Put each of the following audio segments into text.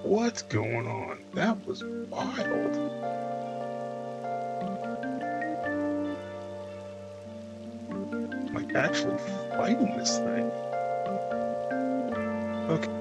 What's going on? That was wild. Like actually fighting this thing. Okay.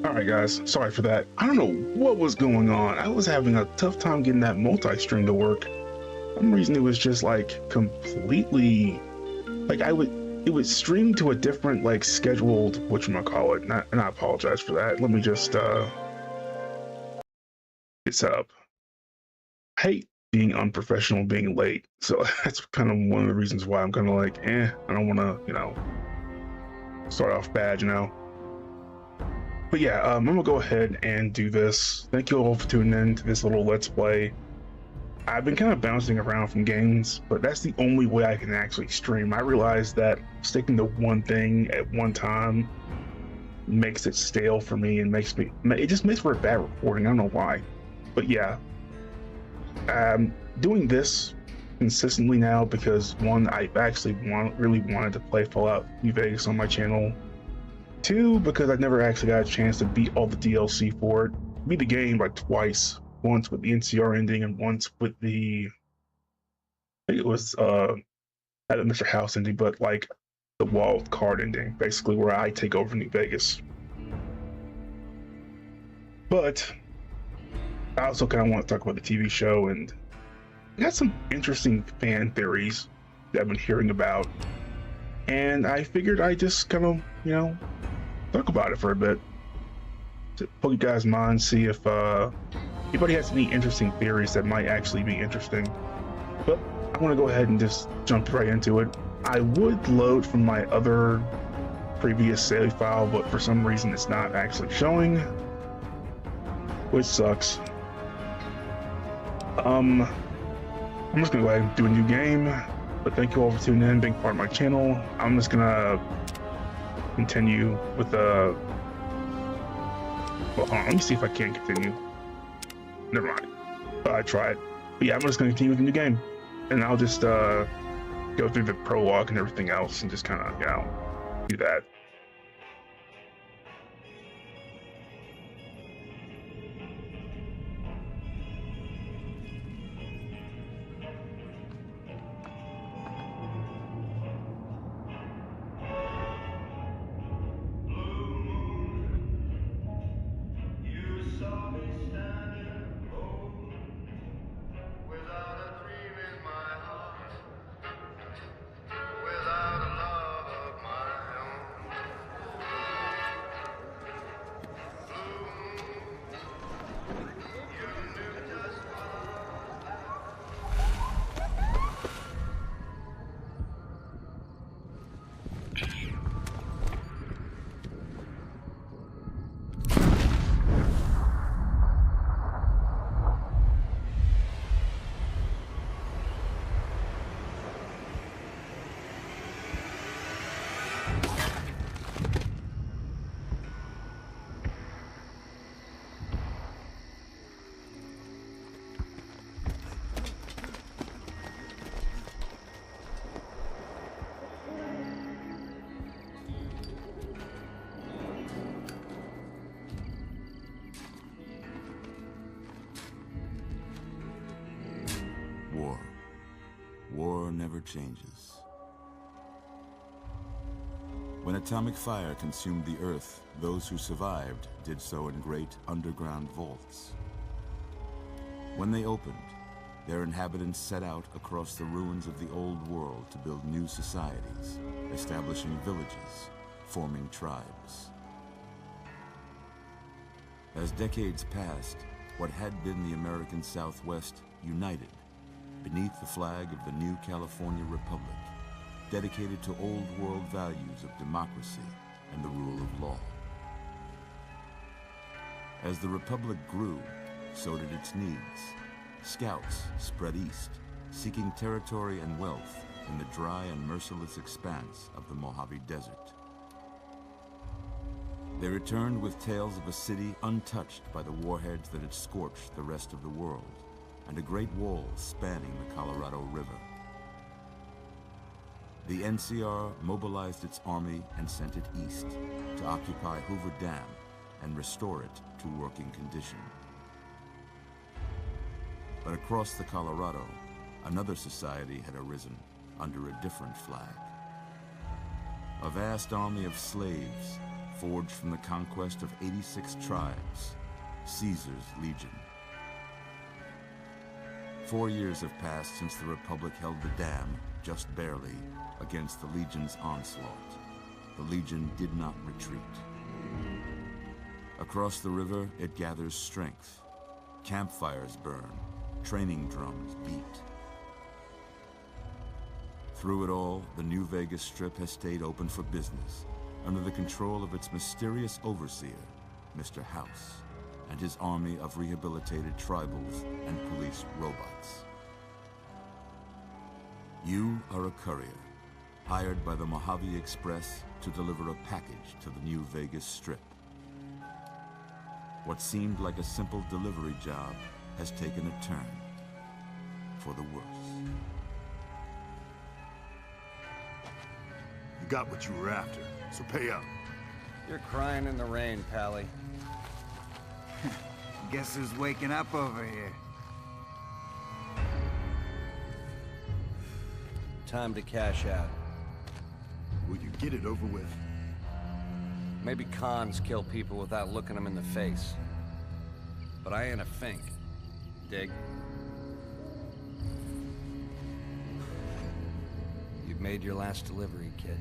Alright guys, sorry for that. I don't know what was going on. I was having a tough time getting that multi-stream to work. For some reason it was just like completely like it would stream to a different like scheduled whatchamacallit, and I apologize for that. Let me just get set up. I hate being unprofessional, being late. So that's kind of one of the reasons why I'm kind of like, I don't want to, start off bad, But yeah, I'm gonna go ahead and do this. Thank you all for tuning in to this little Let's Play. I've been kind of bouncing around from games, but that's the only way I can actually stream. I realize that sticking to one thing at one time makes it stale for me and it just makes for a bad recording. I don't know why. But yeah, I'm doing this consistently now because one, I actually really wanted to play Fallout New Vegas on my channel. Two, because I never actually got a chance to beat all the DLC for it. Beat the game like twice. Once with the NCR ending and once with the, I think it was at the Mr. House ending, but like the wild card ending, basically where I take over New Vegas. But I also kind of want to talk about the TV show, and I got some interesting fan theories that I've been hearing about, and I figured I just kind of, talk about it for a bit to poke you guys' minds, see if anybody has any interesting theories that might actually be interesting. But I want to go ahead and just jump right into it. I would load from my other previous save file, but for some reason it's not actually showing, which sucks. I'm just gonna go ahead and do a new game, but thank you all for tuning in, being part of my channel. I'm just gonna continue with the well, hold on, let me see if I can continue. Never mind. I tried. But yeah, I'm just gonna continue with the new game, and I'll just go through the prologue and everything else, and just kind of do that. War. War never changes. When atomic fire consumed the Earth, those who survived did so in great underground vaults. When they opened, their inhabitants set out across the ruins of the old world to build new societies, establishing villages, forming tribes. As decades passed, what had been the American Southwest united beneath the flag of the new California Republic, dedicated to old world values of democracy and the rule of law. As the Republic grew, so did its needs. Scouts spread east, seeking territory and wealth in the dry and merciless expanse of the Mojave Desert. They returned with tales of a city untouched by the warheads that had scorched the rest of the world, and a great wall spanning the Colorado River. The NCR mobilized its army and sent it east to occupy Hoover Dam and restore it to working condition. But across the Colorado, another society had arisen under a different flag. A vast army of slaves forged from the conquest of 86 tribes, Caesar's Legion. 4 years have passed since the Republic held the dam, just barely, against the Legion's onslaught. The Legion did not retreat. Across the river, it gathers strength. Campfires burn, training drums beat. Through it all, the New Vegas Strip has stayed open for business, under the control of its mysterious overseer, Mr. House, and his army of rehabilitated tribals and police robots. You are a courier, hired by the Mojave Express to deliver a package to the New Vegas Strip. What seemed like a simple delivery job has taken a turn for the worse. You got what you were after, so pay up. You're crying in the rain, Pally. Guess who's waking up over here? Time to cash out. Will you get it over with? Maybe cons kill people without looking them in the face. But I ain't a fink. Dig? You've made your last delivery, kid.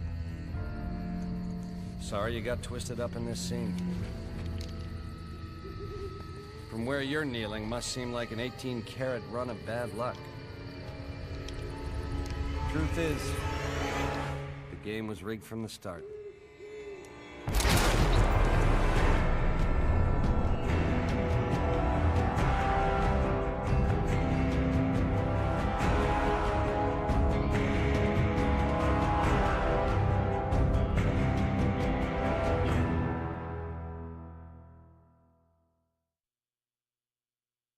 Sorry you got twisted up in this scene. From where you're kneeling must seem like an 18-carat run of bad luck. Truth is, the game was rigged from the start.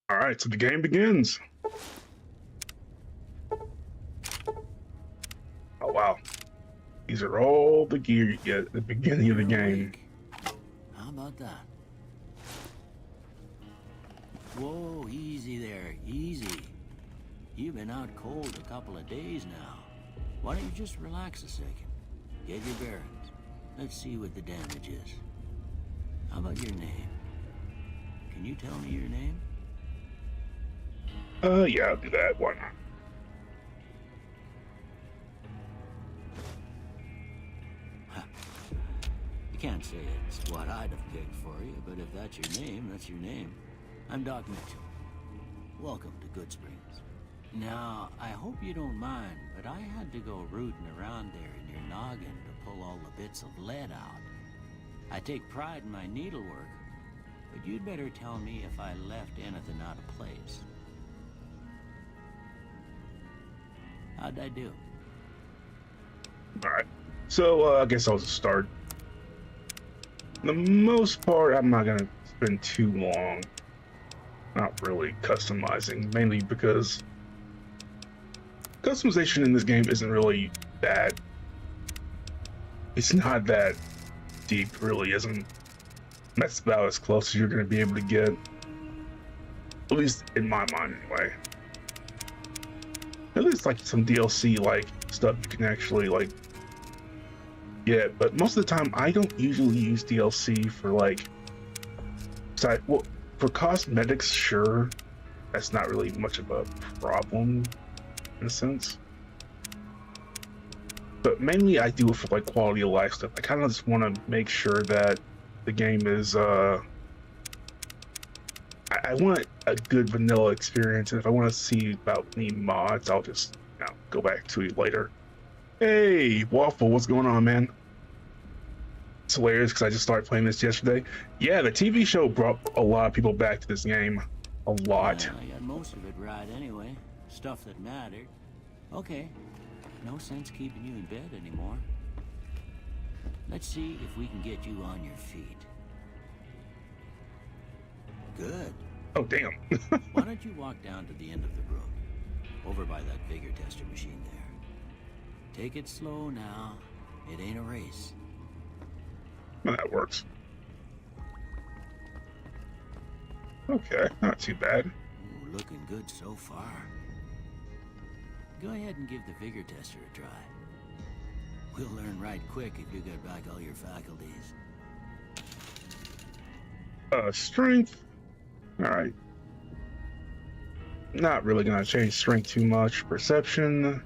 All right, so the game begins. Oh, wow. These are all the gear you get at the beginning of the game. How about that? Whoa, easy there, easy. You've been out cold a couple of days now. Why don't you just relax a second? Get your bearings. Let's see what the damage is. How about your name? Can you tell me your name? Yeah, I'll do that. Why not? You can't say it's what I'd have picked for you, but if that's your name, that's your name. I'm Doc Mitchell. Welcome to Good Springs. Now, I hope you don't mind, but I had to go rooting around there in your noggin to pull all the bits of lead out. I take pride in my needlework, but you'd better tell me if I left anything out of place. How'd I do? Alright. So, I guess I'll just start. For the most part, I'm not gonna spend too long not really customizing, mainly because customization in this game isn't really that. It's not that deep, it really isn't. That's about as close as you're gonna be able to get. At least in my mind, anyway. At least like some DLC like stuff you can actually like get, but most of the time I don't usually use DLC for like well, for cosmetics, sure, that's not really much of a problem in a sense. But mainly I do it for like quality of life stuff. I kind of just want to make sure that the game is I want a good vanilla experience, and if I want to see about any mods, I'll just go back to it later. Hey, Waffle, what's going on, man? It's hilarious because I just started playing this yesterday. Yeah, the TV show brought a lot of people back to this game. A lot. I got most of it right anyway. Stuff that mattered. Okay, no sense keeping you in bed anymore. Let's see if we can get you on your feet. Good. Oh, damn. Why don't you walk down to the end of the room, over by that vigor tester machine there. Take it slow now. It ain't a race. Well, that works. Okay, not too bad. Ooh, looking good so far. Go ahead and give the vigor tester a try. We'll learn right quick if you get back all your faculties. Strength. Alright. Not really gonna change strength too much. Perception.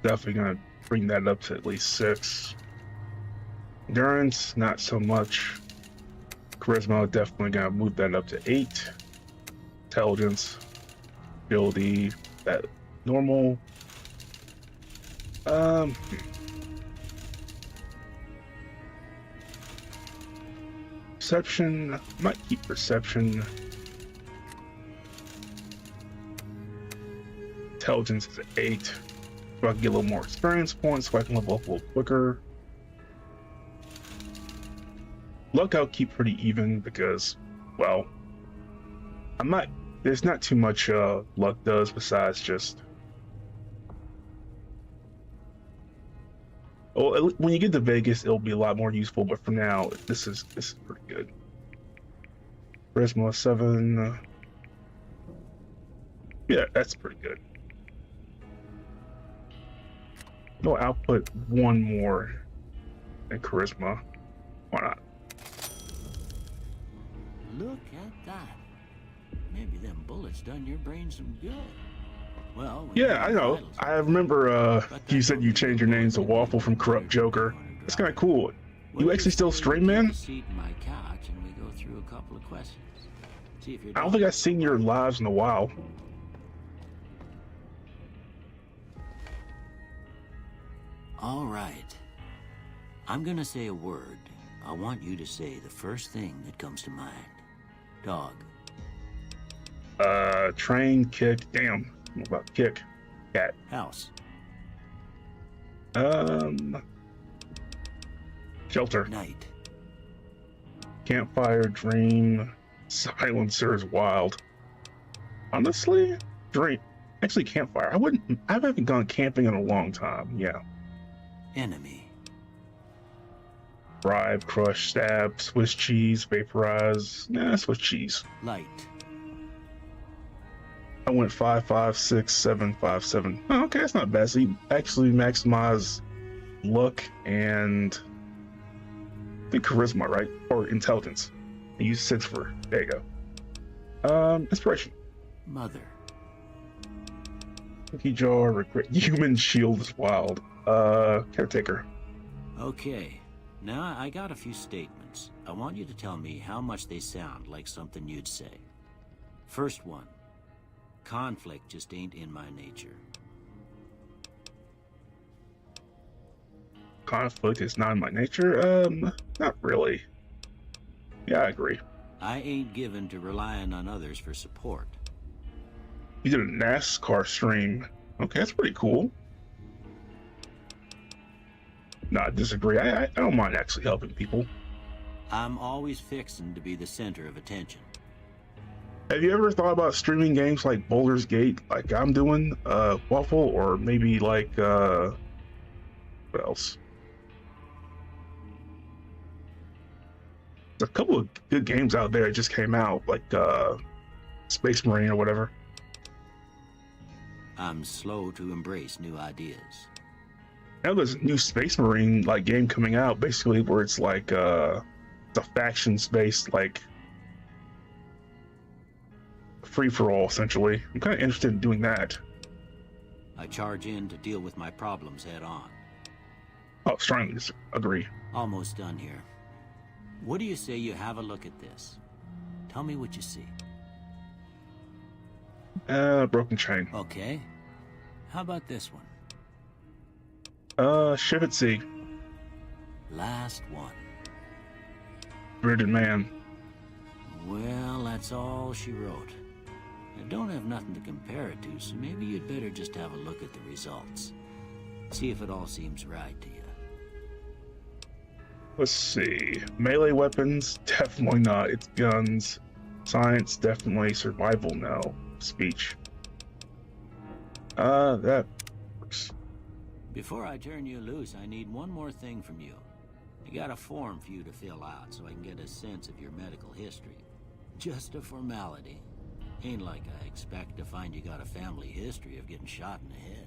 Definitely gonna bring that up to at least 6. Endurance, not so much. Charisma, definitely gonna move that up to 8. Intelligence. Ability, that normal. Perception, might keep perception. Intelligence is at 8. So I can get a little more experience points so I can level up a little quicker. Luck I'll keep pretty even because, well, there's not too much luck does besides just, well, when you get to Vegas, it'll be a lot more useful, but for now, this is pretty good. Charisma 7. Yeah, that's pretty good. No, I'll put 1 more in Charisma. Why not? Look at that. Maybe them bullets done your brain some good. Well, yeah, I know. I remember you said you changed your name to Waffle from Corrupt Joker. That's kind of cool. You actually still stream, man? Seat in my couch and we go through a couple of questions. See if you're I don't think I've seen your lives in a while. All right. I'm gonna say a word. I want you to say the first thing that comes to mind. Dog. Train, kick, damn. What about kick? Cat. House. Shelter. Night. Campfire, dream, silencers, wild. Honestly, dream. Actually, campfire. I haven't gone camping in a long time. Yeah. Enemy. Bribe, crush, stab, Swiss cheese, vaporize. Nah, Swiss cheese. Light. I went 5, 5, 6, 7, 5, 7. Oh, okay, that's not bad. So you actually maximize luck and I think charisma, right? Or intelligence. You use 6 for. There you go. Inspiration. Mother. Cookie jar, regret. Human shield is wild. Caretaker. Okay. Now I got a few statements. I want you to tell me how much they sound like something you'd say. First one. Conflict just ain't in my nature. Conflict is not in my nature. Not really. Yeah, I agree. I ain't given to relying on others for support. You did a NASCAR stream. Okay, that's pretty cool. No, I disagree. I don't mind actually helping people. I'm always fixing to be the center of attention. Have you ever thought about streaming games like Baldur's Gate, like I'm doing, Waffle, or maybe like, what else? There's a couple of good games out there that just came out, like, Space Marine or whatever. I'm slow to embrace new ideas. Now there's a new Space Marine, like, game coming out, basically, where it's like, the factions-based, like, free-for-all, essentially. I'm kind of interested in doing that. I charge in to deal with my problems head on. Oh, strongly agree. Almost done here. What do you say you have a look at this? Tell me what you see. Broken chain. Okay. How about this one? Ship at sea. Last one. Bearded man. Well, that's all she wrote. I don't have nothing to compare it to, so maybe you'd better just have a look at the results. See if it all seems right to you. Let's see. Melee weapons, definitely not. It's guns. Science, definitely. Survival, no. Speech. That works. Before I turn you loose, I need one more thing from you. I got a form for you to fill out so I can get a sense of your medical history. Just a formality. Ain't like I expect to find you got a family history of getting shot in the head.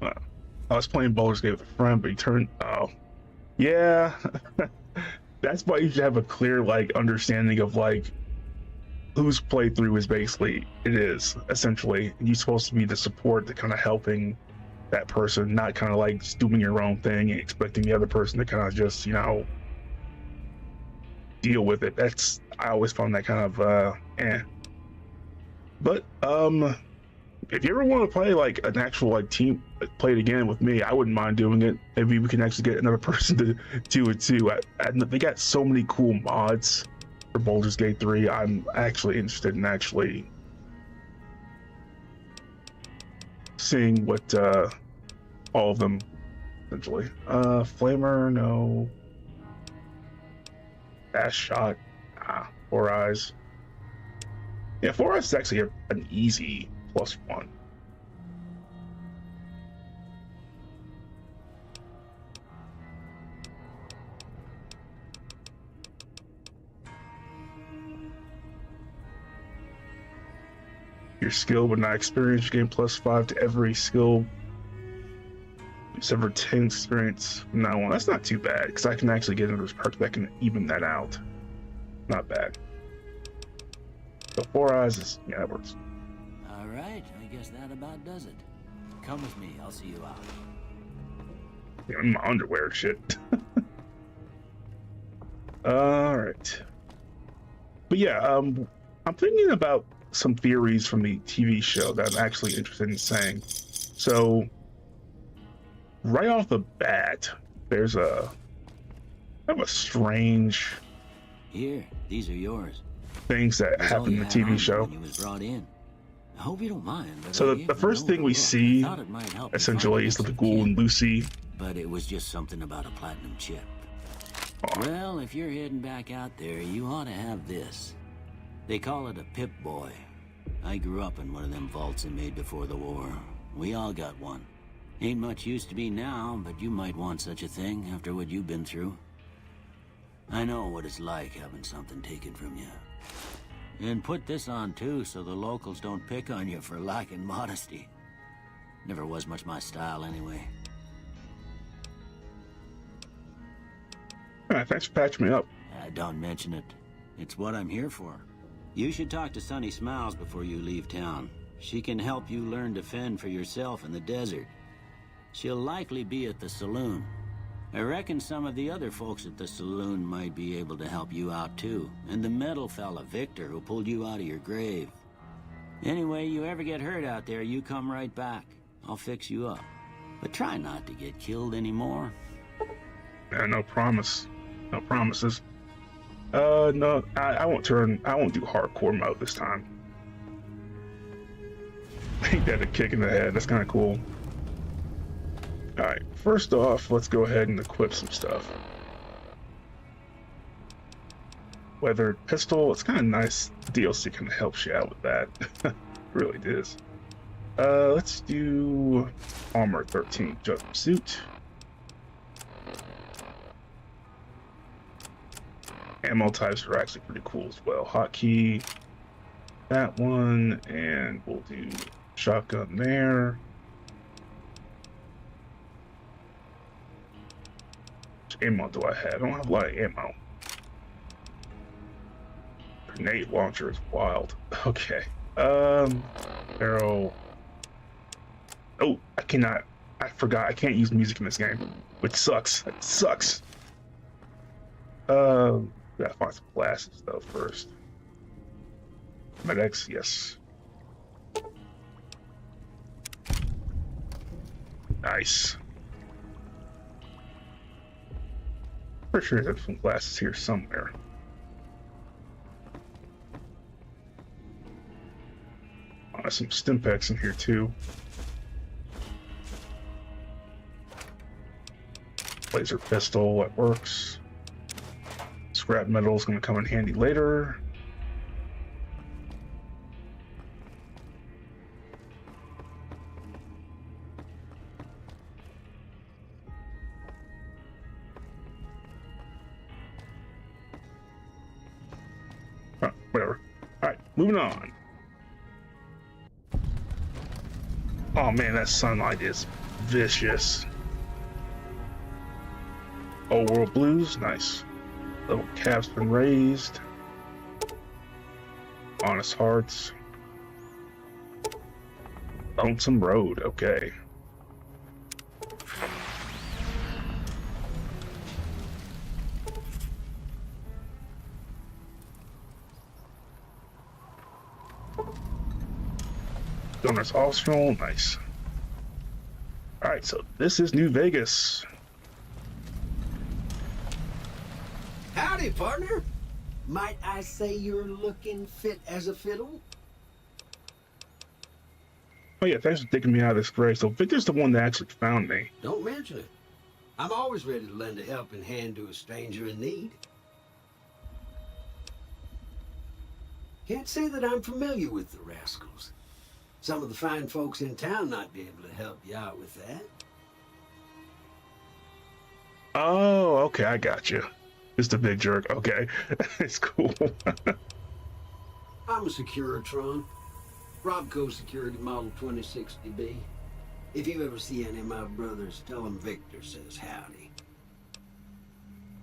Well, I was playing Baldur's Gate with a friend, but he turned. Oh, yeah. That's why you should have a clear, like, understanding of like whose playthrough is basically it is essentially. And you're supposed to be the support, that kind of helping that person, not kind of like just doing your own thing and expecting the other person to kind of just, you know, deal with it. That's, I always found that kind of But if you ever want to play like an actual like team, play it again with me, I wouldn't mind doing it. Maybe we can actually get another person to do it too. They got so many cool mods for Baldur's Gate 3. I'm actually interested in actually seeing what all of them essentially. Flamer, no. Dash shot, Four Eyes. Yeah, Four Eyes is actually an easy +1. Your skill but not experience, you gain +5 to every skill. Sever 10 experience from now on. That's not too bad, because I can actually get another perk that can even that out. Not bad. So Four Eyes is, yeah, that works. All right, I guess that about does it. Come with me, I'll see you out. Yeah, I'm in my underwear and shit. Alright. But yeah, I'm thinking about some theories from the TV show that I'm actually interested in saying. So, right off the bat, there's a kind of a strange Here, these are yours. things that happen in the TV show. When you was brought in. I hope you don't mind. But So I the gave first no thing we look. see, I thought it might help you essentially, find is the next of Ghoul kin, and Lucy. But it was just something about a platinum chip. Oh, Well, if you're heading back out there, you ought to have this. They call it a Pip-Boy. I grew up in one of them vaults they made before the war. We all got one. Ain't much use to me now, but you might want such a thing after what you've been through. I know what it's like having something taken from you. And put this on too, so the locals don't pick on you for lacking modesty. Never was much my style anyway. All right, thanks for patching me up. Don't mention it. It's what I'm here for. You should talk to Sunny Smiles before you leave town. She can help you learn to fend for yourself in the desert. She'll likely be at the saloon. I reckon some of the other folks at the saloon might be able to help you out too. And the metal fella, Victor, who pulled you out of your grave. Anyway, you ever get hurt out there, you come right back. I'll fix you up. But try not to get killed anymore. Yeah, no promise. No promises. No, I won't do hardcore mode this time. Ain't that a kick in the head? That's kind of cool. Alright, first off, let's go ahead and equip some stuff. Weathered pistol, it's kind of nice. DLC kind of helps you out with that. Really does. Let's do armor 13 jumpsuit. Ammo types are actually pretty cool as well. Hotkey, that one, and we'll do shotgun there. Which ammo do I have? I don't have a lot of ammo. Grenade launcher is wild. Okay. Arrow. Oh, I cannot. I forgot. I can't use music in this game, which sucks. It sucks. Gotta find some glasses though first. Medics, yes. Nice. Pretty sure there's some glasses here somewhere. Oh, there's some stimpaks in here too. Laser pistol, that works. Scrap metal is going to come in handy later. Whatever. Alright, moving on. Oh man, that sunlight is vicious. Old World Blues, nice. Little cap's been raised. Honest Hearts. Lonesome Road, okay. Donuts Arsenal, nice. Alright, so this is New Vegas. Howdy, partner. Might I say you're looking fit as a fiddle? Oh yeah, thanks for taking me out of this grave. So Victor's the one that actually found me. Don't mention it. I'm always ready to lend a helping hand to a stranger in need. Can't say that I'm familiar with the rascals. Some of the fine folks in town might be able to help you out with that. Oh, okay, I got you. Just a big jerk. Okay, it's cool. I'm a Securitron. Robco Security Model 2060B. If you ever see any of my brothers, tell them Victor says howdy.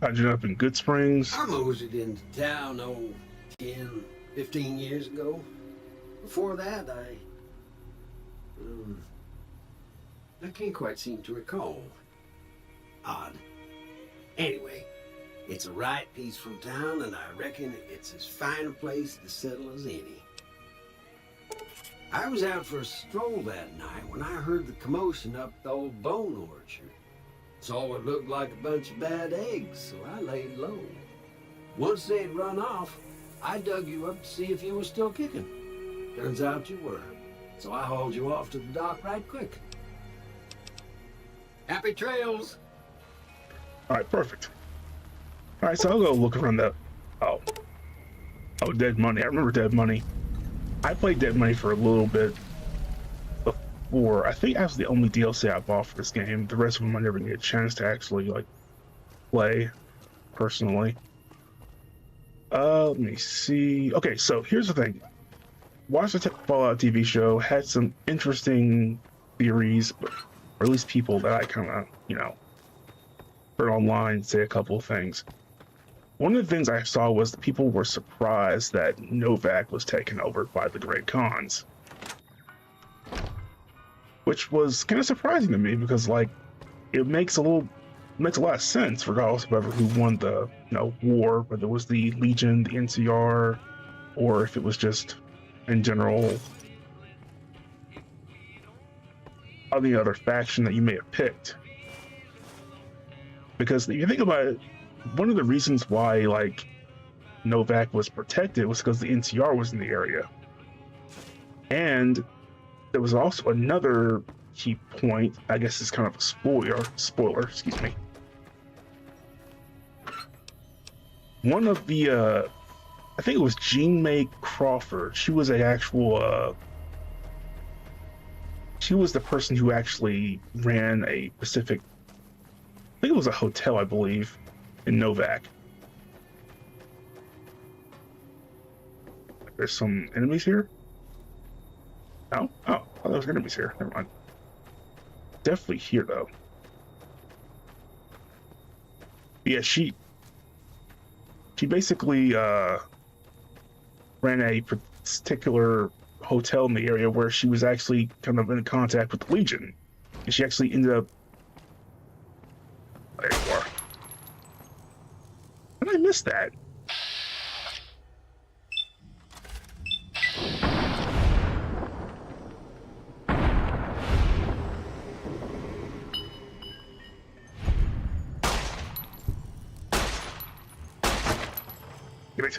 How'd you end up in Good Springs? I moseyed into town, 10, 15 years ago. Before that, I can't quite seem to recall. Odd. Anyway, it's a right peaceful town, and I reckon it's as fine a place to settle as any. I was out for a stroll that night when I heard the commotion up the old bone orchard. Saw what looked like a bunch of bad eggs, so I laid low. Once they'd run off, I dug you up to see if you were still kicking. Turns out you were, so I hauled you off to the dock right quick. Happy trails! Alright, perfect. Alright, so I'll go look around that. Oh, Dead Money. I remember Dead Money. I played Dead Money for a little bit 4. I think that's the only DLC I bought for this game. The rest of them I never get a chance to actually like play personally. Let me see. Okay, so here's the thing. Watch the Fallout TV show, had some interesting theories, or at least people that I kind of, heard online say a couple of things. One of the things I saw was that people were surprised that Novak was taken over by the Great Khans, which was kind of surprising to me because, like, it makes a lot of sense regardless of who won the war, whether it was the Legion, the NCR, or if it was just in general any other faction that you may have picked. Because if you think about it, one of the reasons why like Novak was protected was because the NCR was in the area, and there was also another key point. I guess it's kind of a spoiler. Excuse me. One of the I think it was Jean May Crawford. She was an actual she was the person who actually ran a Pacific, I think it was a hotel, I believe, in Novak. There's some enemies here? No? Oh, there was enemies here. Never mind. Definitely here, though. Yeah, she basically ran a particular hotel in the area where she was actually kind of in contact with the Legion. And she actually ended up... There you are. How did I miss that? Give it.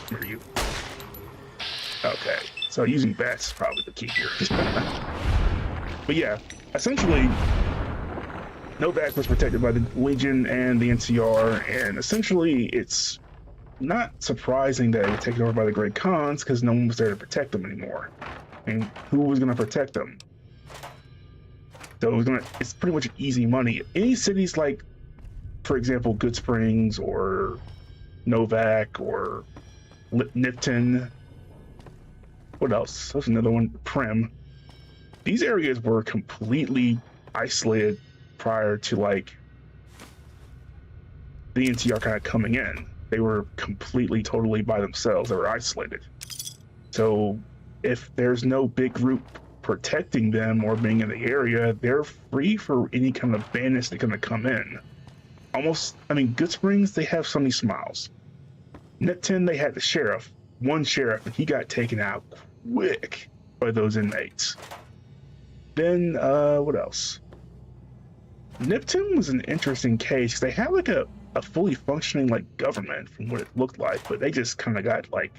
Where are you? Okay. So using bats is probably the key here. But yeah, essentially, Novak was protected by the Legion and the NCR, and essentially it's not surprising that it was taken over by the Great Khans because no one was there to protect them anymore. And who was going to protect them? So it's pretty much easy money. Any cities like, for example, Good Springs or Novak or Nipton. What else? There's another one, Prim. These areas were completely isolated prior to like the NCR kind of coming in. They were completely, totally by themselves. They were isolated. So if there's no big group protecting them or being in the area, they're free for any kind of bandits to kind of come in. Good Springs, they have Sunny Smiles. Nipton, they had the sheriff, one sheriff, and he got taken out quick by those inmates. Then, what else? Nipton was an interesting case because they had like a fully functioning like government from what it looked like, but they just kind of got like,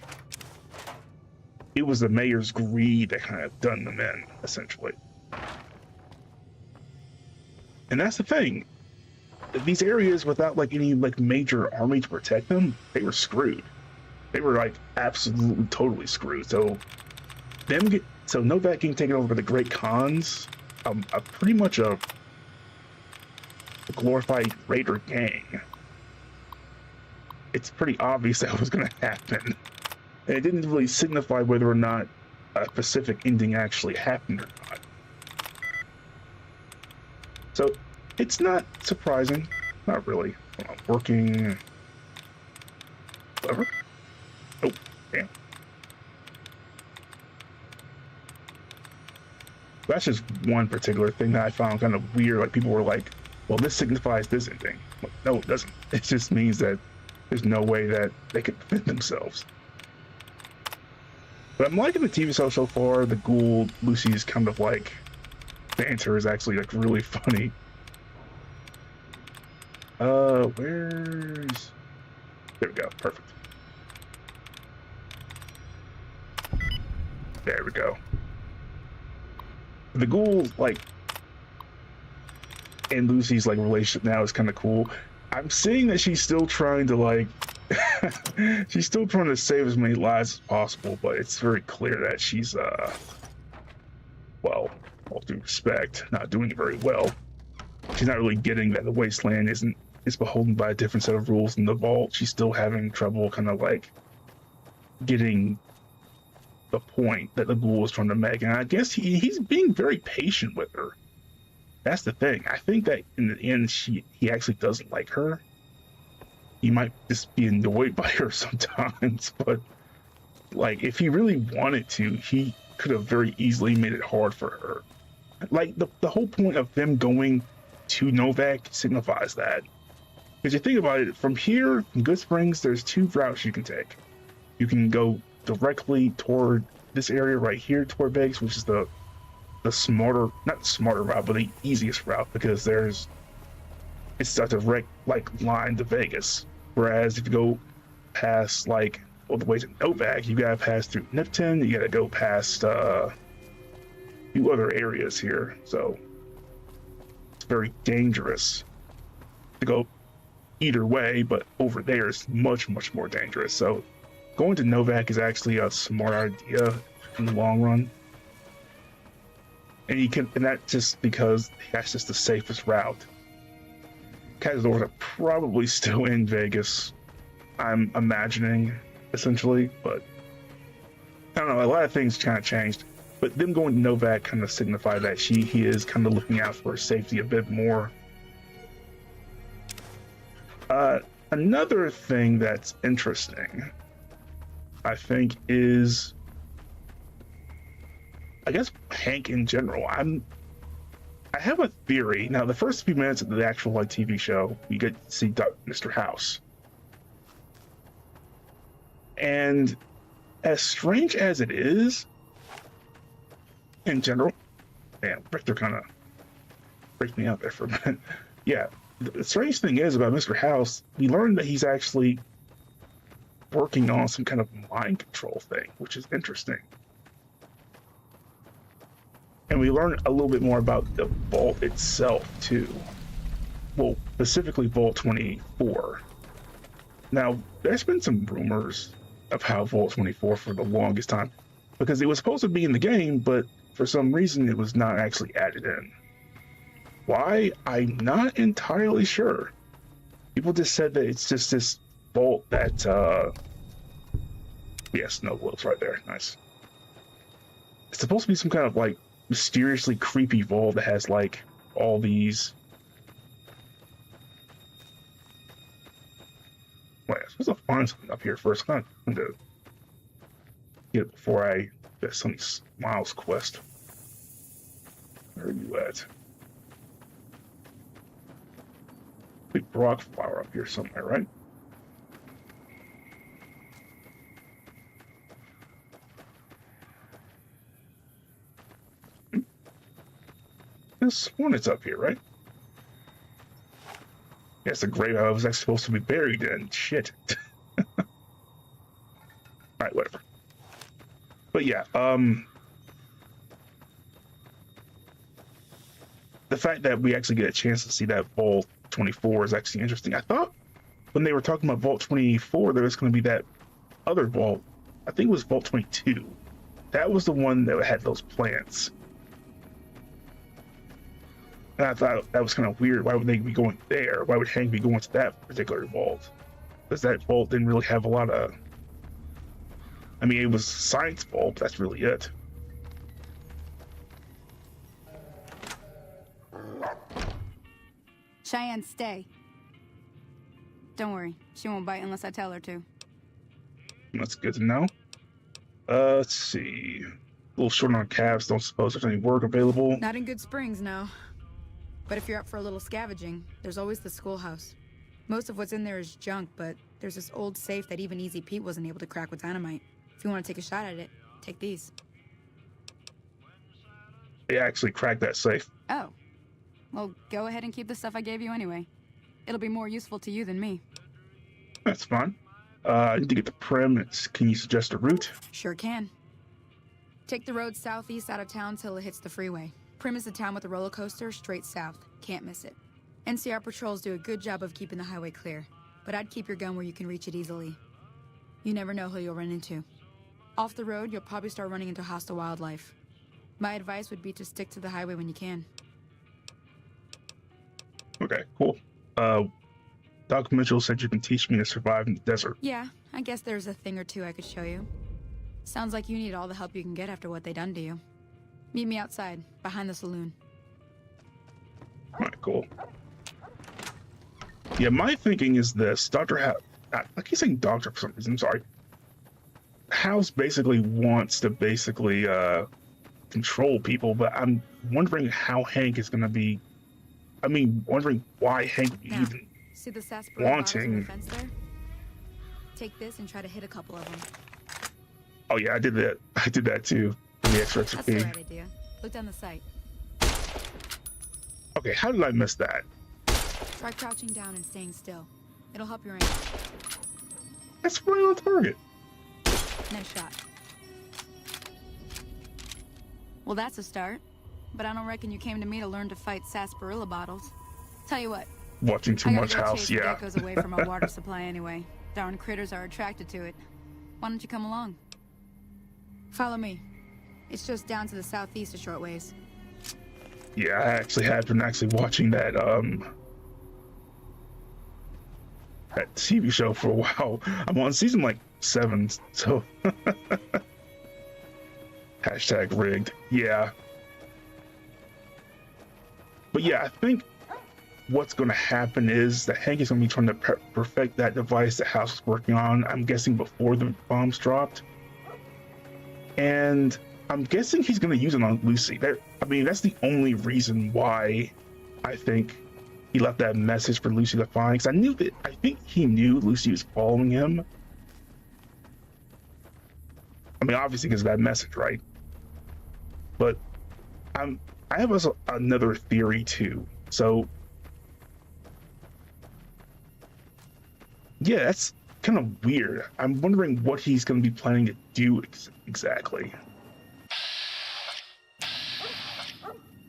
it was the mayor's greed that kind of done them in, essentially. And that's the thing. These areas without like any like major army to protect them, they were screwed. They were like absolutely totally screwed. So Novak getting taken over by the Great Khans, pretty much a glorified raider gang. It's pretty obvious that was going to happen. And it didn't really signify whether or not a Pacific ending actually happened or not. So it's not surprising. Not really. Working. Whatever. Oh, damn. That's just one particular thing that I found kind of weird. Like people were like, well, this signifies this ending. Well, no, it doesn't. It just means that there's no way that they could defend themselves. But I'm liking the TV show so far. The Ghoul, Lucy's kind of like banter is actually like really funny. Where's... There we go, perfect. There we go. The Ghoul, like, and Lucy's like relationship now is kind of cool. I'm seeing that she's still trying to like, she's still trying to save as many lives as possible, but it's very clear that she's, well, all due respect, not doing very well. She's not really getting that the wasteland is beholden by a different set of rules than the vault. She's still having trouble kind of like getting the point that the ghoul is trying to make. And I guess he's being very patient with her. That's the thing. I think that in the end, he actually doesn't like her. He might just be annoyed by her sometimes, but like if he really wanted to, he could have very easily made it hard for her. Like the whole point of them going to Novak signifies that. Because you think about it, from here, from Good Springs, there's two routes you can take. You can go directly toward this area right here, toward Vegas, which is the smarter, not smarter route, but the easiest route, because it's a direct like line to Vegas. Whereas if you go past like all the way to Novak, you gotta pass through Nipton, you gotta go past a few other areas here, so it's very dangerous to go either way, but over there is much more dangerous. So going to Novak is actually a smart idea in the long run. And that's just because that's just the safest route. Cazadors are probably still in Vegas, I'm imagining, essentially, but I don't know, a lot of things kind of changed. But them going to Novak kind of signify that he is kind of looking out for safety a bit more. Another thing that's interesting, I think, is, I guess, Hank in general. I have a theory. Now, the first few minutes of the actual like TV show, you get to see Mr. House. And as strange as it is, in general, damn, Richter kind of freaked me out there for a minute. Yeah, the strange thing is about Mr. House, we learned that he's actually working on some kind of mind control thing, which is interesting. And we learn a little bit more about the vault itself, too. Well, specifically Vault 24. Now, there's been some rumors of how Vault 24 for the longest time, because it was supposed to be in the game, but for some reason it was not actually added in. Why? I'm not entirely sure. People just said that it's just this vault that, yes, no wolves right there, nice. It's supposed to be some kind of, like, mysteriously creepy vault that has, like, all these... Wait, I'm supposed to find something up here first. I'm going to get it before I get some Miles quest. Where are you at? Big rock flower up here somewhere, right? This one is up here, right? Yeah, it's the grave I was actually supposed to be buried in. Shit. Alright, whatever. But yeah, the fact that we actually get a chance to see that Vault 24 is actually interesting. I thought when they were talking about Vault 24, there was going to be that other vault. I think it was Vault 22. That was the one that had those plants. And I thought that was kind of weird. Why would they be going there? Why would Hank be going to that particular vault? Because that vault didn't really have a lot of... I mean, it was a science vault, but that's really it. Cheyenne, stay. Don't worry, she won't bite unless I tell her to. That's good to know. Let's see. A little short on cabs. Don't suppose there's any work available. Not in Good Springs, no. But if you're up for a little scavenging, there's always the schoolhouse. Most of what's in there is junk, but there's this old safe that even Easy Pete wasn't able to crack with dynamite. If you want to take a shot at it, take these. They actually cracked that safe. Oh. Well, go ahead and keep the stuff I gave you anyway. It'll be more useful to you than me. That's fine. I need to get to Prim. Can you suggest a route? Sure can. Take the road southeast out of town till it hits the freeway. Prim is the town with the roller coaster straight south. Can't miss it. NCR patrols do a good job of keeping the highway clear, but I'd keep your gun where you can reach it easily. You never know who you'll run into. Off the road, you'll probably start running into hostile wildlife. My advice would be to stick to the highway when you can. Okay, cool. Doc Mitchell said you can teach me to survive in the desert. Yeah, I guess there's a thing or two I could show you. Sounds like you need all the help you can get after what they done to you. Meet me outside, behind the saloon. Alright, cool. Yeah, my thinking is this. I keep saying doctor for some reason, I'm sorry. House basically wants to control people, but I'm wondering how Hank is going to be... wondering why Hank would be Now, even see the sarsaparilla bottles on wanting... the fence there? Take this and try to hit a couple of them. Oh yeah, I did that. I did that too. The extra That's the XP. right idea. Look down the sight. Okay, how did I miss that? Try crouching down and staying still. It'll help your aim. That's right on target. Nice shot. Well, that's a start. But I don't reckon you came to me to learn to fight sarsaparilla bottles. Tell you what. Watching too I gotta much go House, chase yeah. geckos away from our water supply anyway. Darn critters are attracted to it. Why don't you come along? Follow me. It's just down to the southeast a short ways. Yeah, I actually have been watching that that TV show for a while. I'm on season like 7, so hashtag rigged. Yeah. But yeah, I think what's going to happen is that Hank is going to be trying to perfect that device that House was working on, I'm guessing before the bombs dropped. And I'm guessing he's going to use it on Lucy. That's the only reason why I think he left that message for Lucy to find. Because I think he knew Lucy was following him. Obviously because of that message, right? But I have also another theory too. So yeah, that's kind of weird. I'm wondering what he's going to be planning to do exactly.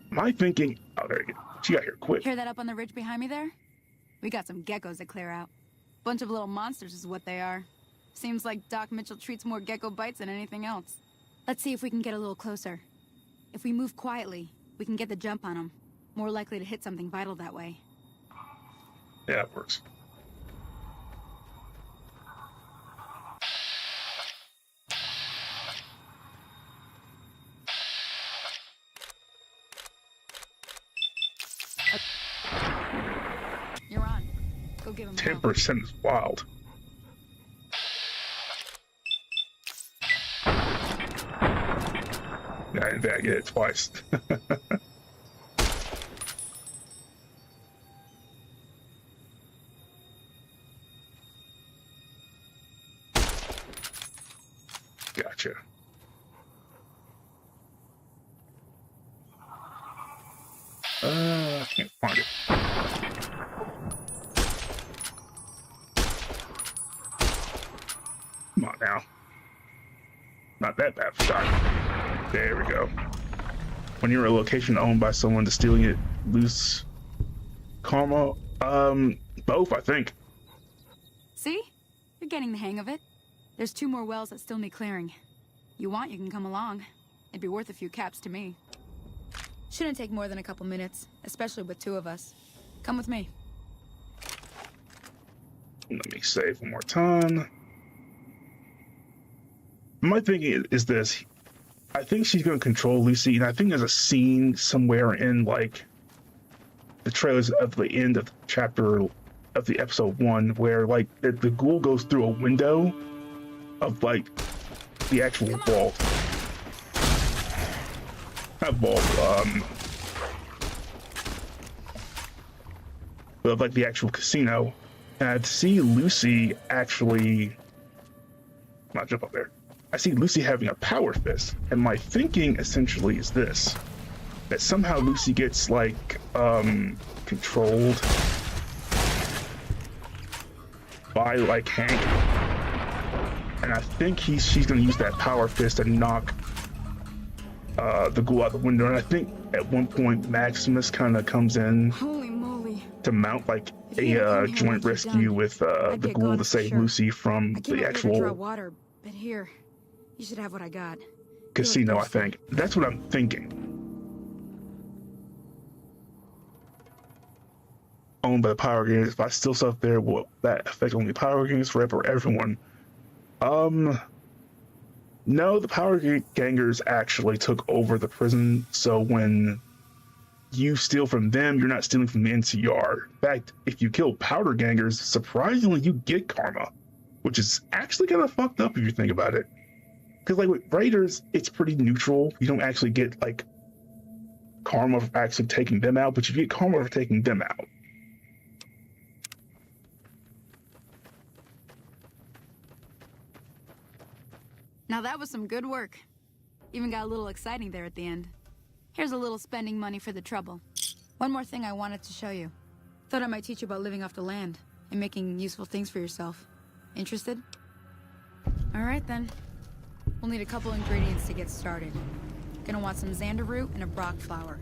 My thinking... Oh, there you go. She got here quick. Hear that up on the ridge behind me there? We got some geckos to clear out. Bunch of little monsters is what they are. Seems like Doc Mitchell treats more gecko bites than anything else. Let's see if we can get a little closer. If we move quietly, we can get the jump on them. More likely to hit something vital that way. Yeah, it works. You're on. Go give him 10% is wild. Yeah, I didn't get it twice. Gotcha. I can't find it. Come on now. Not that bad of a shot. There we go. When you're a location owned by someone distilling it loose karma, both, I think. See? You're getting the hang of it. There's 2 more wells that still need clearing. You want, you can come along. It'd be worth a few caps to me. Shouldn't take more than a couple minutes, especially with 2 of us. Come with me. Let me save one more time. My thinking is this. I think she's going to control Lucy, and I think there's a scene somewhere in, like, the trailers of the end of the chapter of the episode 1 where, like, the ghoul goes through a window of, like, the actual vault. Not vault, but of, like, the actual casino. And I'd see Lucy actually... Not jump up there. I see Lucy having a power fist, and my thinking essentially is this: that somehow Lucy gets like controlled by like Hank, and I think she's gonna use that power fist to knock the ghoul out the window. And I think at one point Maximus kind of comes in Holy moly. to mount like a joint rescue with the ghoul to save Lucy from the actual. Water, but here. You should have what I got. casino, I think. That's what I'm thinking. Owned by the Power Gangers. If I steal stuff there, will that affect only Power Gangers forever or everyone? No, the Power Gangers actually took over the prison, so when you steal from them, you're not stealing from the NCR. In fact, if you kill Powder Gangers, surprisingly, you get karma, which is actually kind of fucked up if you think about it. Because, like, with Raiders, it's pretty neutral. You don't actually get, like, karma for actually taking them out, but you get karma for taking them out. Now that was some good work. Even got a little exciting there at the end. Here's a little spending money for the trouble. One more thing I wanted to show you. Thought I might teach you about living off the land and making useful things for yourself. Interested? All right then. We'll need a couple ingredients to get started. Gonna want some xander root and a brock flower.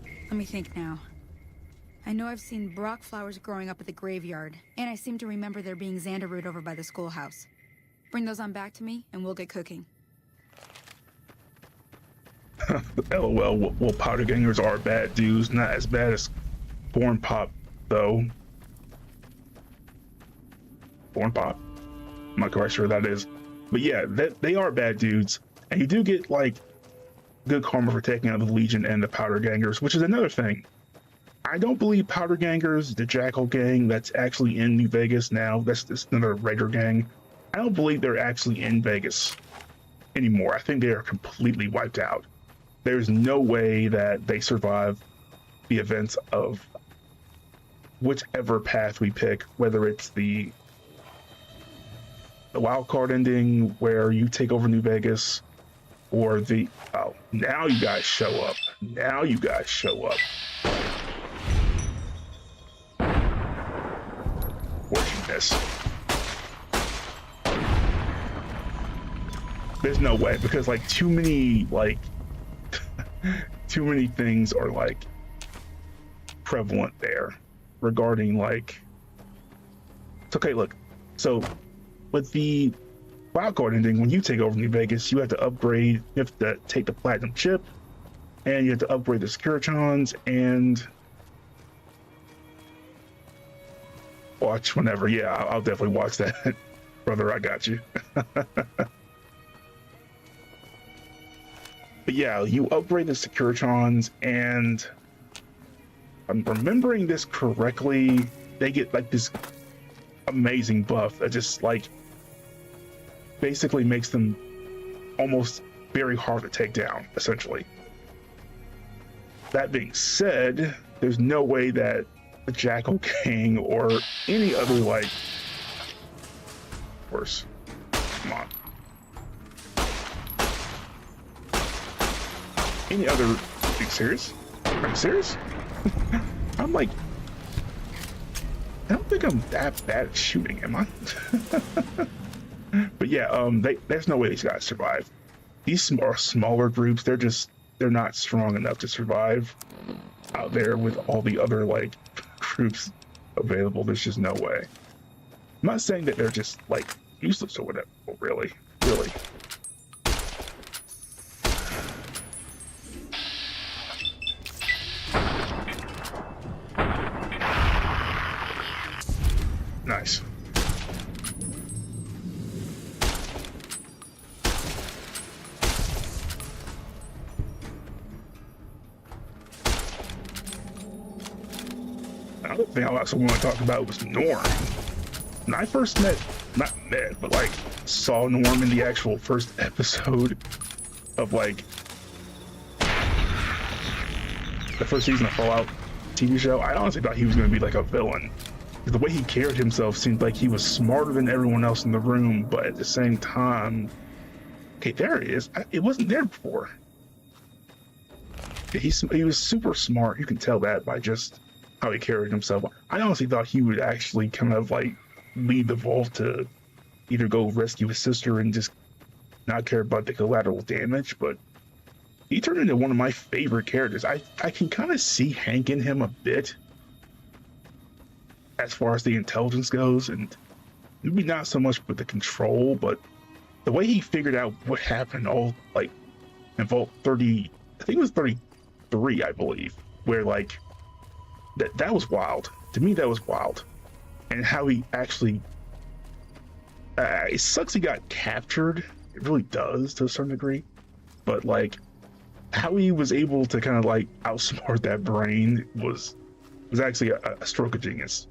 Let me think now. I know I've seen brock flowers growing up at the graveyard, and I seem to remember there being xander root over by the schoolhouse. Bring those on back to me, and we'll get cooking. LOL, well, Powder Gangers are bad dudes. Not as bad as Born Pop, though. Born Pop. I'm not quite sure that is. But yeah, they are bad dudes. And you do get, like, good karma for taking out the Legion and the Powder Gangers, which is another thing. I don't believe Powder Gangers, the Jackal gang that's actually in New Vegas now, that's another Raider gang. I don't believe they're actually in Vegas anymore. I think they are completely wiped out. There's no way that they survive the events of whichever path we pick, whether it's the wild card ending where you take over New Vegas, or the, oh, now you guys show up. Now you guys show up. Where'd you miss? There's no way, because like too many things are like prevalent there regarding like, it's okay, look, so with the wildcard ending, when you take over New Vegas, you have to upgrade, you have to take the platinum chip, and you have to upgrade the Securitrons, and watch whenever. Yeah, I'll definitely watch that. Brother, I got you. But yeah, you upgrade the Securitrons, and I'm remembering this correctly, they get like this amazing buff that just like basically makes them almost very hard to take down, essentially. That being said, there's no way that the Jackal Gang or any other, like, of course, come on. Any other, are you serious? Are you serious? I'm like, I don't think I'm that bad at shooting, am I? But yeah, there's no way these guys survive. These are smaller groups. They're not strong enough to survive out there with all the other like groups available. There's just no way. I'm not saying that they're just like useless or whatever. But really. Nice. Another thing I also want to talk about was Norm. When I first but like saw Norm in the actual first episode of like the first season of Fallout TV show, I honestly thought he was going to be like a villain. The way he carried himself seemed like he was smarter than everyone else in the room, but at the same time, okay, there he is. It wasn't there before. He was super smart. You can tell that by just how he carried himself. I honestly thought he would actually kind of like lead the Vault to either go rescue his sister and just not care about the collateral damage, but he turned into one of my favorite characters. I can kind of see Hank in him a bit as far as the intelligence goes, and maybe not so much with the control, but the way he figured out what happened all like in Vault 30, I think it was 33, I believe, where like that was wild. To me, that was wild. And how he actually, it sucks he got captured. It really does to a certain degree. But like how he was able to kind of like outsmart that brain was actually a stroke of genius.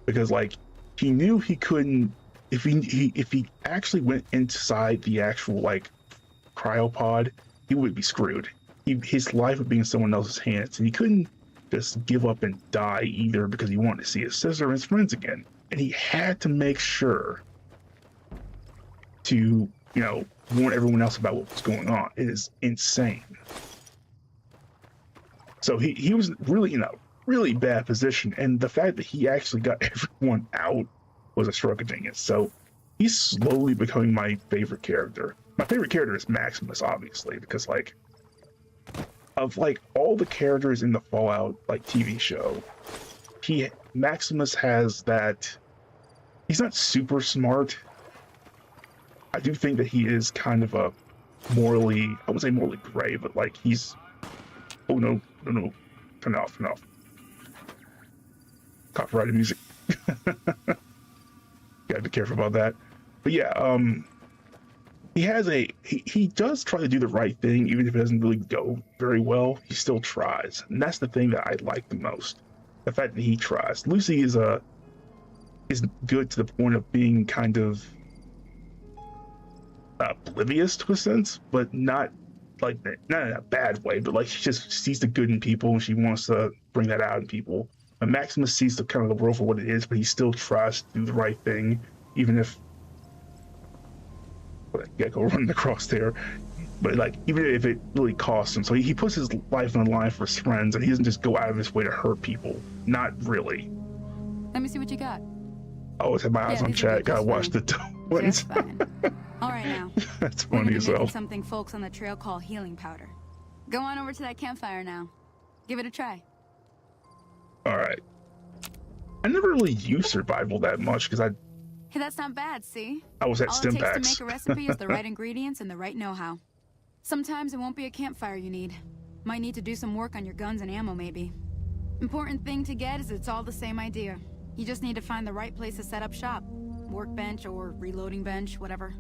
Because like he knew he couldn't, if he actually went inside the actual like cryopod, he would be screwed. His life would be in someone else's hands, and he couldn't just give up and die either because he wanted to see his sister and his friends again. And he had to make sure to, you know, warn everyone else about what was going on. It is insane. So he was really in a really bad position, and the fact that he actually got everyone out was a stroke of genius. So he's slowly becoming my favorite character. My favorite character is Maximus, obviously, because like of like all the characters in the Fallout like TV show, Maximus has that. He's not super smart. I do think that he is kind of a morally, I wouldn't say morally gray, but like he's, oh no, turn it off. Copyrighted music. Gotta be careful about that. But yeah, he does try to do the right thing, even if it doesn't really go very well. He still tries, and that's the thing that I like the most. The fact that he tries. Lucy is good to the point of being kind of oblivious to a sense, but not like not in a bad way, but like she just sees the good in people and she wants to bring that out in people. And Maximus sees the kind of the world for what it is, but he still tries to do the right thing, even if go running across there. But like even if it really costs him, so he puts his life on the line for his friends, and he doesn't just go out of his way to hurt people. Not really. Let me see what you got. I always have my eyes on chat. Gotta watch the buttons. All right, now. That's funny as well. Something folks on the trail call healing powder. Go on over to that campfire now. Give it a try. All right. I never really used survival that much because Hey, that's not bad, see? I was at All stim it takes packs. to make a recipe is the right ingredients and the right know-how. Sometimes it won't be a campfire you need. Might need to do some work on your guns and ammo, maybe. Important thing to get is it's all the same idea. You just need to find the right place to set up shop. Workbench or reloading bench, whatever.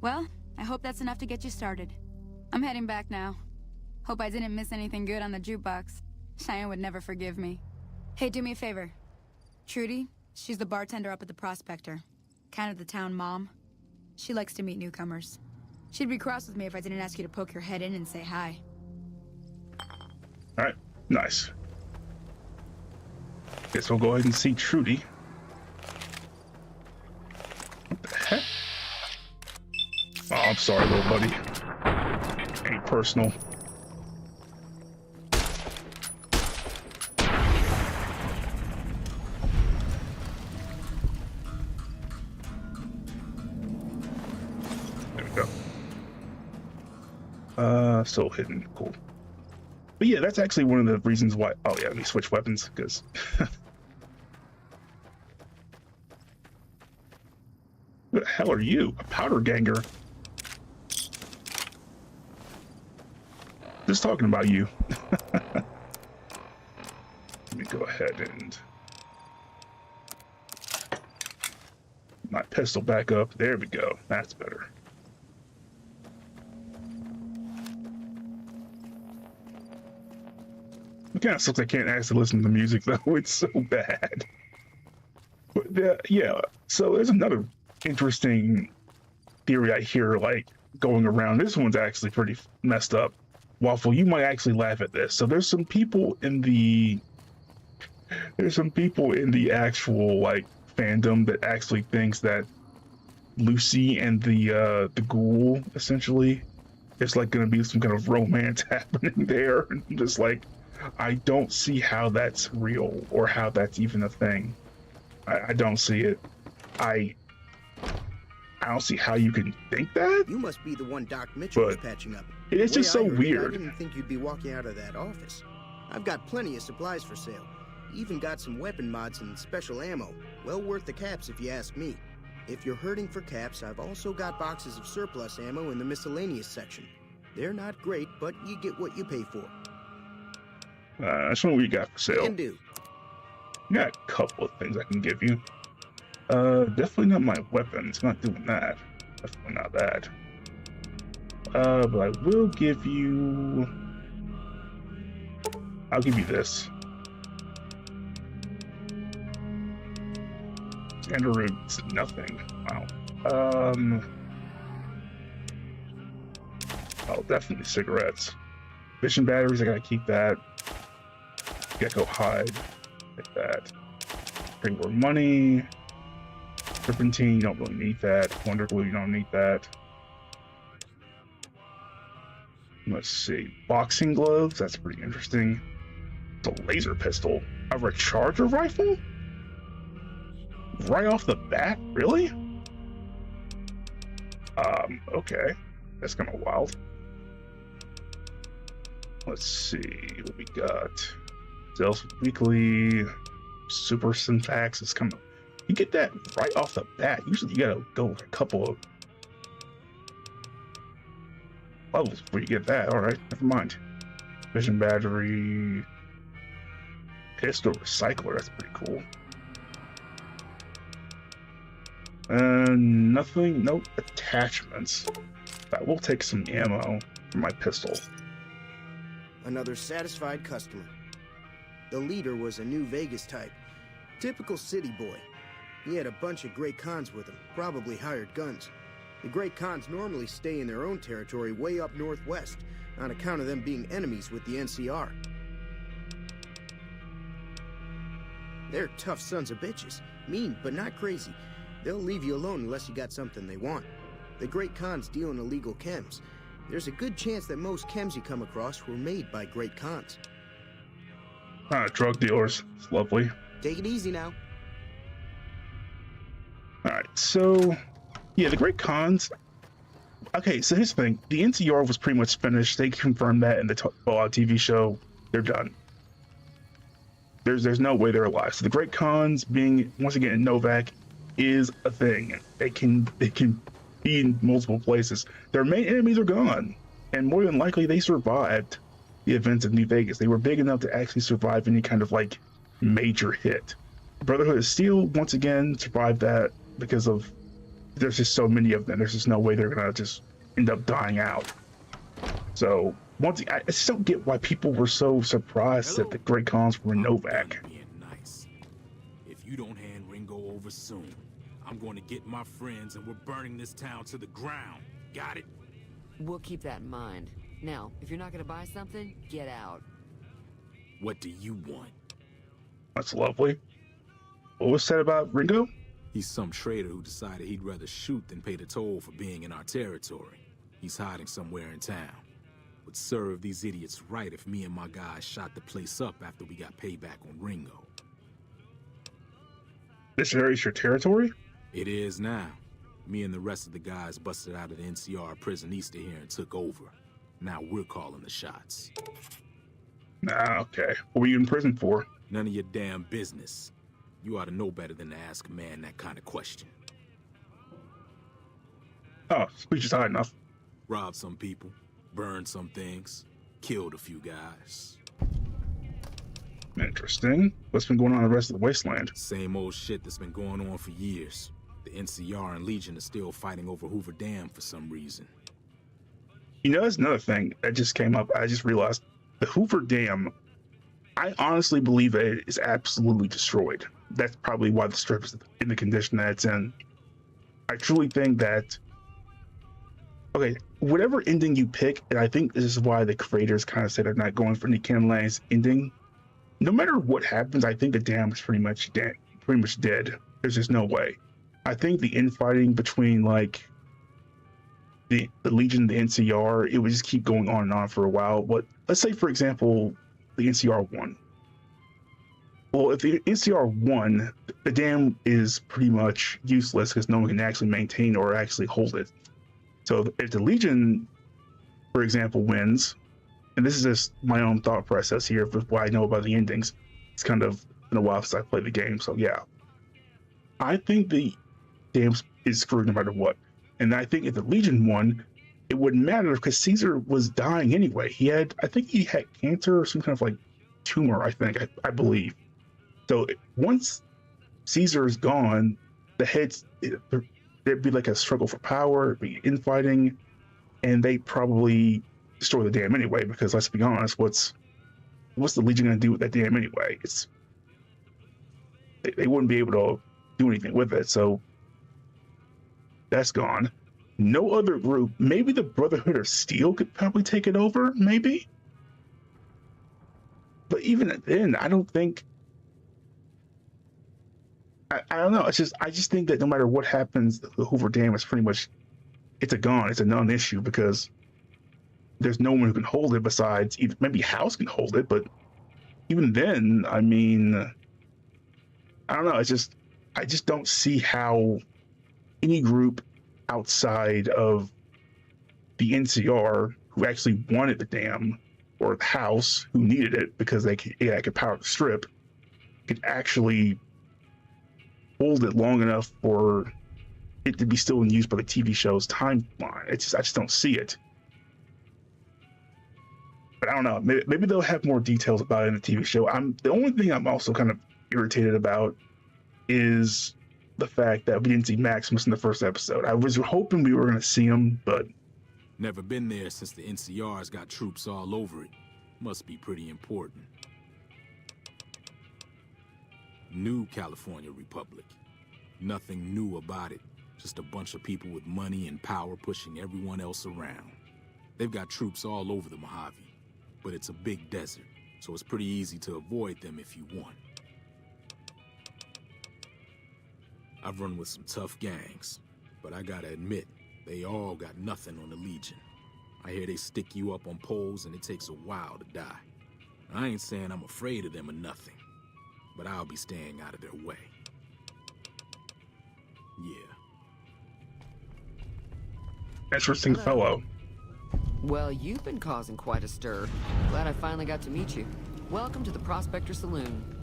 Well, I hope that's enough to get you started. I'm heading back now. Hope I didn't miss anything good on the jukebox. Cheyenne would never forgive me. Hey, do me a favor. Trudy, she's the bartender up at the Prospector. Kind of the town mom. She likes to meet newcomers. She'd be cross with me if I didn't ask you to poke your head in and say hi. All right, nice. Guess we'll go ahead and see Trudy. What the heck? Oh, I'm sorry, little buddy. Ain't personal. There we go. Still hidden. Cool. But yeah, that's actually one of the reasons why. Oh yeah, let me switch weapons because. Who the hell are you? A powder ganger? Just talking about you. Let me go ahead and my pistol back up. There we go. That's better. It kind of sucks I can't actually listen to the music though. It's so bad. But yeah, so there's another interesting theory I hear like going around. This one's actually pretty messed up. Waffle, you might actually laugh at this. So there's some people in the actual like fandom that actually thinks that Lucy and the ghoul essentially it's like gonna be some kind of romance happening there. And I'm just like, I don't see how that's real or how that's even a thing. I don't see it. I don't see how you can think that. You must be the one Doc Mitchell was patching up. It's just so weird. I didn't think you'd be walking out of that office. I've got plenty of supplies for sale. Even got some weapon mods and special ammo. Well worth the caps if you ask me. If you're hurting for caps, I've also got boxes of surplus ammo in the miscellaneous section. They're not great, but you get what you pay for. That's what we got for sale. Can do. Got a couple of things I can give you. Definitely not my weapons. Not doing that. Definitely not that. But I will give you... I'll give you this. Standard nothing. Wow. Oh, definitely cigarettes. Vision batteries, I gotta keep that. Gecko hide. Like that. Bring more money. Serpentine, you don't really need that. Wonder glue, you don't need that. Let's see. Boxing gloves, that's pretty interesting. It's a laser pistol. A recharger rifle? Right off the bat? Really? Okay. That's kind of wild. Let's see what we got. Sales weekly, super syntax is coming. You get that right off the bat. Usually you gotta go with a couple of levels before you get that. Alright, never mind. Vision battery, pistol recycler, that's pretty cool. And nothing, no attachments. I will take some ammo for my pistol. Another satisfied customer. The leader was a New Vegas type. Typical city boy. He had a bunch of Great Khans with him, probably hired guns. The Great Khans normally stay in their own territory way up northwest, on account of them being enemies with the NCR. They're tough sons of bitches. Mean, but not crazy. They'll leave you alone unless you got something they want. The Great Khans deal in illegal chems. There's a good chance that most chems you come across were made by Great Khans. Drug dealers. It's lovely. Take it easy now. Alright, so... yeah, the Great Khans... okay, so here's the thing. The NCR was pretty much finished. They confirmed that in the Fallout TV show. They're done. There's no way they're alive. So the Great Khans being, once again, in Novak is a thing. They can be in multiple places. Their main enemies are gone. And more than likely, they survived the events of New Vegas. They were big enough to actually survive any kind of, like, major hit. Brotherhood of Steel, once again, survived that because of... there's just so many of them. There's just no way they're gonna just end up dying out. So, I just don't get why people were so surprised that the Great Khans were in Novak. Being nice. If you don't hand Ringo over soon, I'm going to get my friends and we're burning this town to the ground. Got it? We'll keep that in mind. Now, if you're not gonna buy something, get out. What do you want? That's lovely. What was said about Ringo? He's some traitor who decided he'd rather shoot than pay the toll for being in our territory. He's hiding somewhere in town. Would serve these idiots right if me and my guys shot the place up after we got payback on Ringo. This area is your territory? It is now. Me and the rest of the guys busted out of the NCR prison east of here and took over. Now we're calling the shots. Okay. What were you in prison for? None of your damn business. You ought to know better than to ask a man that kind of question. Oh, speech is high enough. Robbed some people, burned some things, killed a few guys. Interesting. What's been going on in the rest of the wasteland? Same old shit that's been going on for years. The NCR and Legion are still fighting over Hoover Dam for some reason. You know, that's another thing that just came up. I just realized the Hoover Dam, I honestly believe that it is absolutely destroyed. That's probably why the strip is in the condition that it's in. I truly think that, okay, whatever ending you pick, and I think this is why the creators kind of said they're not going for Nick Canaan's ending. No matter what happens, I think the dam is pretty much dead. There's just no way. I think the infighting between like the Legion and the NCR, it would just keep going on and on for a while. But let's say, for example, the NCR won. Well, if the NCR won, the dam is pretty much useless because no one can actually maintain or actually hold it. So if the Legion, for example, wins, and this is just my own thought process here with what I know about the endings. It's kind of been a while since I played the game, so yeah. I think the dam is screwed no matter what. And I think if the Legion won, it wouldn't matter because Caesar was dying anyway. I think he had cancer or some kind of like tumor, I believe. So once Caesar is gone, there'd be like a struggle for power, it'd be infighting, and they probably destroy the dam anyway, because let's be honest, what's the Legion going to do with that dam anyway? They wouldn't be able to do anything with it, so that's gone. No other group, maybe the Brotherhood of Steel could probably take it over, maybe? But even then, I don't think... I don't know, I just think that no matter what happens, the Hoover Dam is pretty much, it's a non-issue, because there's no one who can hold it besides, maybe House can hold it, but even then, I mean, I don't know, I just don't see how any group outside of the NCR who actually wanted the dam, or the House who needed it because they could power the Strip, could actually hold it long enough for it to be still in use by the TV show's timeline. I just don't see it. But I don't know. Maybe they'll have more details about it in the TV show. The only thing I'm also kind of irritated about is the fact that we didn't see Maximus in the first episode. I was hoping we were going to see him, but... Never been there since the NCR's got troops all over it. Must be pretty important. New California Republic. Nothing new about it. Just a bunch of people with money and power pushing everyone else around. They've got troops all over the Mojave, but it's a big desert, so it's pretty easy to avoid them if you want. I've run with some tough gangs, but I gotta admit, they all got nothing on the Legion. I hear they stick you up on poles and it takes a while to die. I ain't saying I'm afraid of them or nothing, but I'll be staying out of their way. Yeah. Interesting fellow. Well, you've been causing quite a stir. Glad I finally got to meet you. Welcome to the Prospector Saloon.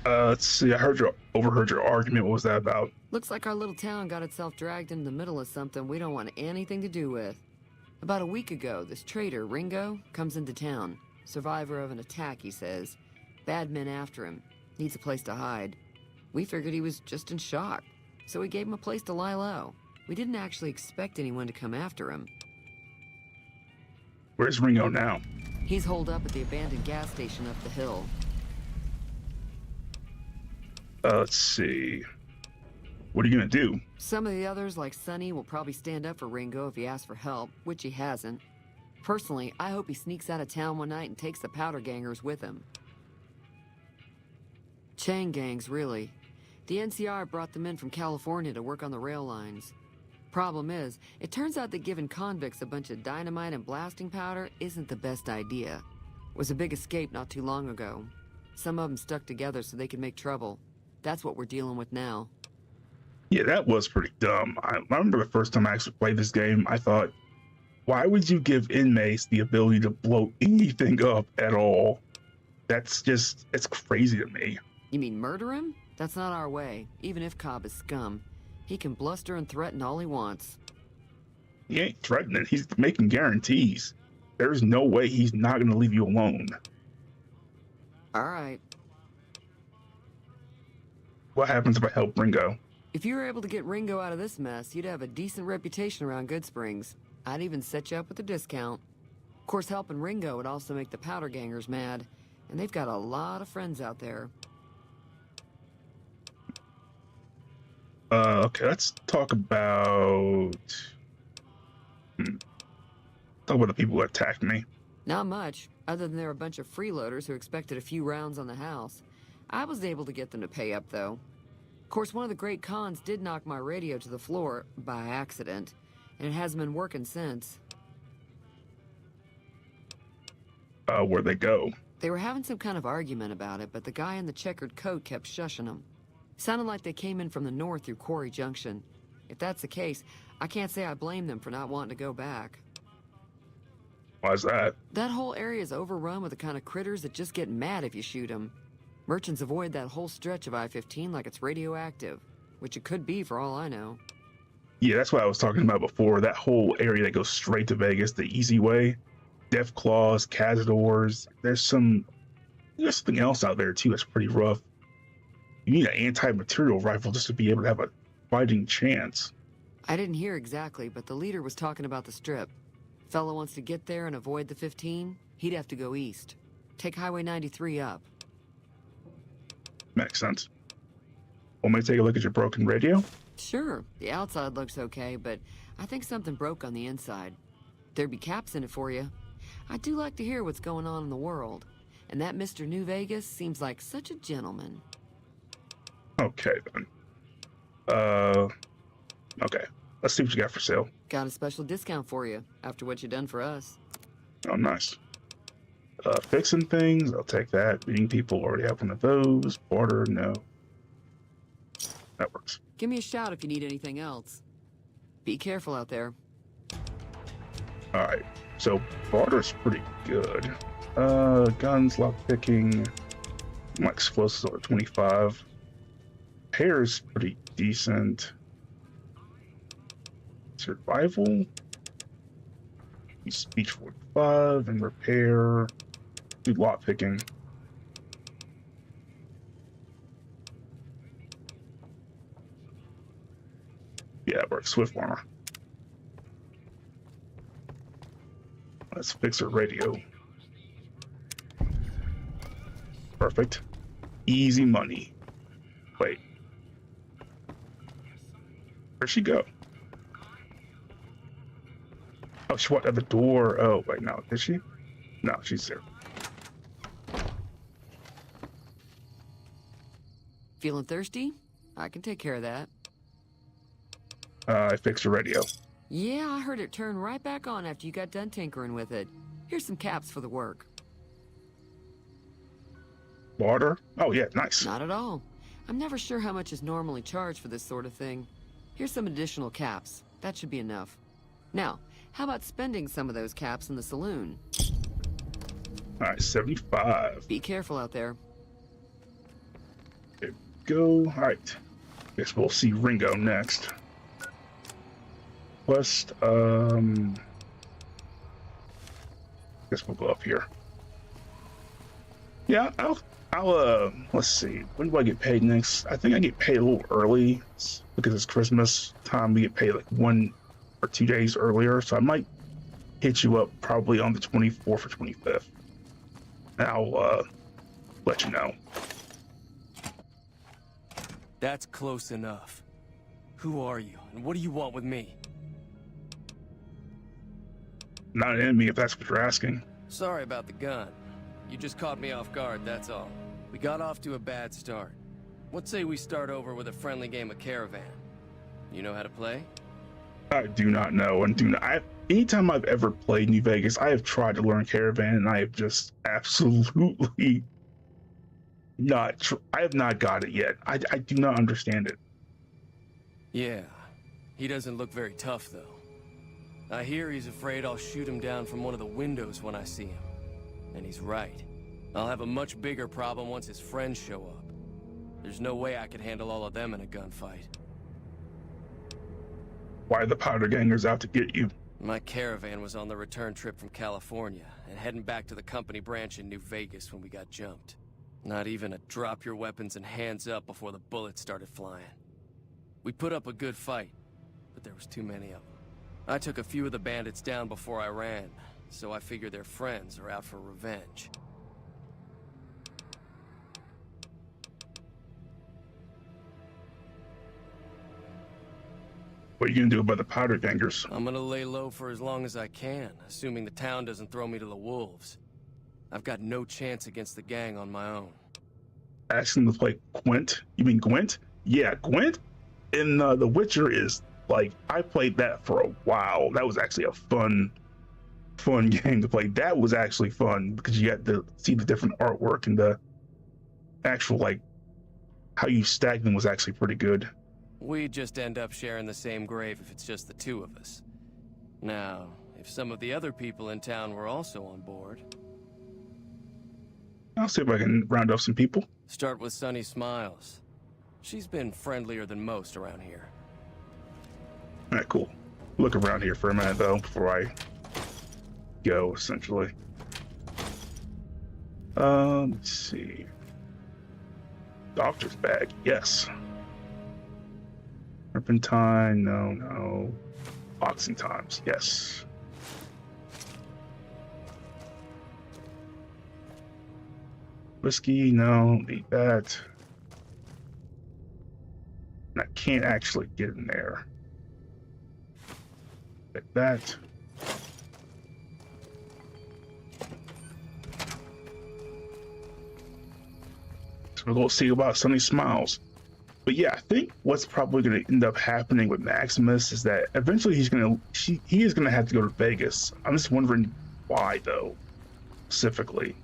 Let's see, I overheard your argument. What was that about? Looks like our little town got itself dragged into the middle of something we don't want anything to do with. About a week ago, this traitor, Ringo, comes into town. Survivor of an attack, he says. Bad men after him. Needs a place to hide. We figured he was just in shock, so we gave him a place to lie low. We didn't actually expect anyone to come after him. Where's Ringo now? He's holed up at the abandoned gas station up the hill. Let's see. What are you gonna do? Some of the others, like Sonny, will probably stand up for Ringo if he asks for help, which he hasn't. Personally, I hope he sneaks out of town one night and takes the powder gangers with him. Chain gangs, really. The NCR brought them in from California to work on the rail lines. Problem is, it turns out that giving convicts a bunch of dynamite and blasting powder isn't the best idea. It was a big escape not too long ago. Some of them stuck together so they could make trouble. That's what we're dealing with now. Yeah, that was pretty dumb. I remember the first time I actually played this game, I thought, why would you give inmates the ability to blow anything up at all? It's crazy to me. You mean murder him? That's not our way, even if Cobb is scum. He can bluster and threaten all he wants. He ain't threatening, he's making guarantees. There's no way he's not gonna leave you alone. All right. What happens if I help Ringo? If you were able to get Ringo out of this mess, you'd have a decent reputation around Good Springs. I'd even set you up with a discount. Of course, helping Ringo would also make the powder gangers mad, and they've got a lot of friends out there. Okay, let's talk about... Talk about the people who attacked me. Not much, other than they're a bunch of freeloaders who expected a few rounds on the house. I was able to get them to pay up, though. Of course, one of the great cons did knock my radio to the floor, by accident, and it hasn't been working since. Where'd they go? They were having some kind of argument about it, but the guy in the checkered coat kept shushing them. Sounded like they came in from the north through Quarry Junction. If that's the case, I can't say I blame them for not wanting to go back. Why's that? That whole area is overrun with the kind of critters that just get mad if you shoot them. Merchants avoid that whole stretch of I-15 like it's radioactive, which it could be for all I know. Yeah, that's what I was talking about before. That whole area that goes straight to Vegas, the easy way. Death Claws, Cazadors. There's something else out there too that's pretty rough. You need an anti-material rifle just to be able to have a fighting chance. I didn't hear exactly, but the leader was talking about the strip. Fella wants to get there and avoid the 15, he'd have to go east. Take Highway 93 up. Makes sense. Want me to take a look at your broken radio? Sure, the outside looks okay, but I think something broke on the inside. There'd be caps in it for you. I do like to hear what's going on in the world. And that Mr. New Vegas seems like such a gentleman. Okay, then. Okay. Let's see what you got for sale. Got a special discount for you, after what you done for us. Oh, nice. Fixing things, I'll take that. Meeting people, already have one of those. Barter, no. That works. Give me a shout if you need anything else. Be careful out there. Alright, so barter's pretty good. Guns, lockpicking, my explosives are 25. Repair's pretty decent. Survival, speech 45, and repair, do lockpicking. Yeah, it works. Swift armor. Let's fix her radio. Perfect. Easy money. Wait. Where'd she go? Oh, she walked out the door. Oh, wait, no. Did she? No, she's there. Feeling thirsty? I can take care of that. I fixed her radio. Yeah, I heard it turn right back on after you got done tinkering with it. Here's some caps for the work. Barter? Oh, yeah, nice. Not at all. I'm never sure how much is normally charged for this sort of thing. Here's some additional caps. That should be enough. Now, how about spending some of those caps in the saloon? All right, 75. Be careful out there. There we go. All right. Guess we'll see Ringo next. Quest, guess we'll go up here. Yeah, I'll let's see. When do I get paid next? I think I get paid a little early because it's Christmas time. We get paid like 1 or 2 days earlier, so I might hit you up probably on the 24th or 25th. And I'll let you know. That's close enough. Who are you, and what do you want with me? Not an enemy, if that's what you're asking. Sorry about the gun. You just caught me off guard, that's all. We got off to a bad start. What say we start over with a friendly game of Caravan? You know how to play? I do not know, and anytime I've ever played New Vegas, I have tried to learn Caravan, and I have just absolutely I have not got it yet. I do not understand it. Yeah, he doesn't look very tough, though. I hear he's afraid I'll shoot him down from one of the windows when I see him. And he's right. I'll have a much bigger problem once his friends show up. There's no way I could handle all of them in a gunfight. Why are the powder gangers out to get you? My caravan was on the return trip from California, and heading back to the company branch in New Vegas when we got jumped. Not even a drop your weapons and hands up before the bullets started flying. We put up a good fight, but there was too many of them. I took a few of the bandits down before I ran, so I figure their friends are out for revenge. What are you gonna do about the powder gangers? I'm gonna lay low for as long as I can, assuming the town doesn't throw me to the wolves. I've got no chance against the gang on my own. Asking them to play Gwent? You mean Gwent? Yeah, Gwent in The Witcher is like, I played that for a while. That was actually a fun game to play. That was actually fun because you got to see the different artwork, and the actual, like, how you stack them was actually pretty good. We just end up sharing the same grave if it's just the two of us. Now, if some of the other people in town were also on board... I'll see if I can round up some people. Start with Sunny Smiles. She's been friendlier than most around here. All right, cool. Look around here for a minute though before I go. Essentially, let's see. Doctor's bag, yes. Turpentine, no. Boxing times, yes. Whiskey, no, need that. And I can't actually get in there. Like that. So we'll go see about Sunny Smiles. But yeah, I think what's probably going to end up happening with Maximus is that eventually he is going to have to go to Vegas. I'm just wondering why, though, specifically.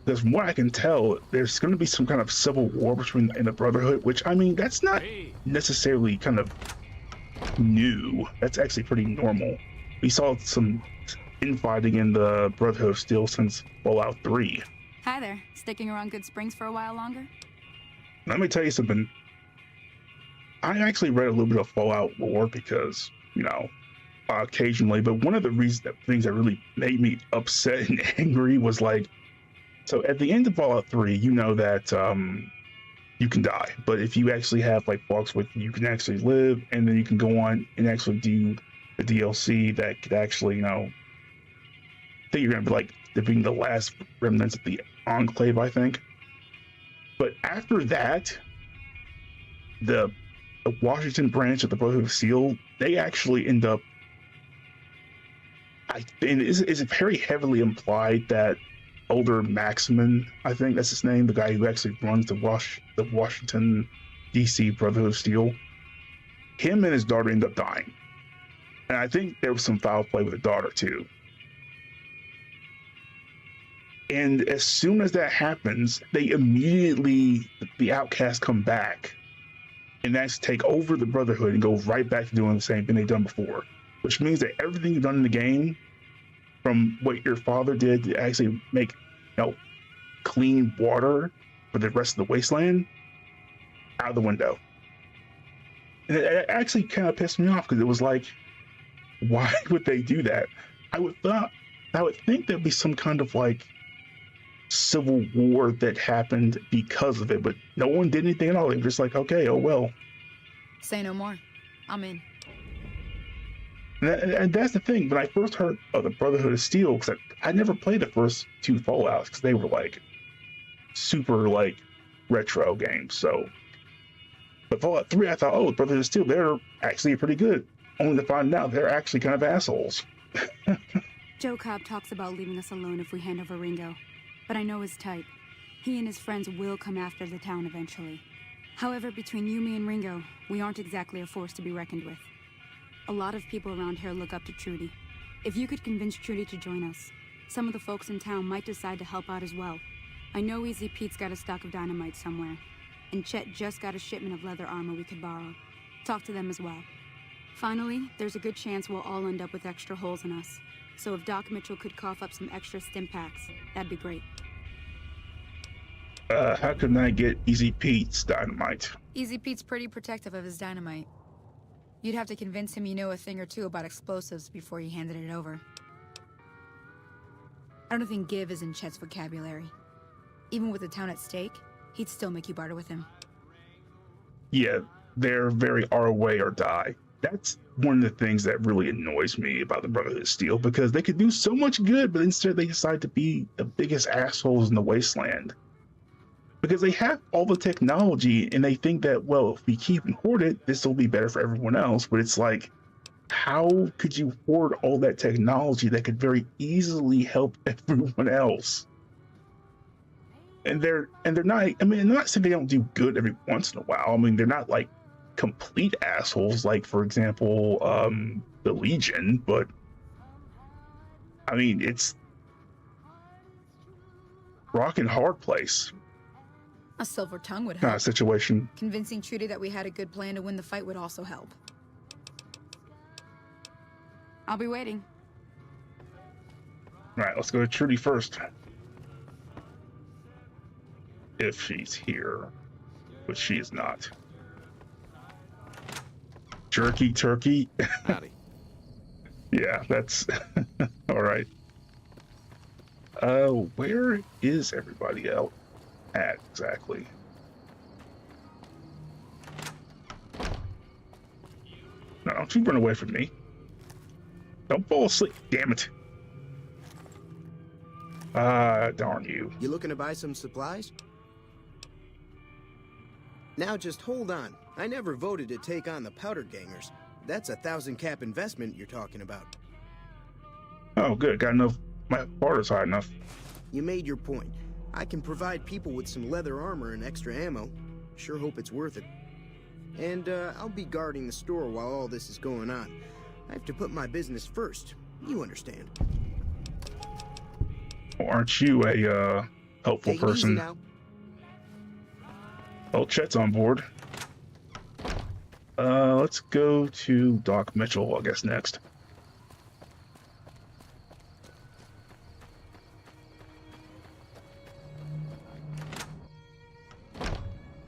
Because from what I can tell, there's going to be some kind of civil war between in the Brotherhood, which, I mean, that's not necessarily kind of new. That's actually pretty normal. We saw some infighting in the Brotherhood of Steel since Fallout 3. Hi there. Sticking around Good Springs for a while longer? Let me tell you something. I actually read a little bit of Fallout lore because, you know, occasionally, but one of the things that really made me upset and angry was like, so at the end of Fallout 3, you know that you can die, but if you actually have like folks with you can actually live, and then you can go on and actually do the DLC that could actually, you know, I think you're gonna be like being the last remnants of the Enclave, I think. But after that, the Washington branch of the Brotherhood of Steel, they actually end up. And it's very heavily implied that older Maximin, I think that's his name, the guy who actually runs the Washington DC Brotherhood of Steel, him and his daughter end up dying. And I think there was some foul play with the daughter too. And as soon as that happens, they immediately, the outcasts come back, and that's take over the Brotherhood and go right back to doing the same thing they've done before. Which means that everything you've done in the game, from what your father did to actually make, you know, clean water for the rest of the wasteland, out the window. And it actually kind of pissed me off because it was like, why would they do that? I would think there'd be some kind of like civil war that happened because of it, but no one did anything at all. They were just like, okay, oh well. Say no more. I'm in. And that's the thing. When I first heard of the Brotherhood of Steel, because I never played the first two Fallouts because they were like super like retro games. So, but Fallout 3, I thought, oh, the Brotherhood of Steel, they're actually pretty good. Only to find out they're actually kind of assholes. Joe Cobb talks about leaving us alone if we hand over Ringo, but I know his type. He and his friends will come after the town eventually. However, between you, me, and Ringo, we aren't exactly a force to be reckoned with. A lot of people around here look up to Trudy. If you could convince Trudy to join us, some of the folks in town might decide to help out as well. I know Easy Pete's got a stock of dynamite somewhere, and Chet just got a shipment of leather armor we could borrow. Talk to them as well. Finally, there's a good chance we'll all end up with extra holes in us. So if Doc Mitchell could cough up some extra stim packs, that'd be great. How can I get Easy Pete's dynamite? Easy Pete's pretty protective of his dynamite. You'd have to convince him you know a thing or two about explosives before you handed it over. I don't think give is in Chet's vocabulary. Even with the town at stake, he'd still make you barter with him. Yeah, they're very our way or die. That's one of the things that really annoys me about the Brotherhood of Steel, because they could do so much good, but instead they decide to be the biggest assholes in the wasteland. Because they have all the technology and they think that, well, if we keep and hoard it, this will be better for everyone else. But it's like, how could you hoard all that technology that could very easily help everyone else? And they're not, I mean, I'm not saying they don't do good every once in a while. I mean, they're not like complete assholes, like for example, the Legion, but I mean, it's rock and hard place. A silver tongue would help. Situation. Convincing Trudy that we had a good plan to win the fight would also help. I'll be waiting. All right, let's go to Trudy first. If she's here, which she is not. Jerky turkey. Howdy. Yeah, that's all right. Where is everybody else at exactly? No, don't you run away from me. Don't fall asleep, damn it. Darn you. You looking to buy some supplies? Now just hold on. I never voted to take on the powder gangers. That's 1,000 cap investment you're talking about. Oh, good. Got enough. My barter's high enough. You made your point. I can provide people with some leather armor and extra ammo. Sure hope it's worth it. And I'll be guarding the store while all this is going on. I have to put my business first. You understand. Well, aren't you a helpful Take it easy person? now. Oh, Chet's on board. Let's go to Doc Mitchell, I guess, next.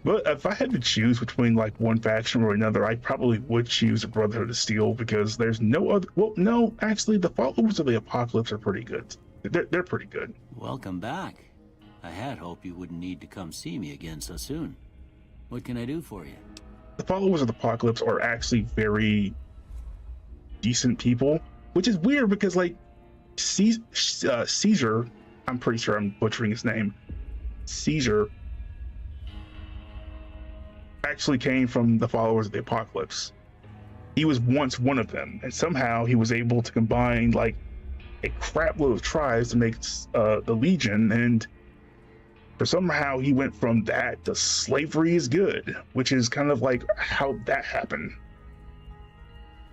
But if I had to choose between like one faction or another, I probably would choose the Brotherhood of Steel because there's no other. Well, no, actually, the followers of the Apocalypse are pretty good. They're pretty good. Welcome back. I had hoped you wouldn't need to come see me again so soon. What can I do for you? The followers of the Apocalypse are actually very decent people, which is weird because like Caesar, I'm pretty sure I'm butchering his name. Caesar actually came from the followers of the Apocalypse. He was once one of them, and somehow he was able to combine like a crap load of tribes to make the Legion, and for somehow he went from that to slavery is good, which is kind of like how that happened.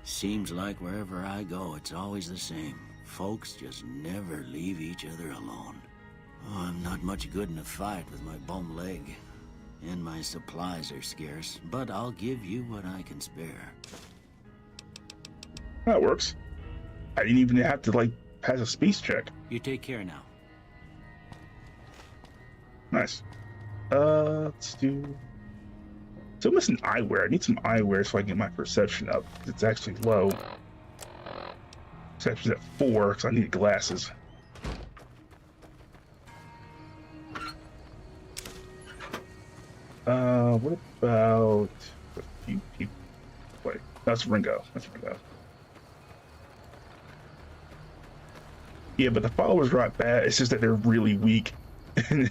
Seems like wherever I go, it's always the same. Folks just never leave each other alone. Oh, I'm not much good in a fight with my bum leg. And my supplies are scarce, but I'll give you what I can spare. That works. I didn't even have to like pass a speech check. You take care now. Nice. Let's do. Still missing eyewear. I need some eyewear so I can get my perception up. It's actually low. Perception's at 4 because I need glasses. What about a few people? Wait, that's Ringo. That's Ringo. Yeah, but the followers are not bad. It's just that they're really weak. And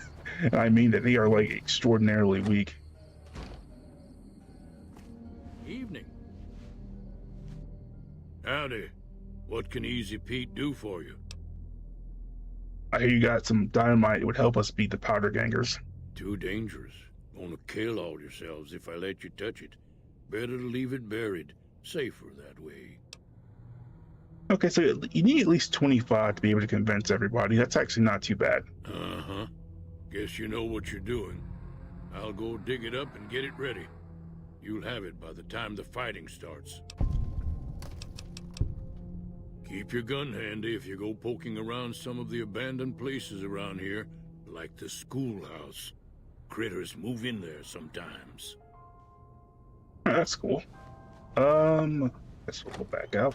I mean that they are like extraordinarily weak. Evening. Howdy. What can Easy Pete do for you? I hear you got some dynamite. It would help us beat the powder gangers. Too dangerous. Gonna kill all yourselves if I let you touch it. Better to leave it buried. Safer that way. Okay, so you need at least 25 to be able to convince everybody. That's actually not too bad. Uh-huh. Guess you know what you're doing. I'll go dig it up and get it ready. You'll have it by the time the fighting starts. Keep your gun handy if you go poking around some of the abandoned places around here, like the schoolhouse. Critters move in there sometimes. That's cool. Guess we'll go back out.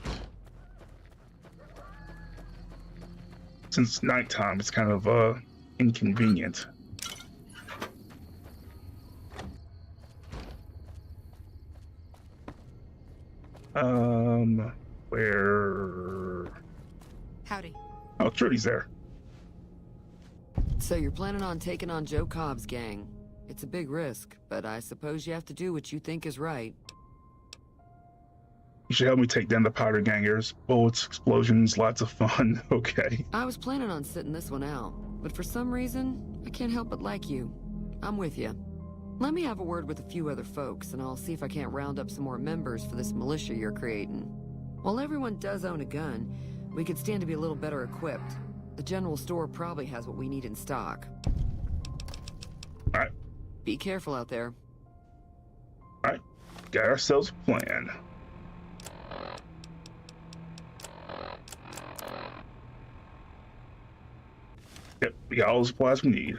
Since it's nighttime, it's kind of inconvenient. Where? Howdy. Oh, Trudy's there. So you're planning on taking on Joe Cobb's gang. It's a big risk, but I suppose you have to do what you think is right. You should help me take down the powder gangers. Bullets, explosions, lots of fun. Okay. I was planning on sitting this one out, but for some reason, I can't help but like you. I'm with you. Let me have a word with a few other folks, and I'll see if I can't round up some more members for this militia you're creating. While everyone does own a gun, we could stand to be a little better equipped. The general store probably has what we need in stock. All right. Be careful out there. All right. Got ourselves a plan. Yep, we got all the supplies we need.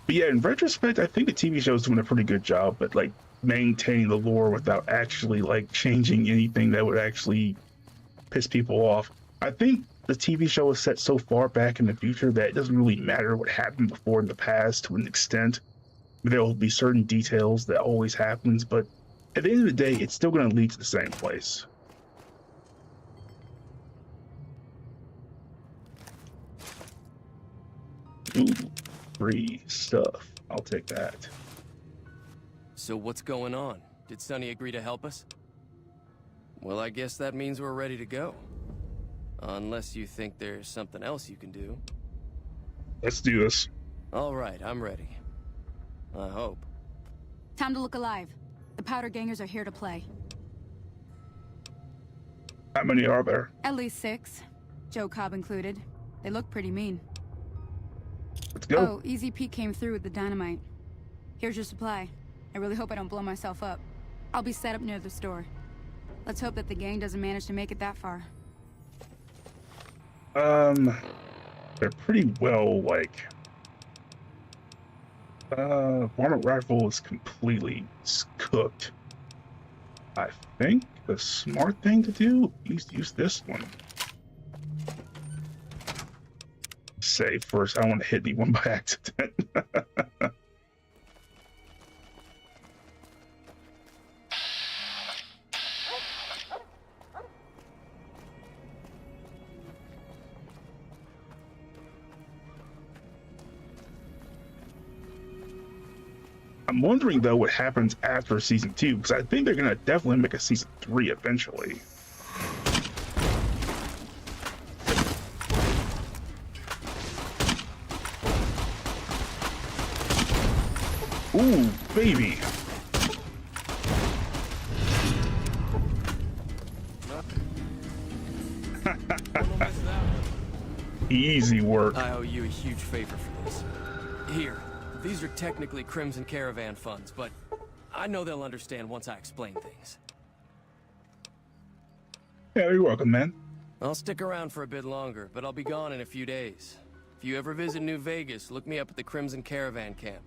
But yeah, in retrospect, I think the TV show is doing a pretty good job at like maintaining the lore without actually like changing anything that would actually piss people off. I think the TV show is set so far back in the future that it doesn't really matter what happened before in the past to an extent. There will be certain details that always happens, but at the end of the day, it's still going to lead to the same place. Ooh, free stuff. I'll take that. So what's going on? Did Sonny agree to help us? Well, I guess that means we're ready to go. Unless you think there's something else you can do. Let's do this. All right, I'm ready. I hope. Time to look alive. The powder gangers are here to play. How many are there? At least 6. Joe Cobb included. They look pretty mean. Let's go. Oh, Easy Pete came through with the dynamite. Here's your supply. I really hope I don't blow myself up. I'll be set up near the store. Let's hope that the gang doesn't manage to make it that far. They're pretty well, like... varmint rifle is completely cooked. I think the smart thing to do is use this one. Say first, I don't want to hit anyone by accident. I'm wondering though what happens after season 2, because I think they're gonna definitely make a season 3 eventually. Ooh, baby. Easy work. I owe you a huge favor for this. Here, these are technically Crimson Caravan funds, but I know they'll understand once I explain things. Yeah, you're welcome, man. I'll stick around for a bit longer, but I'll be gone in a few days. If you ever visit New Vegas, look me up at the Crimson Caravan camp.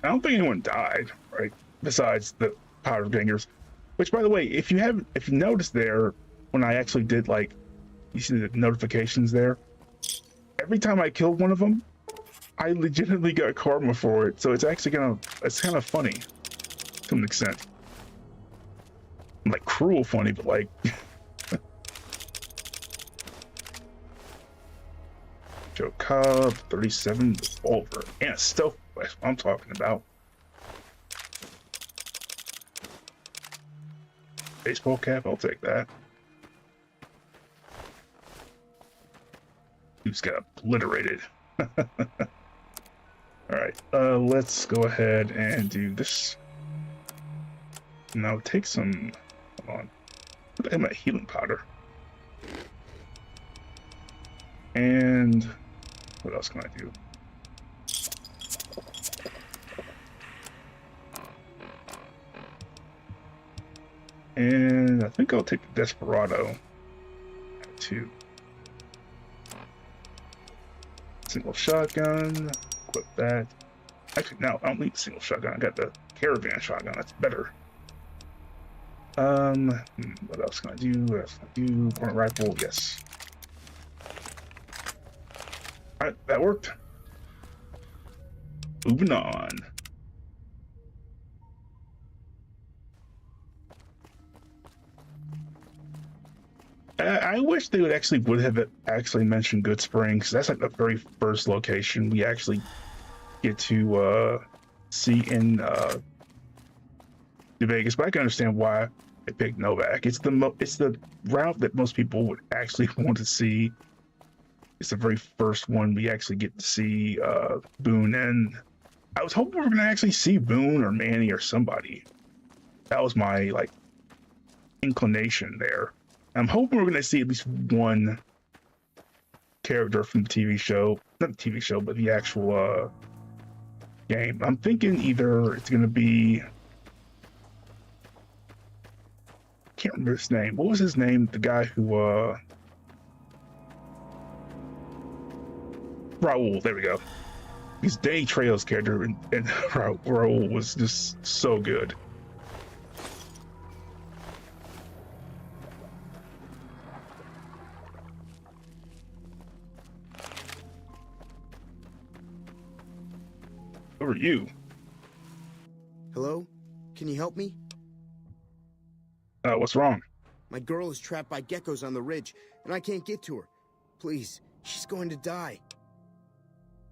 I don't think anyone died, right? Besides the powder gangers. Which, by the way, if you noticed there, when I actually did, like, you see the notifications there? Every time I killed one of them, I legitimately got karma for it. So it's actually it's kind of funny to an extent. Like, cruel funny, but like... Joe Cobb, 37 revolver, and a stealth. That's what I'm talking about. Baseball cap, I'll take that. Dude's got obliterated. Alright, let's go ahead and do this. Now take some, hold on. Put in my healing powder. And what else can I do? And I think I'll take the Desperado too. Single shotgun, equip that. Actually, no, I don't need the single shotgun. I got the caravan shotgun. That's better. What else can I do? What else can I do? Point rifle, yes. Alright, that worked. Moving on. I wish they would have mentioned Good Springs. That's like the very first location we actually get to see in New Vegas. But I can understand why they picked Novak. It's the route that most people would actually want to see. It's the very first one we actually get to see Boone, and I was hoping we were gonna actually see Boone or Manny or somebody. That was my like inclination there. I'm hoping we're going to see at least one character from the TV show. Not the TV show, but the actual game. I'm thinking either it's going to be... I can't remember his name. What was his name? The guy who... Raul, there we go. Because Danny Trejo's character and Raul was just so good. Who are you? Hello? Can you help me? What's wrong? My girl is trapped by geckos on the ridge, and I can't get to her. Please, she's going to die.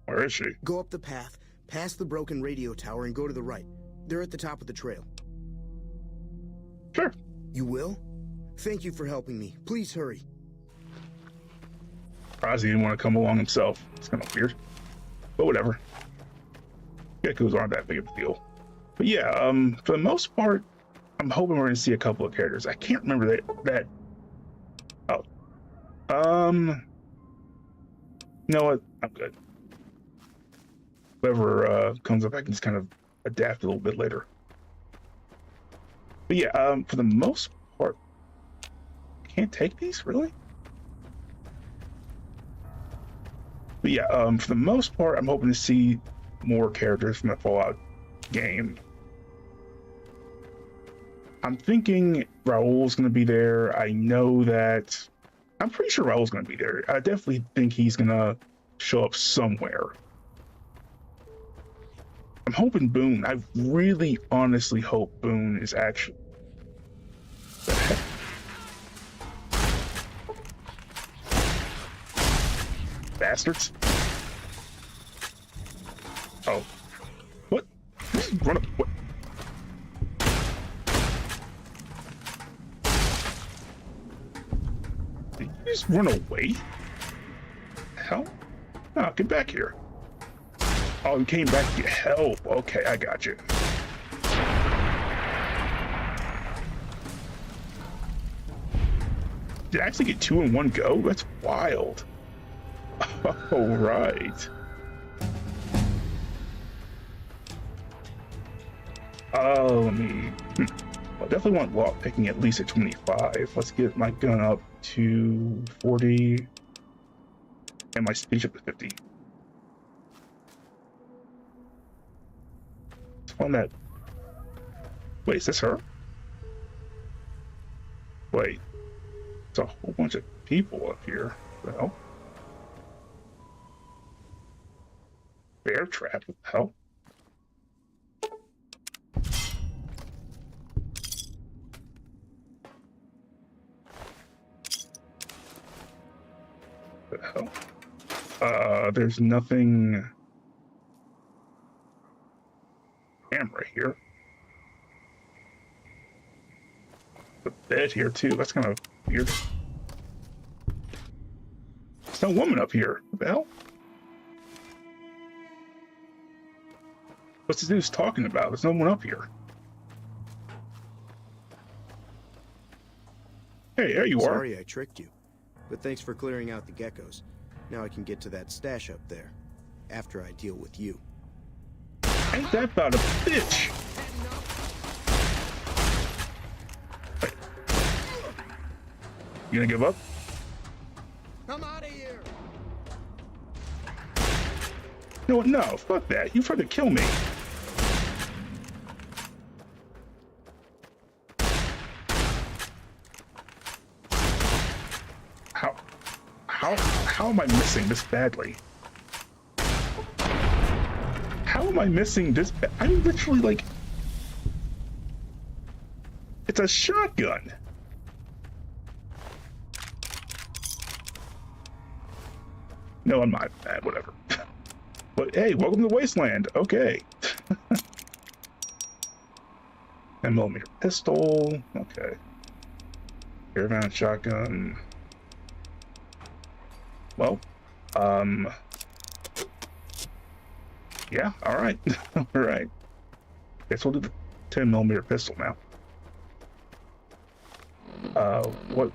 Where is she? Go up the path, past the broken radio tower, and go to the right. They're at the top of the trail. Sure. You will? Thank you for helping me. Please hurry. Ozzy didn't want to come along himself. It's kind of weird. But whatever. Geckos aren't that big of a deal. But yeah, for the most part, I'm hoping we're going to see a couple of characters. I can't remember that. Oh. You know what? I'm good. Whoever comes up, I can just kind of adapt a little bit later. But yeah, for the most part, I can't take these, really? But yeah, for the most part, I'm hoping to see more characters from the Fallout game. I'm thinking Raul's going to be there. I know that... I'm pretty sure Raul's going to be there. I definitely think he's going to show up somewhere. I'm hoping Boone. I really honestly hope Boone is actually... What the heck? Bastards. Oh. What? Just run up. What? Did you just run away? Hell? Oh, get back here. Oh, you came back to get help. Okay, I got you. Did I actually get 2 in one go? That's wild. All right. Let me... I definitely want lock picking at least at 25. Let's get my gun up to 40 and my speech up to 50. Let's find that. Wait, is this her? Wait, it's a whole bunch of people up here. What the hell? Bear trap? What the hell? What the hell? There's nothing. Camera here. The bed here too. That's kind of weird. There's no woman up here. What the hell? What's this dude talking about? There's no one up here. Hey, there you are. Sorry I tricked you, but thanks for clearing out the geckos. Now I can get to that stash up there, after I deal with you. Ain't that about a bitch? Wait. You gonna give up? I'm out of here. No, fuck that. You tried to kill me. How am I missing this badly? How am I missing this? I'm literally like... It's a shotgun. No, I'm not bad, whatever. But hey, welcome to the Wasteland. Okay. 10mm pistol. Okay. Caravan shotgun. Well, yeah, all right. All right. Guess we'll do the 10mm pistol now. What?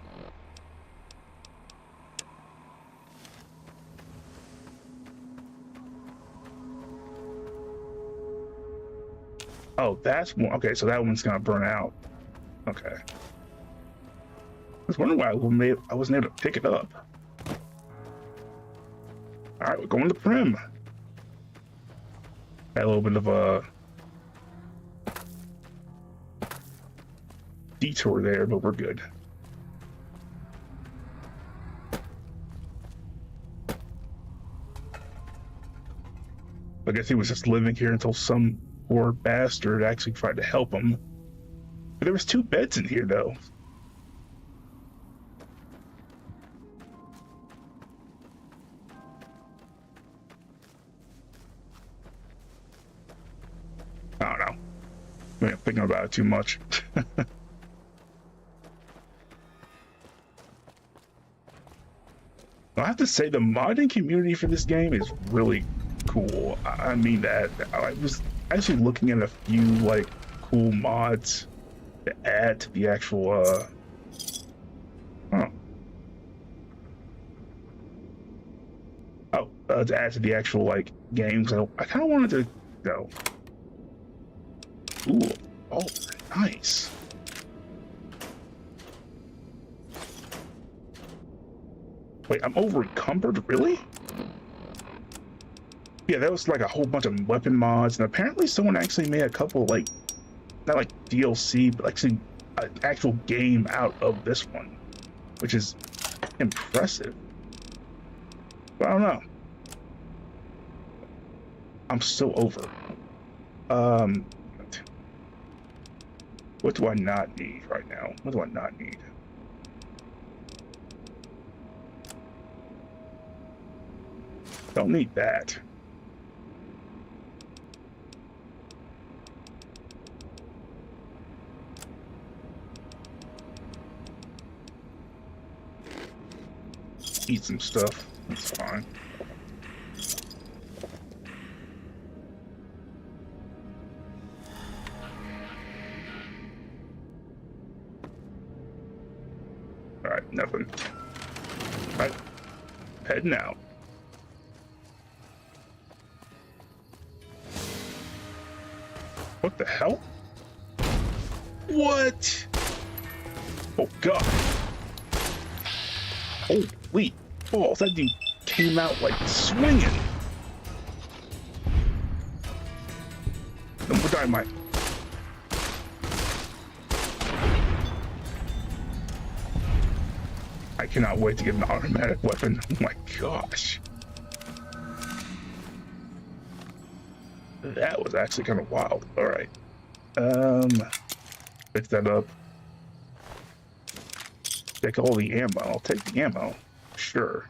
Oh, that's one. Okay, so that one's gonna burn out. Okay. I was wondering why I wasn't able to pick it up. Alright, we're going to Prim. Had a little bit of a detour there, but we're good. I guess he was just living here until some poor bastard actually tried to help him. But there was 2 beds in here, though. I don't know. Maybe I'm thinking about it too much. I have to say, the modding community for this game is really cool. I mean that. I was actually looking at a few, like, cool mods to add to the actual, to add to the actual, like, games. I kind of wanted to go. Ooh, oh, nice. Wait, I'm over encumbered, really? Yeah, that was like a whole bunch of weapon mods, and apparently someone actually made a couple, like, not like DLC, but actually an actual game out of this one, which is impressive. But I don't know. I'm still over. What do I not need right now? What do I not need? Don't need that. Eat some stuff. That's fine. Alright, nothing. Alright, heading out. What the hell? What? Oh god. Holy balls, that dude came out like swinging. No more dynamite. I cannot wait to get an automatic weapon. Oh my gosh. That was actually kind of wild. All right. Pick that up. Take all the ammo. I'll take the ammo. Sure.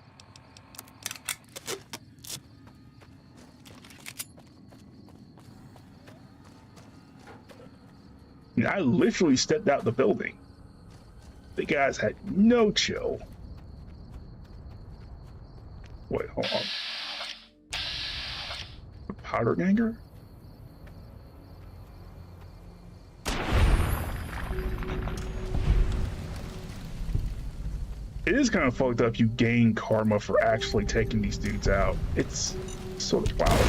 And I literally stepped out the building. The guys had no chill. Wait, hold on. A powder ganger? It is kind of fucked up you gain karma for actually taking these dudes out. It's sort of wild.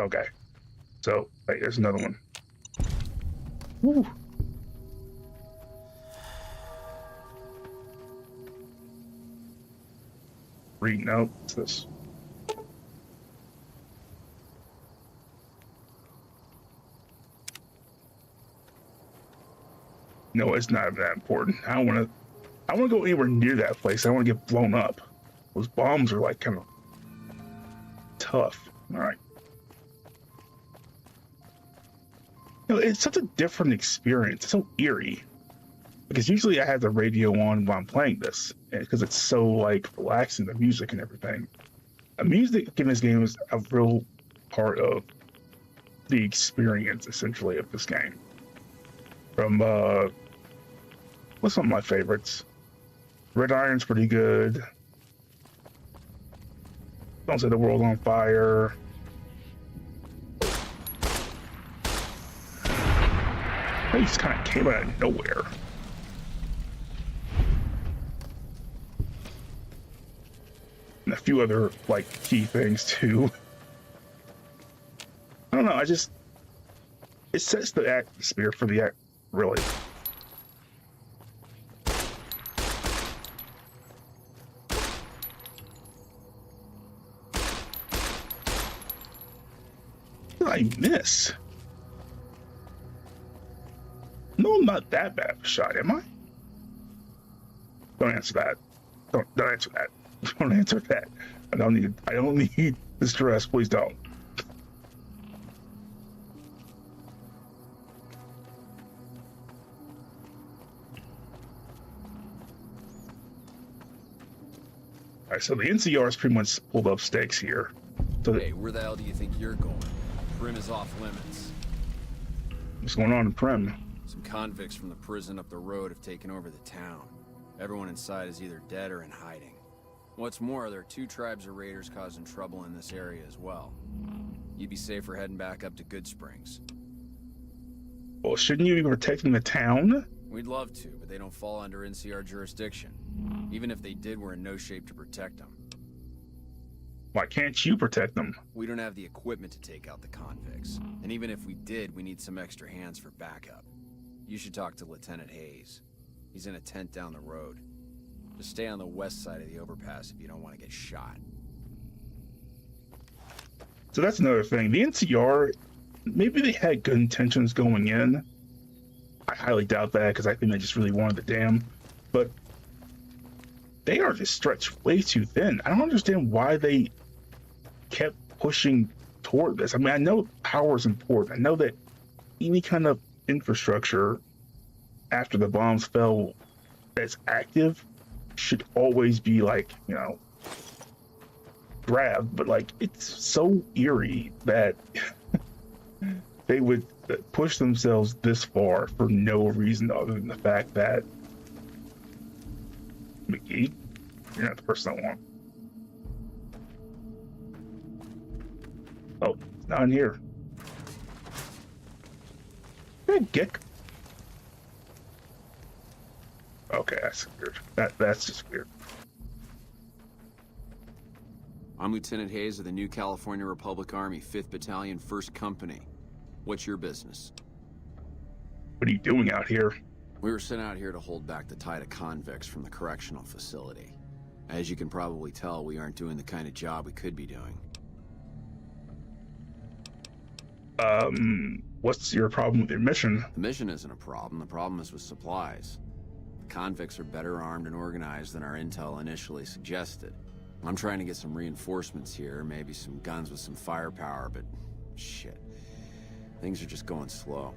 Okay. So, wait, there's another one. Woo. Read, no, what's this? No, it's not that important. I don't want to go anywhere near that place. I don't want to get blown up. Those bombs are like kind of tough. All right. You know, it's such a different experience. It's so eerie. Because usually I have the radio on while I'm playing this, because it's so like relaxing, the music and everything. The music in this game is a real part of the experience, essentially, of this game. From what's some of my favorites? Red Iron's pretty good. Don't Set the World on Fire. They just kind of came out of nowhere. And a few other, like, key things, too. I don't know, it sets the atmosphere for the act, really. I miss? No, I'm not that bad of a shot, am I? Don't answer that. Don't answer that. Don't answer that. I don't need the stress. Please don't. Alright, so the NCR is pretty much pulled up stakes here. So hey, where the hell do you think you're going? Prim is off limits. What's going on in Prim? Some convicts from the prison up the road have taken over the town. Everyone inside is either dead or in hiding. What's more, there are 2 tribes of raiders causing trouble in this area as well. You'd be safer heading back up to Good Springs. Well, shouldn't you be protecting the town? We'd love to, but they don't fall under NCR jurisdiction. Even if they did, we're in no shape to protect them. Why can't you protect them? We don't have the equipment to take out the convicts. And even if we did, we need some extra hands for backup. You should talk to Lieutenant Hayes. He's in a tent down the road. Just stay on the west side of the overpass if you don't want to get shot. So that's another thing. The NCR, maybe they had good intentions going in. I highly doubt that because I think they just really wanted the dam. But they are just stretched way too thin. I don't understand why they kept pushing toward this. I mean, I know power is important. I know that any kind of infrastructure after the bombs fell that's active should always be like, you know, grabbed, but like it's so eerie that they would push themselves this far for no reason other than the fact that McGee, you're not the person I want. Oh, it's not in here. Hey, Gick. Okay, that's weird. That's just weird. I'm Lieutenant Hayes of the New California Republic Army, 5th Battalion, 1st Company. What's your business? What are you doing out here? We were sent out here to hold back the tide of convicts from the correctional facility. As you can probably tell, we aren't doing the kind of job we could be doing. What's your problem with your mission? The mission isn't a problem. The problem is with supplies. The convicts are better armed and organized than our intel initially suggested. I'm trying to get some reinforcements here, maybe some guns with some firepower, but shit. Things are just going slow.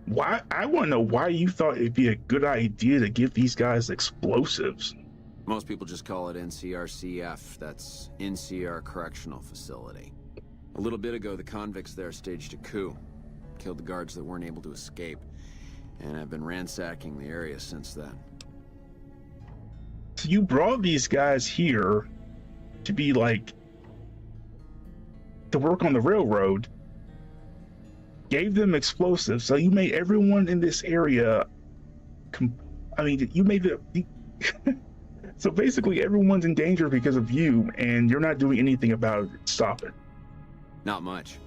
Why? I want to know why you thought it'd be a good idea to give these guys explosives. Most people just call it NCRCF. That's NCR Correctional Facility. A little bit ago, the convicts there staged a coup. Killed the guards that weren't able to escape. And I've been ransacking the area since then. So you brought these guys here to be like, to work on the railroad, gave them explosives, so you made everyone in this area, you made the so basically everyone's in danger because of you, and you're not doing anything about it to stop it. Not much.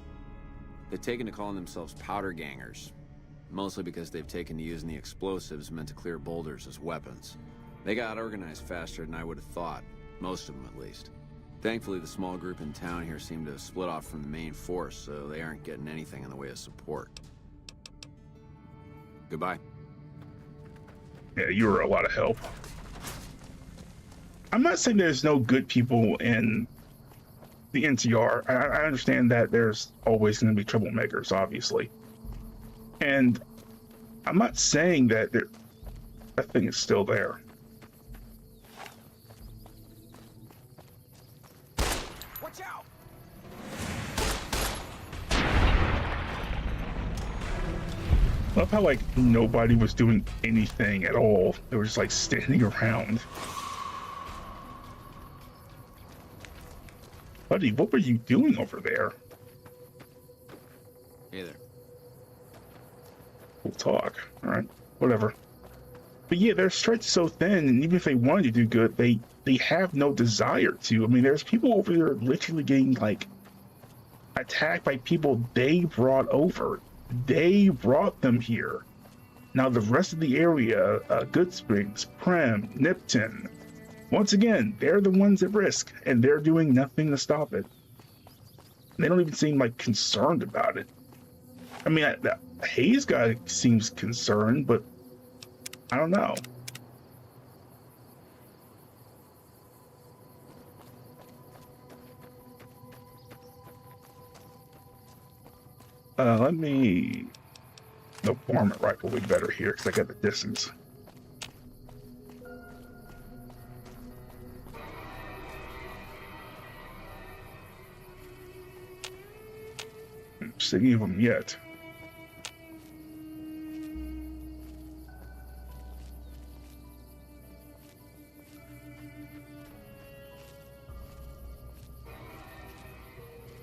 They've taken to calling themselves powder gangers, mostly because they've taken to using the explosives meant to clear boulders as weapons. They got organized faster than I would have thought, most of them at least. Thankfully, the small group in town here seem to have split off from the main force, so they aren't getting anything in the way of support. Goodbye. Yeah, you were a lot of help. I'm not saying there's no good people in the NCR. I understand that there's always going to be troublemakers, obviously. And I'm not saying that that thing is still there. Watch out! I love how, like, nobody was doing anything at all. They were just, like, standing around. Buddy, what were you doing over there? Hey there. We'll talk. All right, whatever. But yeah, they're stretched so thin, and even if they wanted to do good, they have no desire to. I mean, there's people over there literally getting, like, attacked by people they brought over. They brought them here. Now the rest of the area, Good Springs, Prem, Nipton, once again, they're the ones at risk, and they're doing nothing to stop it. They don't even seem like concerned about it. I mean, that Hayes guy seems concerned, but I don't know. Let me... No, varmint rifle would be better here because I got the distance. I'm seeing of them yet.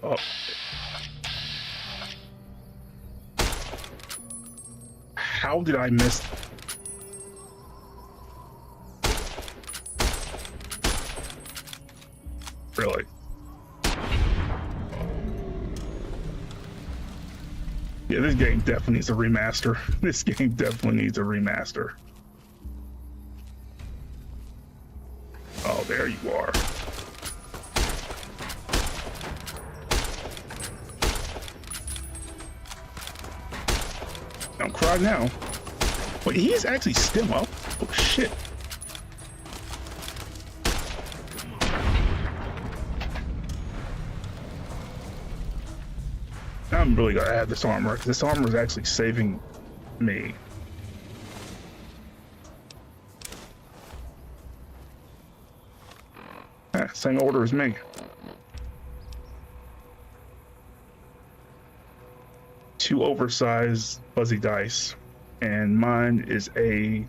Oh. How did I miss? Really? Yeah, this game definitely needs a remaster. This game definitely needs a remaster. Oh, there you are. Don't cry now. Wait, he is actually stim up? Oh, shit. I'm really gonna add this armor, because this armor is actually saving me. Same order as me. 2 oversized fuzzy dice, and mine is a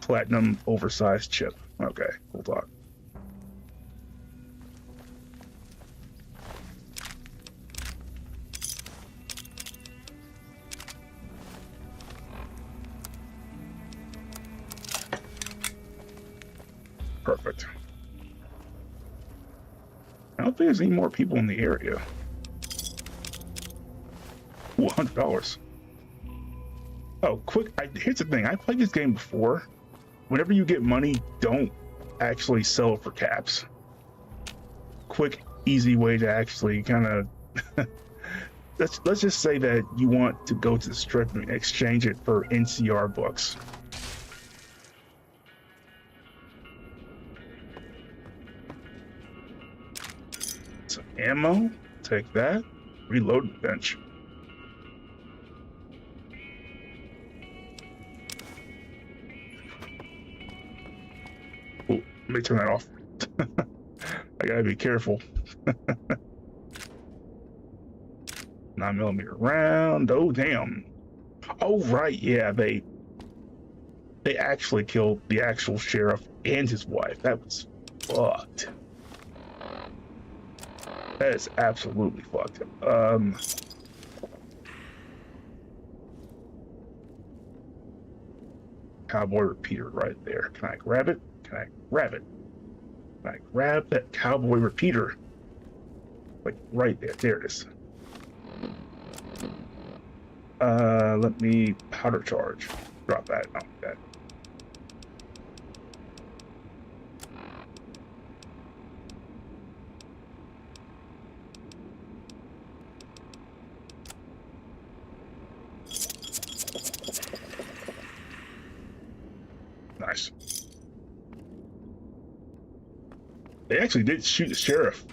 platinum oversized chip. Okay, hold on. Perfect. I don't think there's any more people in the area. Ooh, $100. Oh, quick! Here's the thing. I played this game before. Whenever you get money, don't actually sell it for caps. Quick, easy way to actually kind of let's just say that you want to go to the strip and exchange it for NCR books. Some ammo. Take that. Reload the bench. Let me turn that off. I gotta be careful. 9mm round. Oh damn. Oh right, yeah. They actually killed the actual sheriff and his wife. That was fucked. That is absolutely fucked. Cowboy repeater right there. Can I grab it? Can I grab it? Can I grab that cowboy repeater? Like right there. There it is. Let me powder charge. Drop that. Not that. Nice. They actually did shoot the sheriff.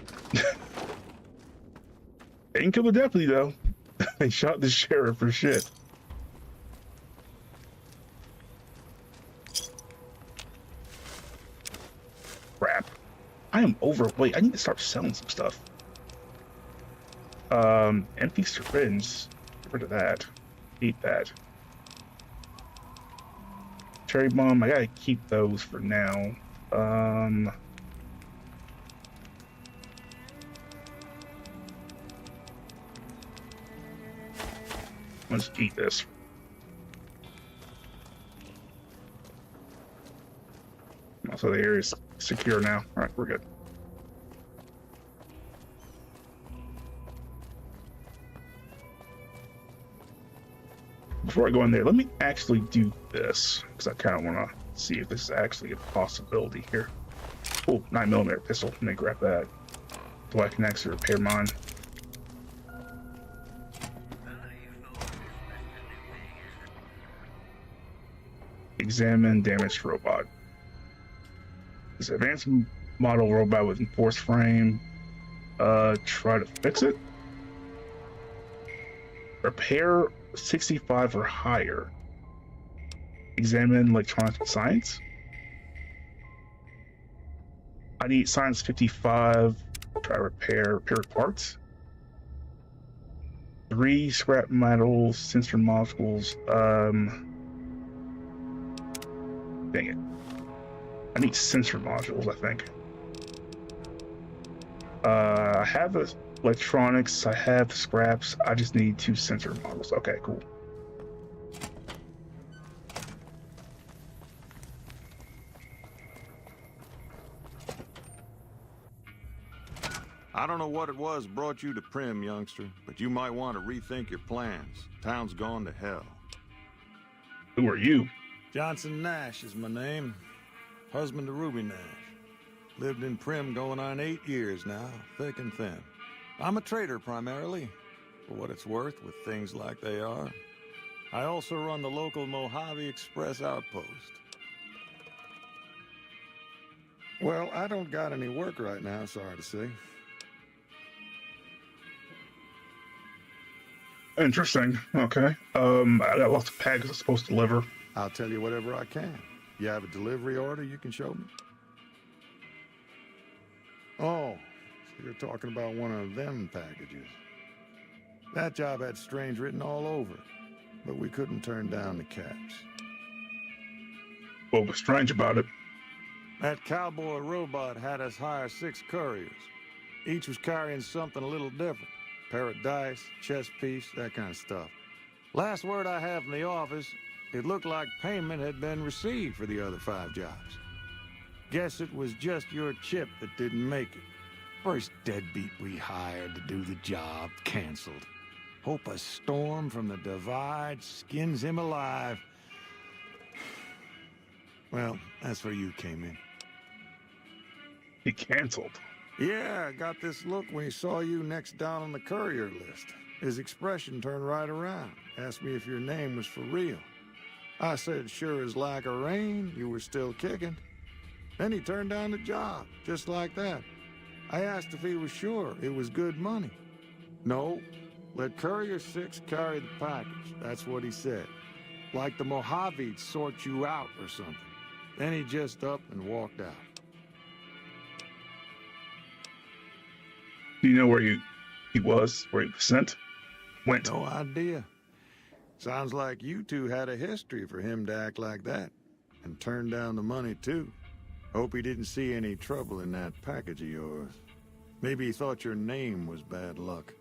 They didn't kill the deputy though. They shot the sheriff for shit. Crap. I am overweight. I need to start selling some stuff. Empty syringe. Get rid of that. Eat that. Cherry bomb. I gotta keep those for now. Let's eat this. So the area is secure now. All right, we're good. Before I go in there, let me actually do this, because I kind of want to see if this is actually a possibility here. Oh, 9mm pistol. Let me grab that. So I can actually repair mine. Examine damaged robot. This advanced model robot with enforced frame. Try to fix it. Repair 65 or higher. Examine electronics and science. I need science 55. Try repair parts. 3 scrap metals, sensor modules. Dang it. I need sensor modules, I think. I have electronics, I have scraps, I just need 2 sensor models. Okay, cool. I don't know what it was brought you to Prim, youngster, but you might want to rethink your plans. Town's gone to hell. Who are you? Johnson Nash is my name. Husband to Ruby Nash. Lived in Prim going on 8 years now, thick and thin. I'm a trader primarily, for what it's worth with things like they are. I also run the local Mojave Express outpost. Well, I don't got any work right now, sorry to say. Interesting. Okay. I got lots of packages I'm supposed to deliver. I'll tell you whatever I can. You have a delivery order you can show me? Oh, so you're talking about one of them packages. That job had strange written all over it, but we couldn't turn down the caps. What was strange about it? That cowboy robot had us hire 6 couriers. Each was carrying something a little different. Pair of dice, chess piece, that kind of stuff. Last word I have from the office, it looked like payment had been received for the other 5 jobs. Guess it was just your chip that didn't make it. First deadbeat we hired to do the job canceled. Hope a storm from the divide skins him alive. Well, that's where you came in. He canceled? Yeah, I got this look when he saw you next down on the courier list. His expression turned right around. Asked me if your name was for real. I said, sure as like a rain, you were still kicking. Then he turned down the job, just like that. I asked if he was sure it was good money. No, let Courier 6 carry the package. That's what he said. Like the Mojave'd sort you out or something. Then he just up and walked out. Do you know where he was sent? Went? No idea. Sounds like you two had a history for him to act like that. And turn down the money, too. Hope he didn't see any trouble in that package of yours. Maybe he thought your name was bad luck.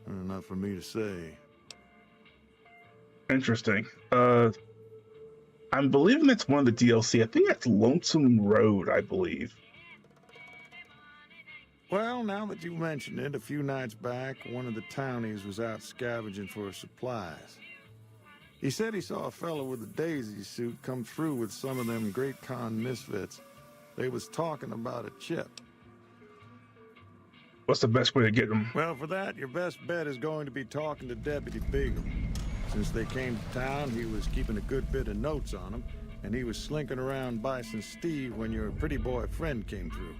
Enough for me to say. Interesting. I'm believing that's one of the DLC. I think that's Lonesome Road, I believe. Well, now that you mention it, a few nights back, one of the townies was out scavenging for supplies. He said he saw a fellow with a daisy suit come through with some of them Great Khan misfits. They was talking about a chip. What's the best way to get them? Well, for that, your best bet is going to be talking to Deputy Beagle. Since they came to town, he was keeping a good bit of notes on them, and he was slinking around Bison Steve when your pretty boy friend came through.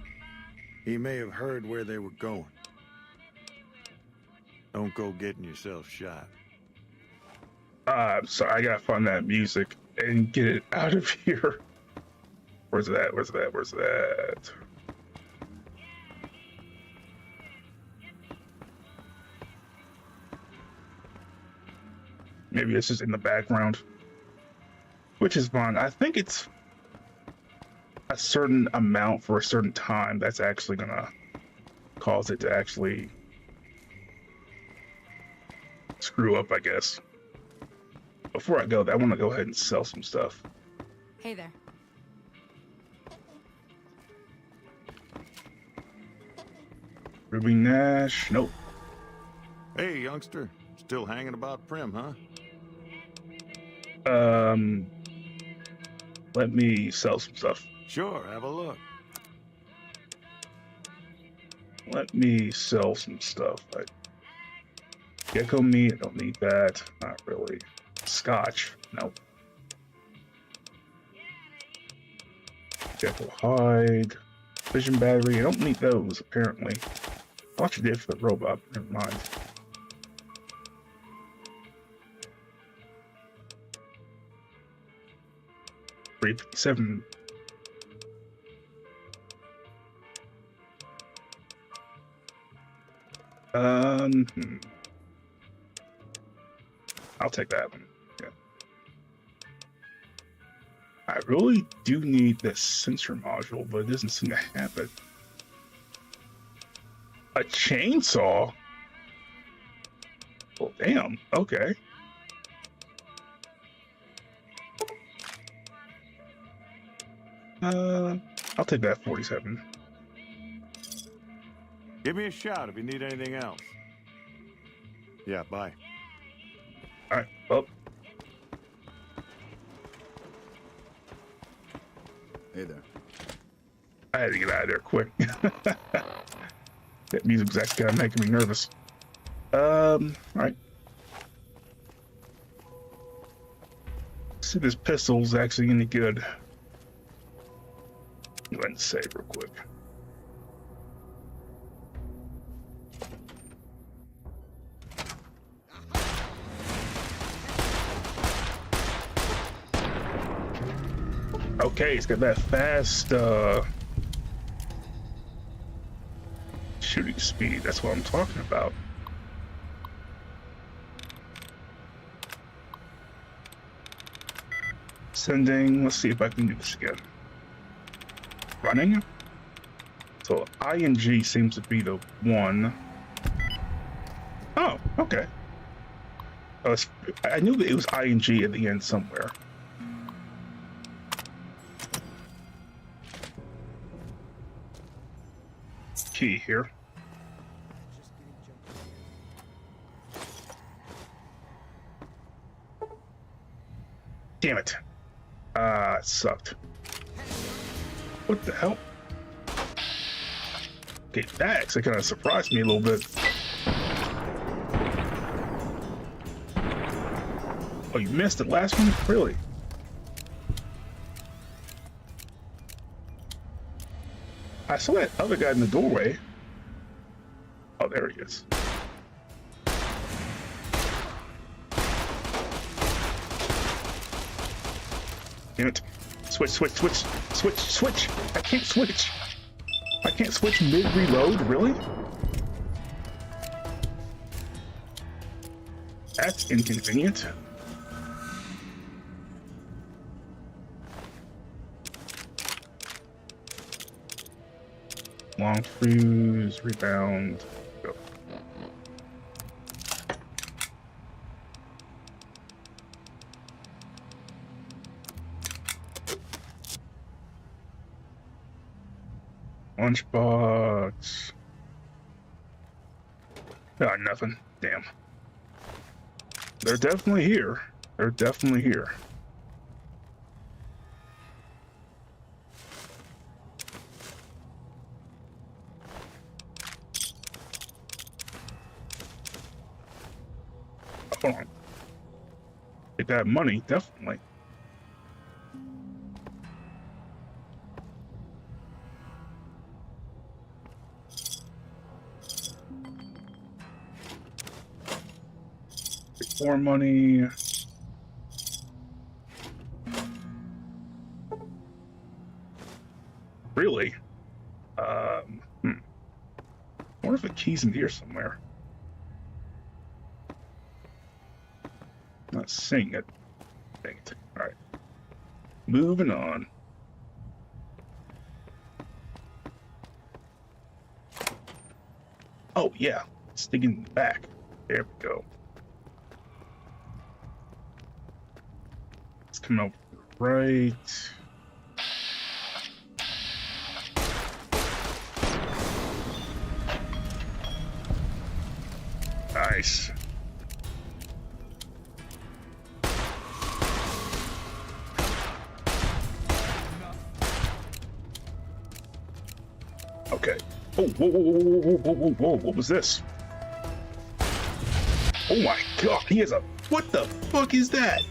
He may have heard where they were going. Don't go getting yourself shot. I'm sorry, I gotta find that music and get it out of here. Where's that? Where's that? Where's that? Maybe it's just in the background, which is fine. I think it's a certain amount for a certain time that's actually gonna cause it to actually screw up, I guess. Before I go, I want to go ahead and sell some stuff. Hey there. Ruby Nash, nope. Hey, youngster. Still hanging about Prim, huh? Let me sell some stuff. Sure, have a look. Let me sell some stuff. Gecko meat, I don't need that. Not really. Scotch, nope. Vehicle hide. Vision battery. I don't need those, apparently. I thought you did for the robot. Never mind. $357. I'll take that one. Yeah. I really do need this sensor module, but it doesn't seem to have it. A chainsaw? Well, damn. Okay. I'll take that 47. Give me a shout if you need anything else. Yeah, bye. Alright, well. Hey there. I had to get out of there quick. That music's actually kind of making me nervous. Alright. See if this pistol's actually any good. Go ahead and save real quick. Okay, it's got that fast shooting speed. That's what I'm talking about. Sending. Let's see if I can do this again. Running. So ING seems to be the one. Oh, okay. I knew that it was ING at the end somewhere. Key here. Damn it. It sucked. What the hell? Okay, that actually kind of surprised me a little bit. Oh, you missed the last one? Really? I saw that other guy in the doorway. Oh, there he is. Damn it. Switch. I can't switch. I can't switch mid-reload, really? That's inconvenient. Long fuse, rebound, go. Lunchbox. Ah, nothing. Damn. They're definitely here. They're definitely here. Hold on. Get that money, definitely. Get more money. Really? I wonder if the key's in here somewhere. Not seeing it. Dang it. Alright. Moving on. Oh, yeah. Sticking back. There we go. It's coming up right. Nice. Okay. Oh, whoa, what was this? Oh my god, he has a... What the fuck is that?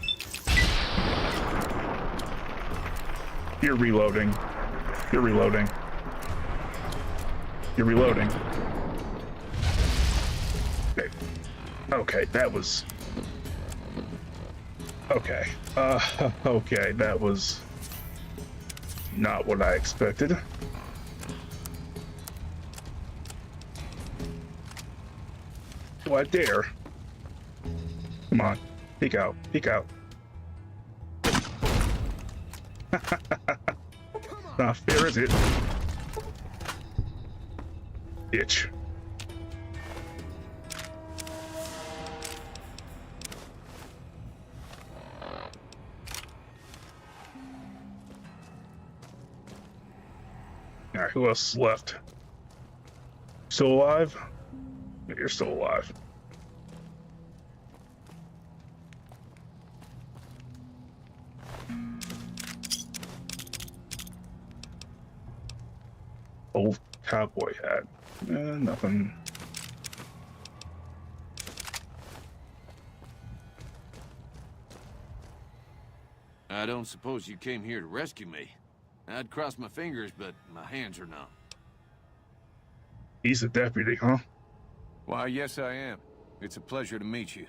You're reloading. You're reloading. You're reloading. Okay. Okay, that was... Okay. Okay, that was not what I expected. Do I dare? Come on, peek out, peek out. Not fair, is it? Bitch. Alright, who else is left? Still alive? Yeah, you're still alive. Old cowboy hat. Nothing. I don't suppose you came here to rescue me. I'd cross my fingers, but my hands are numb. He's a deputy, huh? Why, yes I am. It's a pleasure to meet you.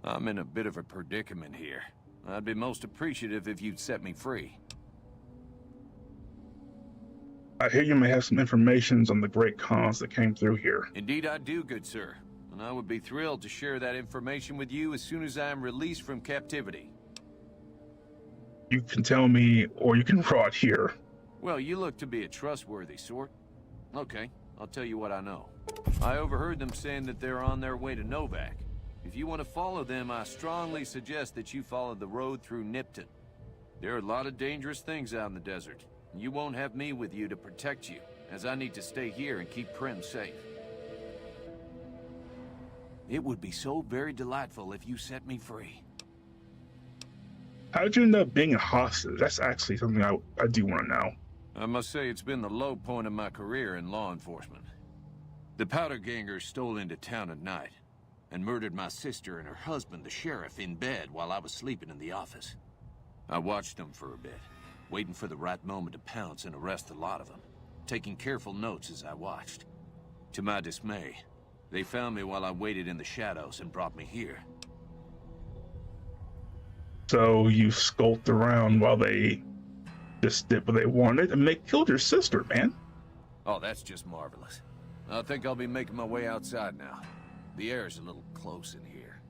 I'm in a bit of a predicament here. I'd be most appreciative if you'd set me free. I hear you may have some information on the great cons that came through here. Indeed I do, good sir. And I would be thrilled to share that information with you as soon as I am released from captivity. You can tell me, or you can rot here. Well, you look to be a trustworthy sort. Okay, I'll tell you what I know. I overheard them saying that they're on their way to Novak. If you want to follow them, I strongly suggest that you follow the road through Nipton. There are a lot of dangerous things out in the desert. You won't have me with you to protect you, as I need to stay here and keep Prim safe. It would be so very delightful if you set me free. How did you end up being a hostage? That's actually something I do want to know. I must say it's been the low point of my career in law enforcement. The powder gangers stole into town at night and murdered my sister and her husband, the sheriff, in bed while I was sleeping in the office. I watched them for a bit, waiting for the right moment to pounce and arrest the lot of them, taking careful notes as I watched. To my dismay, they found me while I waited in the shadows and brought me here. So you skulked around while they just did what they wanted, and they killed your sister, man. Oh, that's just marvelous. I think I'll be making my way outside now. The air's a little close in here.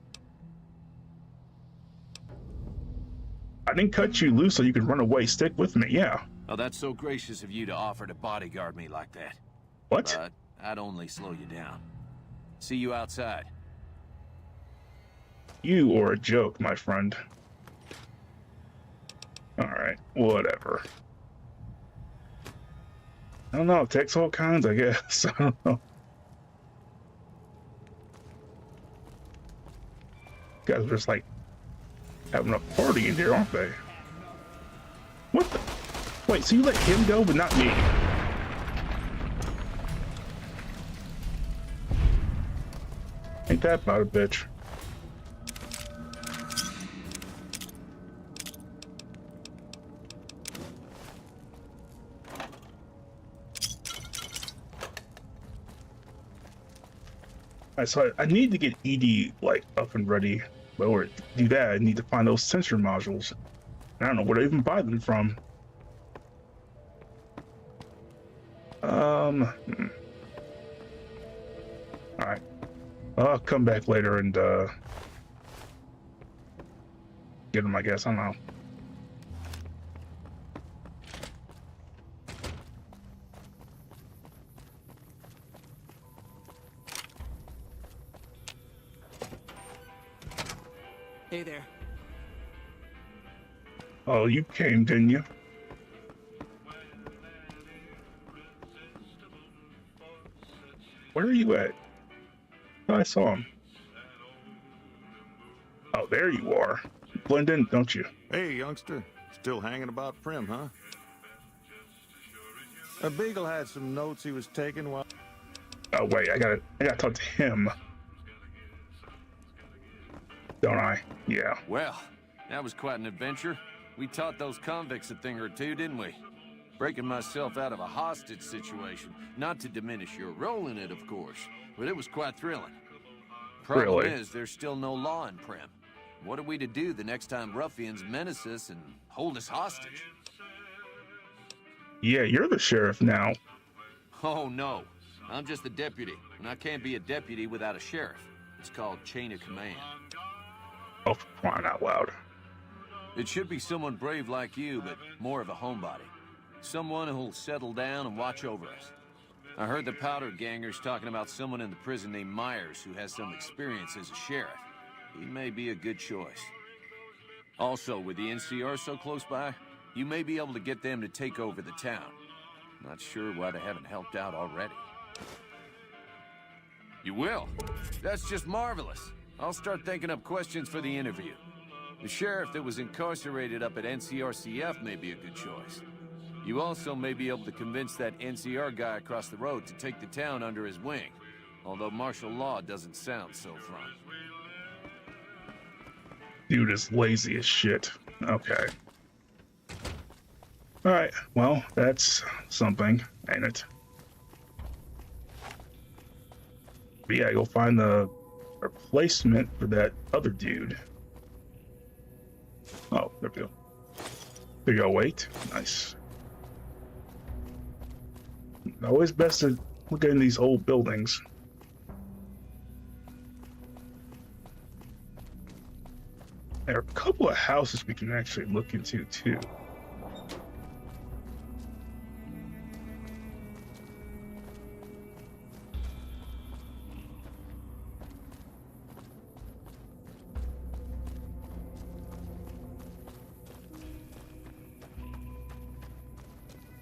I didn't cut you loose so you could run away. Stick with me, yeah. Oh, that's so gracious of you to offer to bodyguard me like that. What? But I'd only slow you down. See you outside. You are a joke, my friend. Alright, whatever. I don't know, it takes all kinds, I guess. I don't know. Guys are just like having a party in here, aren't they? What the? Wait, so you let him go, but not me? Ain't that about a bitch? Alright, so I need to get ED like up and ready. But to do that, I need to find those sensor modules. I don't know where to even buy them from. Alright. I'll come back later and get them, I guess. I don't know. Hey there. Oh, you came, didn't you? Where are you at? Oh, I saw him. Oh, there you are. You blend in, don't you? Hey, youngster. Still hanging about Prim, huh? A Beagle had some notes he was taking while... Oh, wait, I gotta talk to him. Don't I? Yeah. Well, that was quite an adventure. We taught those convicts a thing or two, didn't we? breaking myself out of a hostage situation. Not to diminish your role in it, of course, but it was quite thrilling. Problem Really? is, there's still no law in Prim. What are we to do the next time ruffians menace us and hold us hostage? Yeah, you're the sheriff now. Oh, no. I'm just the deputy, and I can't be a deputy without a sheriff. It's called chain of command. Oh, for crying out loud. It should be someone brave like you, but more of a homebody. Someone who'll settle down and watch over us. I heard the powder gangers talking about someone in the prison named Myers who has some experience as a sheriff. He may be a good choice. Also, with the NCR so close by, you may be able to get them to take over the town. Not sure why they haven't helped out already. You will? That's just marvelous. I'll start thinking up questions for the interview. The sheriff that was incarcerated up at NCRCF may be a good choice. You also may be able to convince that NCR guy across the road to take the town under his wing. Although martial law doesn't sound so fun. Dude is lazy as shit. Okay. Alright, well, that's something, ain't it? But yeah, go find the replacement for that other dude. Oh, there we go. There you go, wait. Nice. Always best to look in these old buildings. There are a couple of houses we can actually look into too.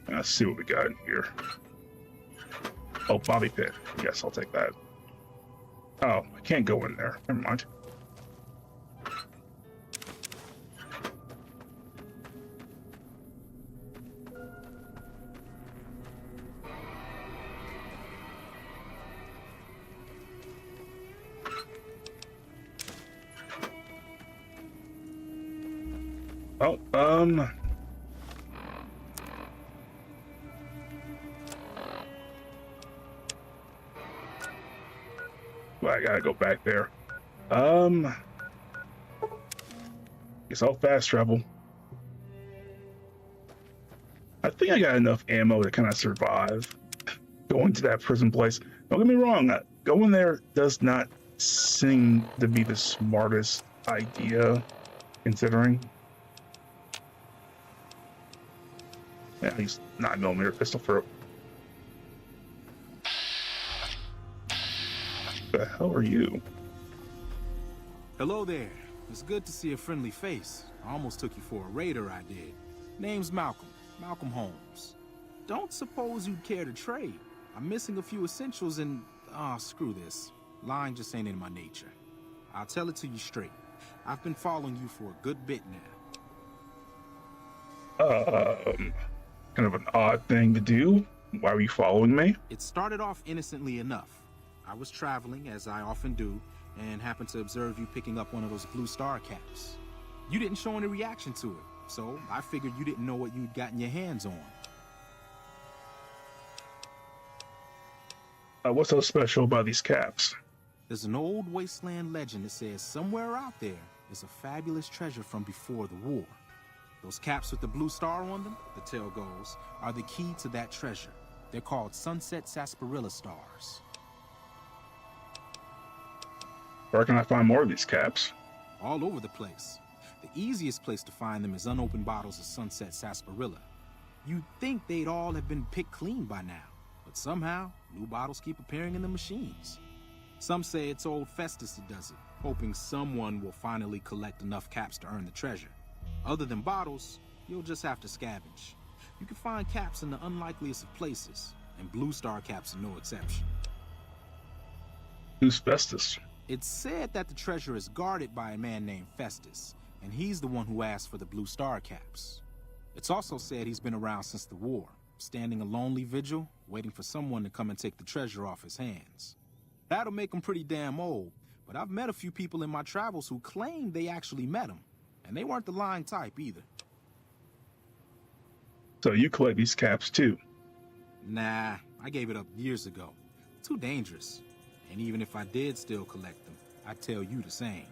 Let's see what we got in here. Oh, Bobby Pit. Yes, I'll take that. Oh, I can't go in there. Never mind. Oh, well, I gotta go back there. Guess I'll fast travel. I think I got enough ammo to kind of survive going to that prison place. Don't get me wrong, going there does not seem to be the smartest idea, considering. Yeah, he's 9mm pistol for. The hell are you? Hello there. It's good to see a friendly face. I almost took you for a raider, I did. Name's Malcolm. Malcolm Holmes. Don't suppose you'd care to trade. I'm missing a few essentials and... screw this. Lying just ain't in my nature. I'll tell it to you straight. I've been following you for a good bit now. Kind of an odd thing to do. Why were you following me? It started off innocently enough. I was traveling, as I often do, and happened to observe you picking up one of those blue star caps. You didn't show any reaction to it, so I figured you didn't know what you'd gotten your hands on. What's so special about these caps? There's an old wasteland legend that says somewhere out there is a fabulous treasure from before the war. Those caps with the blue star on them, the tale goes, are the key to that treasure. They're called sunset sarsaparilla stars. Where can I find more of these caps? All over the place. The easiest place to find them is unopened bottles of sunset sarsaparilla. You'd think they'd all have been picked clean by now, but somehow, new bottles keep appearing in the machines. Some say it's old Festus that does it, hoping someone will finally collect enough caps to earn the treasure. Other than bottles, you'll just have to scavenge. You can find caps in the unlikeliest of places, and blue star caps are no exception. Who's Festus? It's said that the treasure is guarded by a man named Festus, and he's the one who asked for the blue star caps. It's also said he's been around since the war, standing a lonely vigil, waiting for someone to come and take the treasure off his hands. That'll make him pretty damn old, but I've met a few people in my travels who claim they actually met him, and they weren't the lying type either. So you collect these caps too? Nah, I gave it up years ago. Too dangerous. And even if I did still collect them, I'd tell you the same.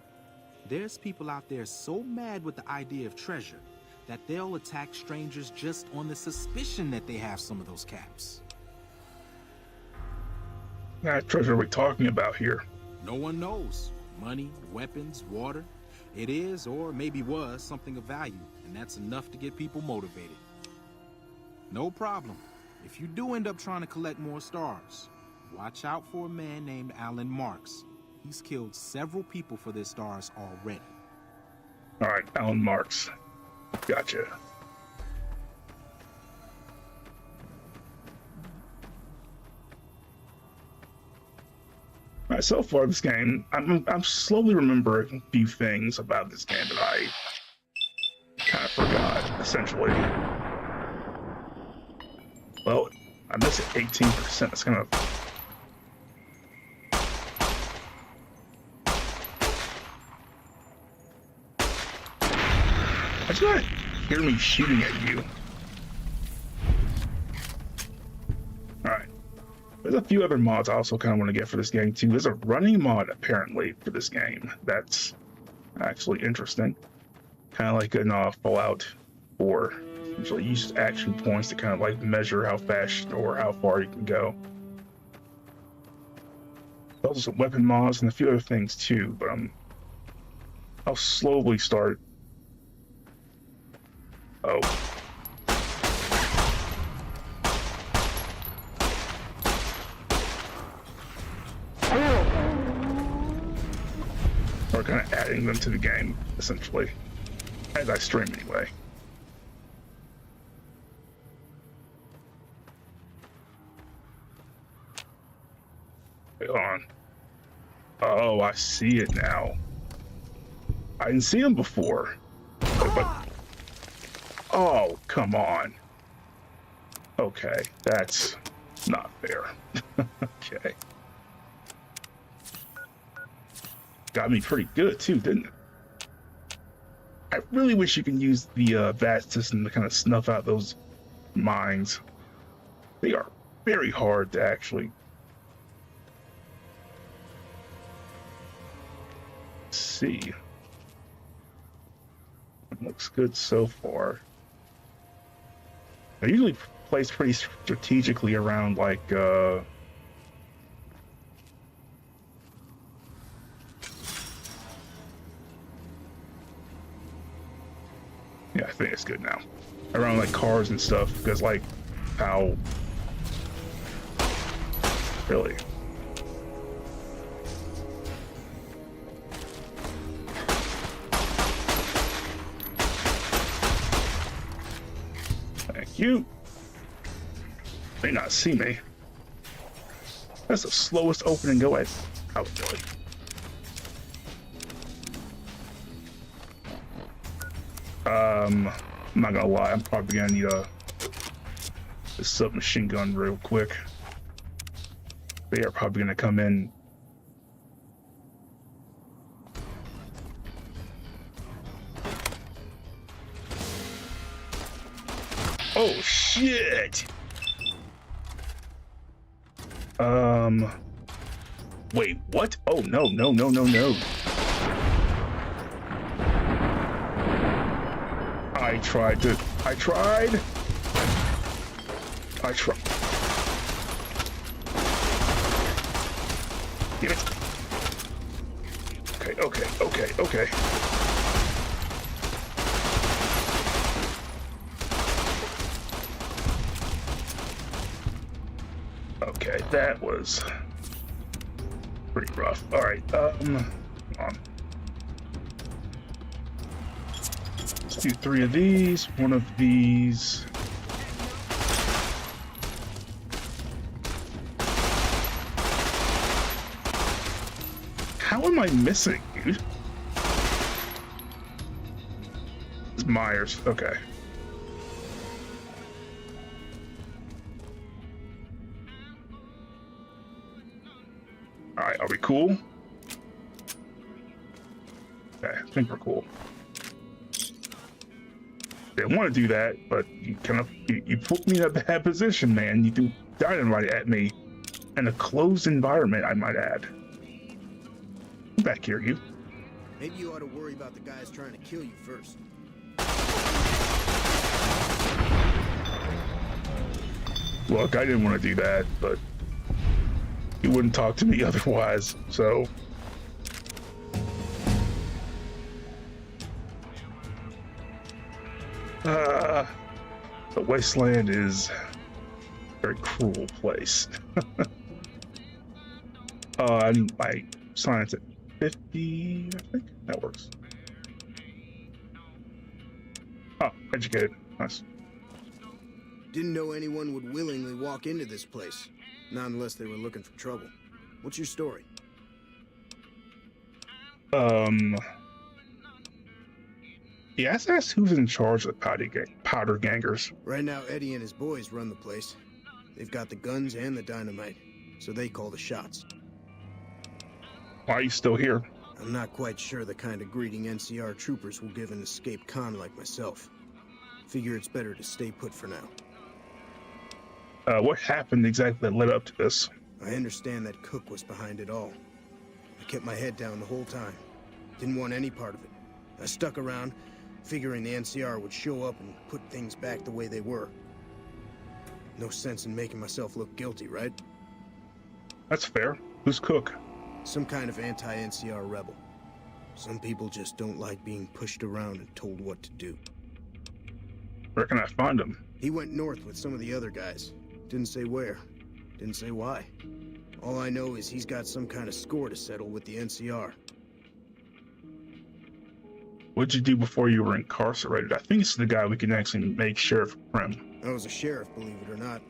There's people out there so mad with the idea of treasure that they'll attack strangers just on the suspicion that they have some of those caps. What treasure are we talking about here? No one knows. Money, weapons, water. It is, or maybe was, something of value, and that's enough to get people motivated. No problem. If you do end up trying to collect more stars, watch out for a man named Alan Marks. He's killed several people for their stars already. All right, Alan Marks. Gotcha. All right, so far this game, I'm slowly remembering a few things about this game that I kind of forgot, essentially. Well, I missed 18%. That's kind of... I do not hear me shooting at you. Alright. There's a few other mods I also kind of want to get for this game too. There's a running mod apparently for this game. That's actually interesting. Kind of like in Fallout 4. Usually use action points to kind of like measure how fast or how far you can go. There's also some weapon mods and a few other things too, but I'll slowly start. Oh. Or kind of adding them to the game, essentially. As I stream anyway. Hold on. Oh, I see it now. I didn't see him before. But oh, come on. Okay, that's not fair. Okay. Got me pretty good too, didn't it? I really wish you can use the VAT system to kind of snuff out those mines. They are very hard to actually see. It looks good so far. I usually place pretty strategically around like yeah, I think it's good now. Around like cars and stuff, because like how really. You may not see me. That's the slowest open and go at. Oh, really? I'm not gonna lie. I'm probably gonna need a submachine gun real quick. They are probably gonna come in. Oh shit! Wait, what? Oh no, no, no, no, no. I tried. Damn it. Okay. Okay, that was pretty rough. All right, come on. Let's do 3 of these, 1 of these. How am I missing, dude? It's Myers, okay. Alright, are we cool? Okay, I think we're cool. didn't want to do that, but you kind of you put me in a bad position, man. You threw dynamite at me in a closed environment, I might add. Come back here, you. Maybe you ought to worry about the guys trying to kill you first. Look, I didn't want to do that, but you wouldn't talk to me otherwise, so. The Wasteland is a very cruel place. I need my science at 50, I think that works. Oh, educated, nice. Didn't know anyone would willingly walk into this place. Not unless they were looking for trouble. What's your story? Yeah, I asked who's in charge of the powder gangers. Right now, Eddie and his boys run the place. They've got the guns and the dynamite, so they call the shots. Why are you still here? I'm not quite sure the kind of greeting NCR troopers will give an escaped con like myself. Figure it's better to stay put for now. What happened exactly that led up to this? I understand that Cook was behind it all. I kept my head down the whole time. Didn't want any part of it. I stuck around, figuring the NCR would show up and put things back the way they were. No sense in making myself look guilty, right? That's fair. Who's Cook? Some kind of anti-NCR rebel. Some people just don't like being pushed around and told what to do. Where can I find him? He went north with some of the other guys. Didn't say where. Didn't say why. All I know is he's got some kind of score to settle with the NCR. What'd you do before you were incarcerated? I think it's the guy we can actually make Sheriff Prim. I was a sheriff, believe it or not.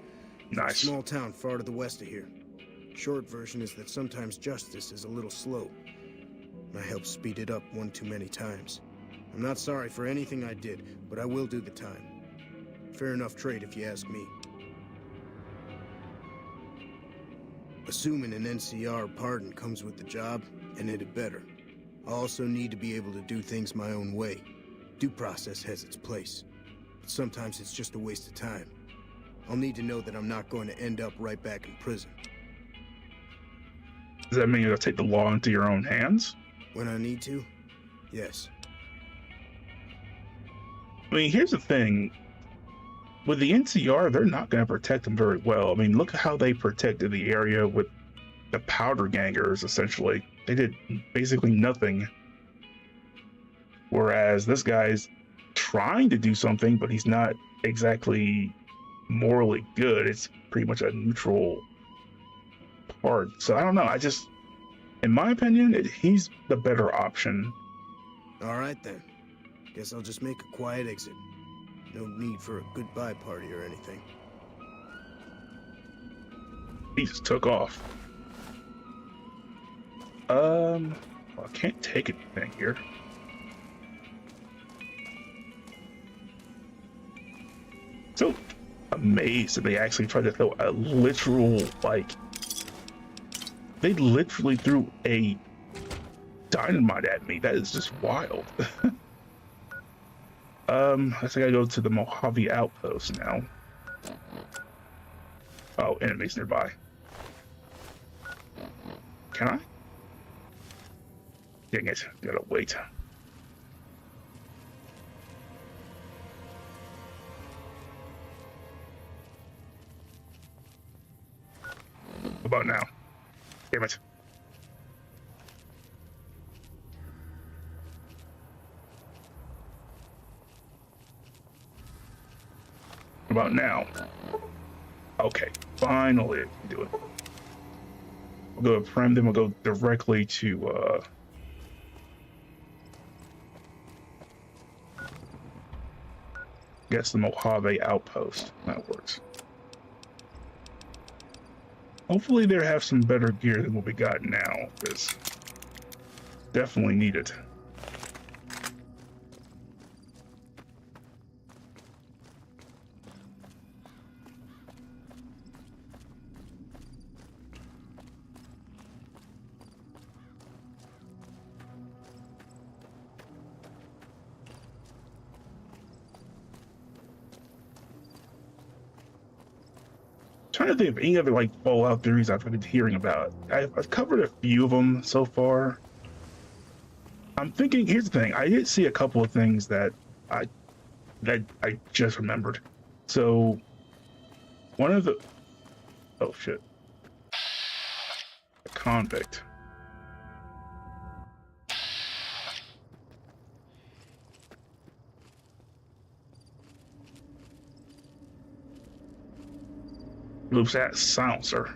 Nice. A small town far to the west of here. Short version is that sometimes justice is a little slow. I helped speed it up one too many times. I'm not sorry for anything I did, but I will do the time. Fair enough trade if you ask me. Assuming an NCR pardon comes with the job, and it had better. I also need to be able to do things my own way. Due process has its place. But sometimes it's just a waste of time. I'll need to know that I'm not going to end up right back in prison. Does that mean you'll take the law into your own hands? When I need to? Yes. I mean, here's the thing. With the NCR, they're not going to protect them very well. I mean, look at how they protected the area with the powder gangers, essentially. They did basically nothing. Whereas this guy's trying to do something, but he's not exactly morally good. It's pretty much a neutral part. So I don't know. In my opinion, he's the better option. All right, then. Guess I'll just make a quiet exit. No need for a goodbye party or anything. He just took off. Well, I can't take anything here. So amazed that they actually tried to throw a literal, they literally threw a dynamite at me. That is just wild. I think I go to the Mojave outpost now. Oh, enemies nearby. Can I? Dang it, gotta wait. What about now? Damn it. What about now? Okay, finally I can do it. We'll go to Prem, then we'll go directly to guess the Mojave outpost. That works. Hopefully they have some better gear than what we got now, because definitely need it. trying to think of any other like Fallout theories I've been hearing about. I've covered a few of them so far. I'm thinking, here's the thing. I did see a couple of things that I just remembered. So one of the, oh shit, a convict. Loops that silencer.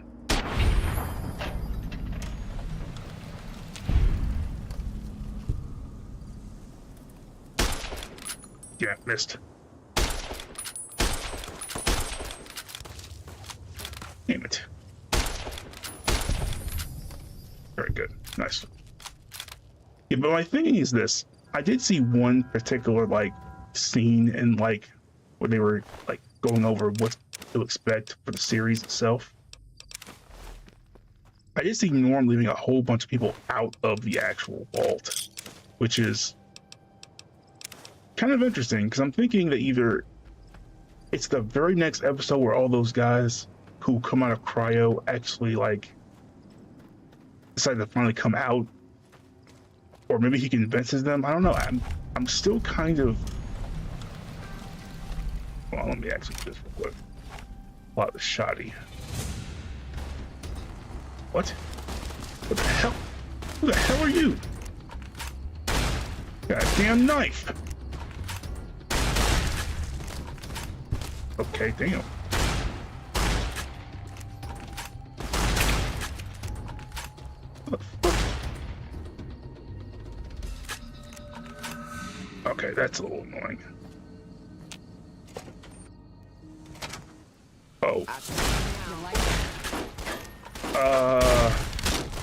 Yeah, missed. Damn it. Very good. Nice. Yeah, but my thinking is this. I did see one particular, like, scene in, like, where they were, like, going over what to expect for the series itself. I did see Norm leaving a whole bunch of people out of the actual vault, which is kind of interesting, because I'm thinking that either it's the very next episode where all those guys who come out of cryo actually, like, decide to finally come out, or maybe he convinces them. I don't know. I'm still kind of, well, let me actually do this real quick. A lot of shoddy. What? What the hell? Who the hell are you? Goddamn knife! Okay, damn. What the fuck? Okay, that's a little annoying. Oh.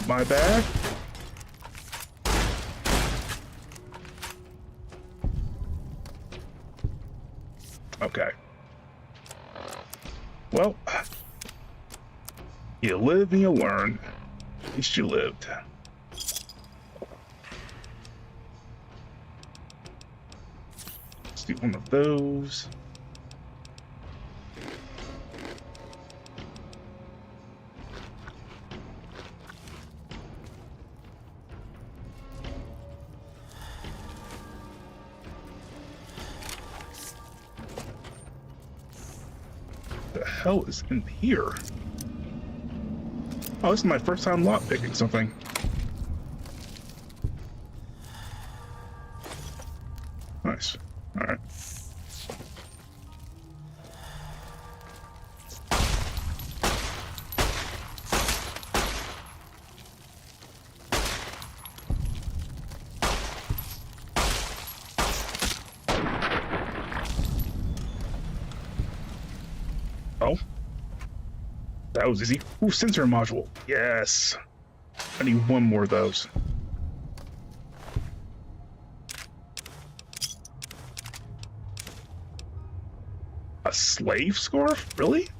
My bad? Okay. Well, you live and you learn. At least you lived. Let's do one of those. The hell is in here? Oh, this is my first time lock picking something. Nice. All right. Oh, that was easy. Ooh, sensor module. Yes. I need one more of those. A slave scarf? Really?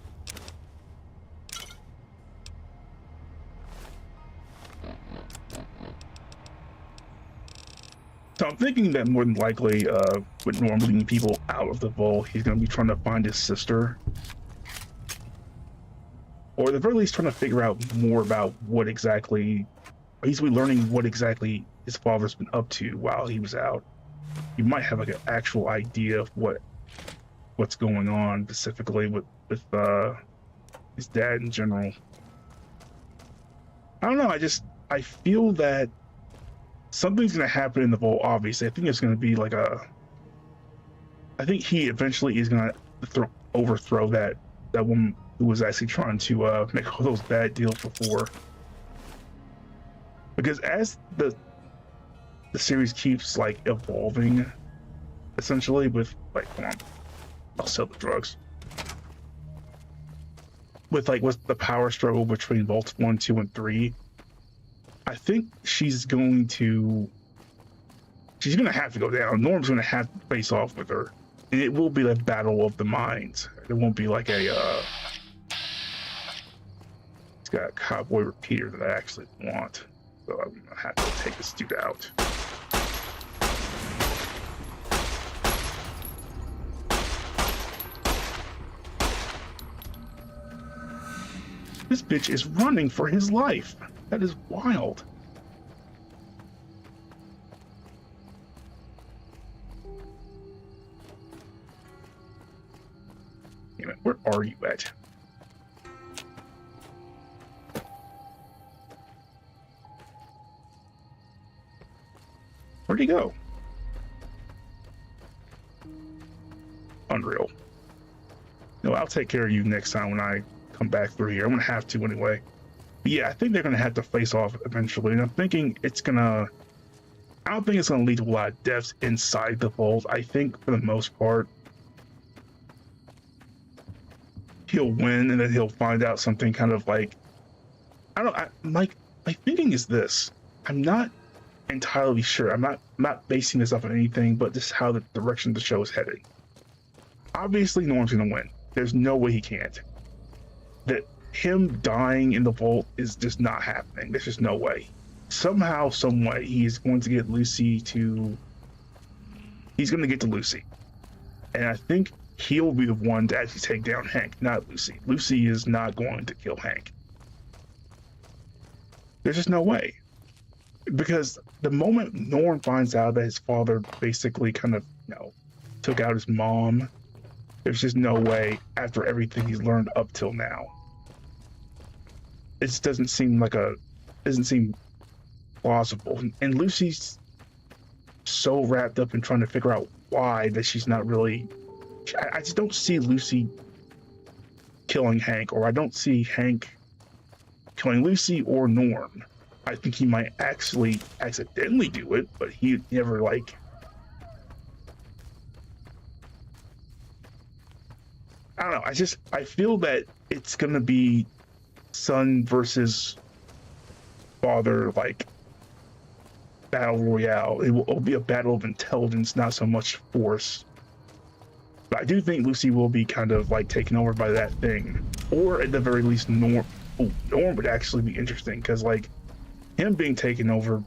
So I'm thinking that more than likely, with Norm leading people out of the vault, he's going to be trying to find his sister. Or at the very least trying to figure out more about what exactly, he's going to be learning what exactly his father's been up to while he was out. He might have like an actual idea of what's going on specifically with his dad in general. I don't know, I feel that something's going to happen in the vault, obviously. I think it's going to be like I think he eventually is going to overthrow that woman who was actually trying to make all those bad deals before. Because as the series keeps like evolving, essentially with like, hold on, I'll sell the drugs. With like what's the power struggle between Vaults 1, 2, and 3, I think she's going to have to go down. Norm's going to have to face off with her, and it will be the battle of the minds. It won't be like a it's got a cowboy repeater that I actually want, so I'm gonna have to take this dude out. This bitch is running for his life. That is wild. Damn it, where are you at? Where'd he go? Unreal. No, I'll take care of you next time when I come back through here. I'm gonna have to anyway. But yeah, I think they're gonna have to face off eventually, and I'm thinking it's gonna. I don't think it's gonna lead to a lot of deaths inside the vault. I think for the most part, he'll win, and then he'll find out something kind of like. My thinking is this. I'm not entirely sure. I'm not basing this off of anything, but just how the direction the show is heading. Obviously, Norm's gonna win. There's no way he can't. That him dying in the vault is just not happening. There's just no way. Somehow, some way, he's going to get Lucy to. He's going to get to Lucy, and I think he'll be the one to actually take down Hank, not Lucy. Lucy is not going to kill Hank. There's just no way, because the moment Norm finds out that his father basically kind of, took out his mom. There's just no way, after everything he's learned up till now. It just doesn't seem plausible. And Lucy's so wrapped up in trying to figure out why that she's not really. I just don't see Lucy killing Hank, or I don't see Hank killing Lucy or Norm. I think he might actually accidentally do it, but he never I don't know. I feel that it's gonna be son versus father, battle royale. It'll be a battle of intelligence, not so much force. But I do think Lucy will be kind of taken over by that thing, or at the very least, Norm. Oh, Norm would actually be interesting because him being taken over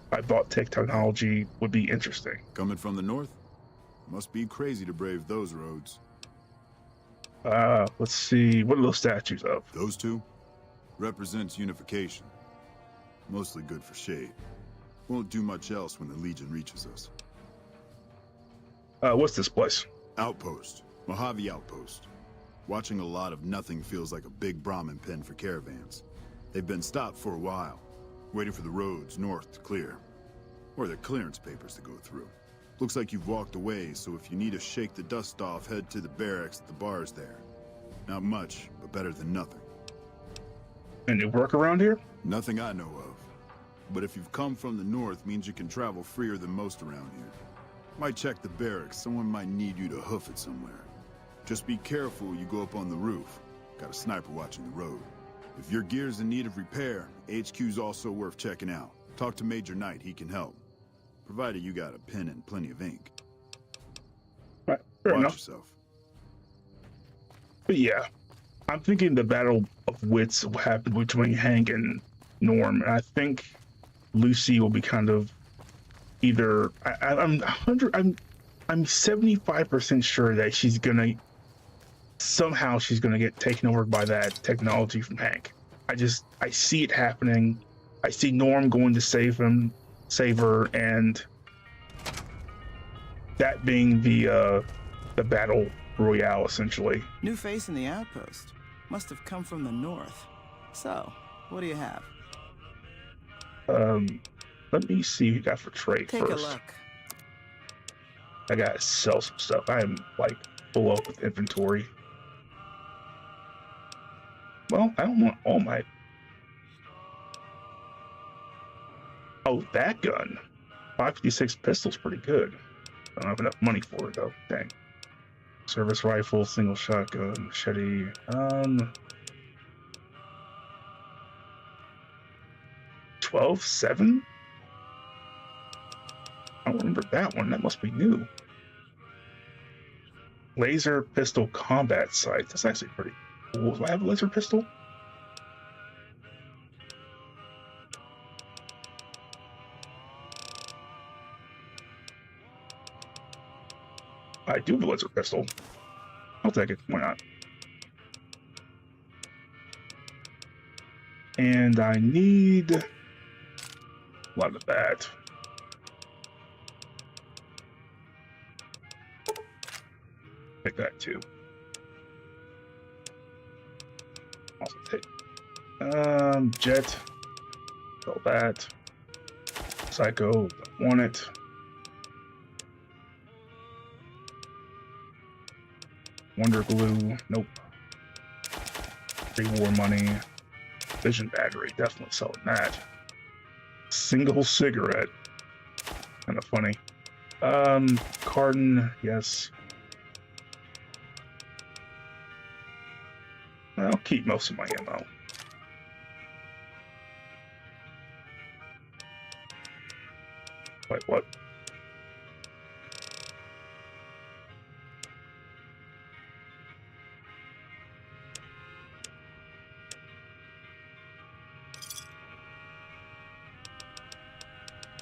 by bot technology would be interesting. Coming from the north, must be crazy to brave those roads. Let's see. What are those statues of? Those two represents unification. Mostly good for shade. Won't do much else when the Legion reaches us. What's this place? Outpost. Mojave Outpost. Watching a lot of nothing feels like a big Brahmin pen for caravans. They've been stopped for a while, waiting for the roads north to clear. Or their clearance papers to go through. Looks like you've walked away, so if you need to shake the dust off, head to the barracks at the bars there. Not much, but better than nothing. Any work around here? Nothing I know of. But if you've come from the north, means you can travel freer than most around here. Might check the barracks, someone might need you to hoof it somewhere. Just be careful you go up on the roof. Got a sniper watching the road. If your gear's in need of repair, HQ's also worth checking out. Talk to Major Knight, he can help. Provided you got a pen and plenty of ink. Right, fair enough. Yourself. But yeah, I'm thinking the battle of wits will happen between Hank and Norm, and I think Lucy will be kind of either. I'm 75% sure that she's gonna get taken over by that technology from Hank. I see it happening. I see Norm going to save her, and that being the battle royale, essentially. New face in the outpost. Must have come from the north. So, what do you have? Let me see what you got for trade Take first. a look. I gotta sell some stuff. I am full up with inventory. Well, I don't want all my. Oh, that gun. 556 pistol's pretty good. I don't have enough money for it though. Dang. Service rifle, single shotgun, machete. 12-7? I don't remember that one. That must be new. Laser pistol combat sight. That's actually pretty cool. Do I have a laser pistol? I do have a laser pistol. I'll take it. Why not? And I need a lot of that. Take that too. Also take jet. Sell that. Psycho, don't want it. Wonder glue, nope. Pre-war money. Vision battery, definitely selling that. Single cigarette. Kind of funny. Carton, yes. I'll keep most of my ammo. Wait, what?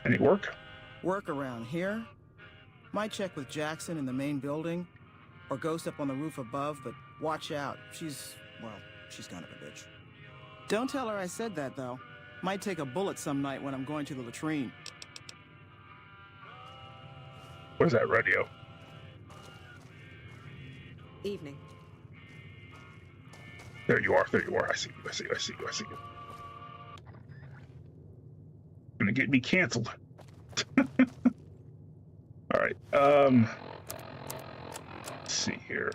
Any work? Work around here? Might check with Jackson in the main building, or Ghost up on the roof above, but watch out. She's kind of a bitch. Don't tell her I said that, though. Might take a bullet some night when I'm going to the latrine. Where's that radio? Evening. There you are, there you are. I see you, I see you, I see you, I see you. Gonna get me canceled. Alright, let's see here.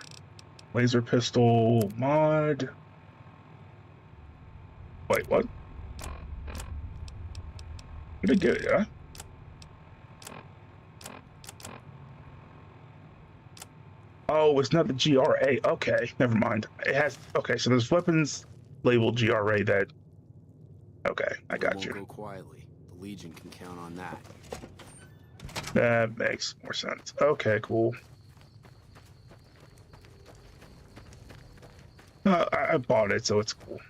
Laser pistol mod. Wait, what? Did I get it, yeah? Oh, it's not the GRA. Okay, never mind. It has, okay, so there's weapons labeled GRA that, okay, I got you. Go quietly. The Legion can count on that. That makes more sense. Okay, cool. I bought it, so it's cool.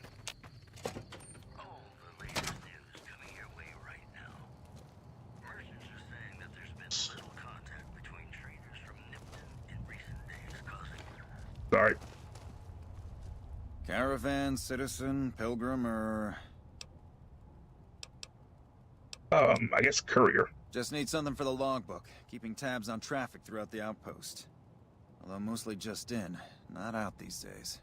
Sorry. Caravan, citizen, pilgrim, or... I guess courier. Just need something for the logbook, keeping tabs on traffic throughout the outpost. Although mostly just in, not out these days.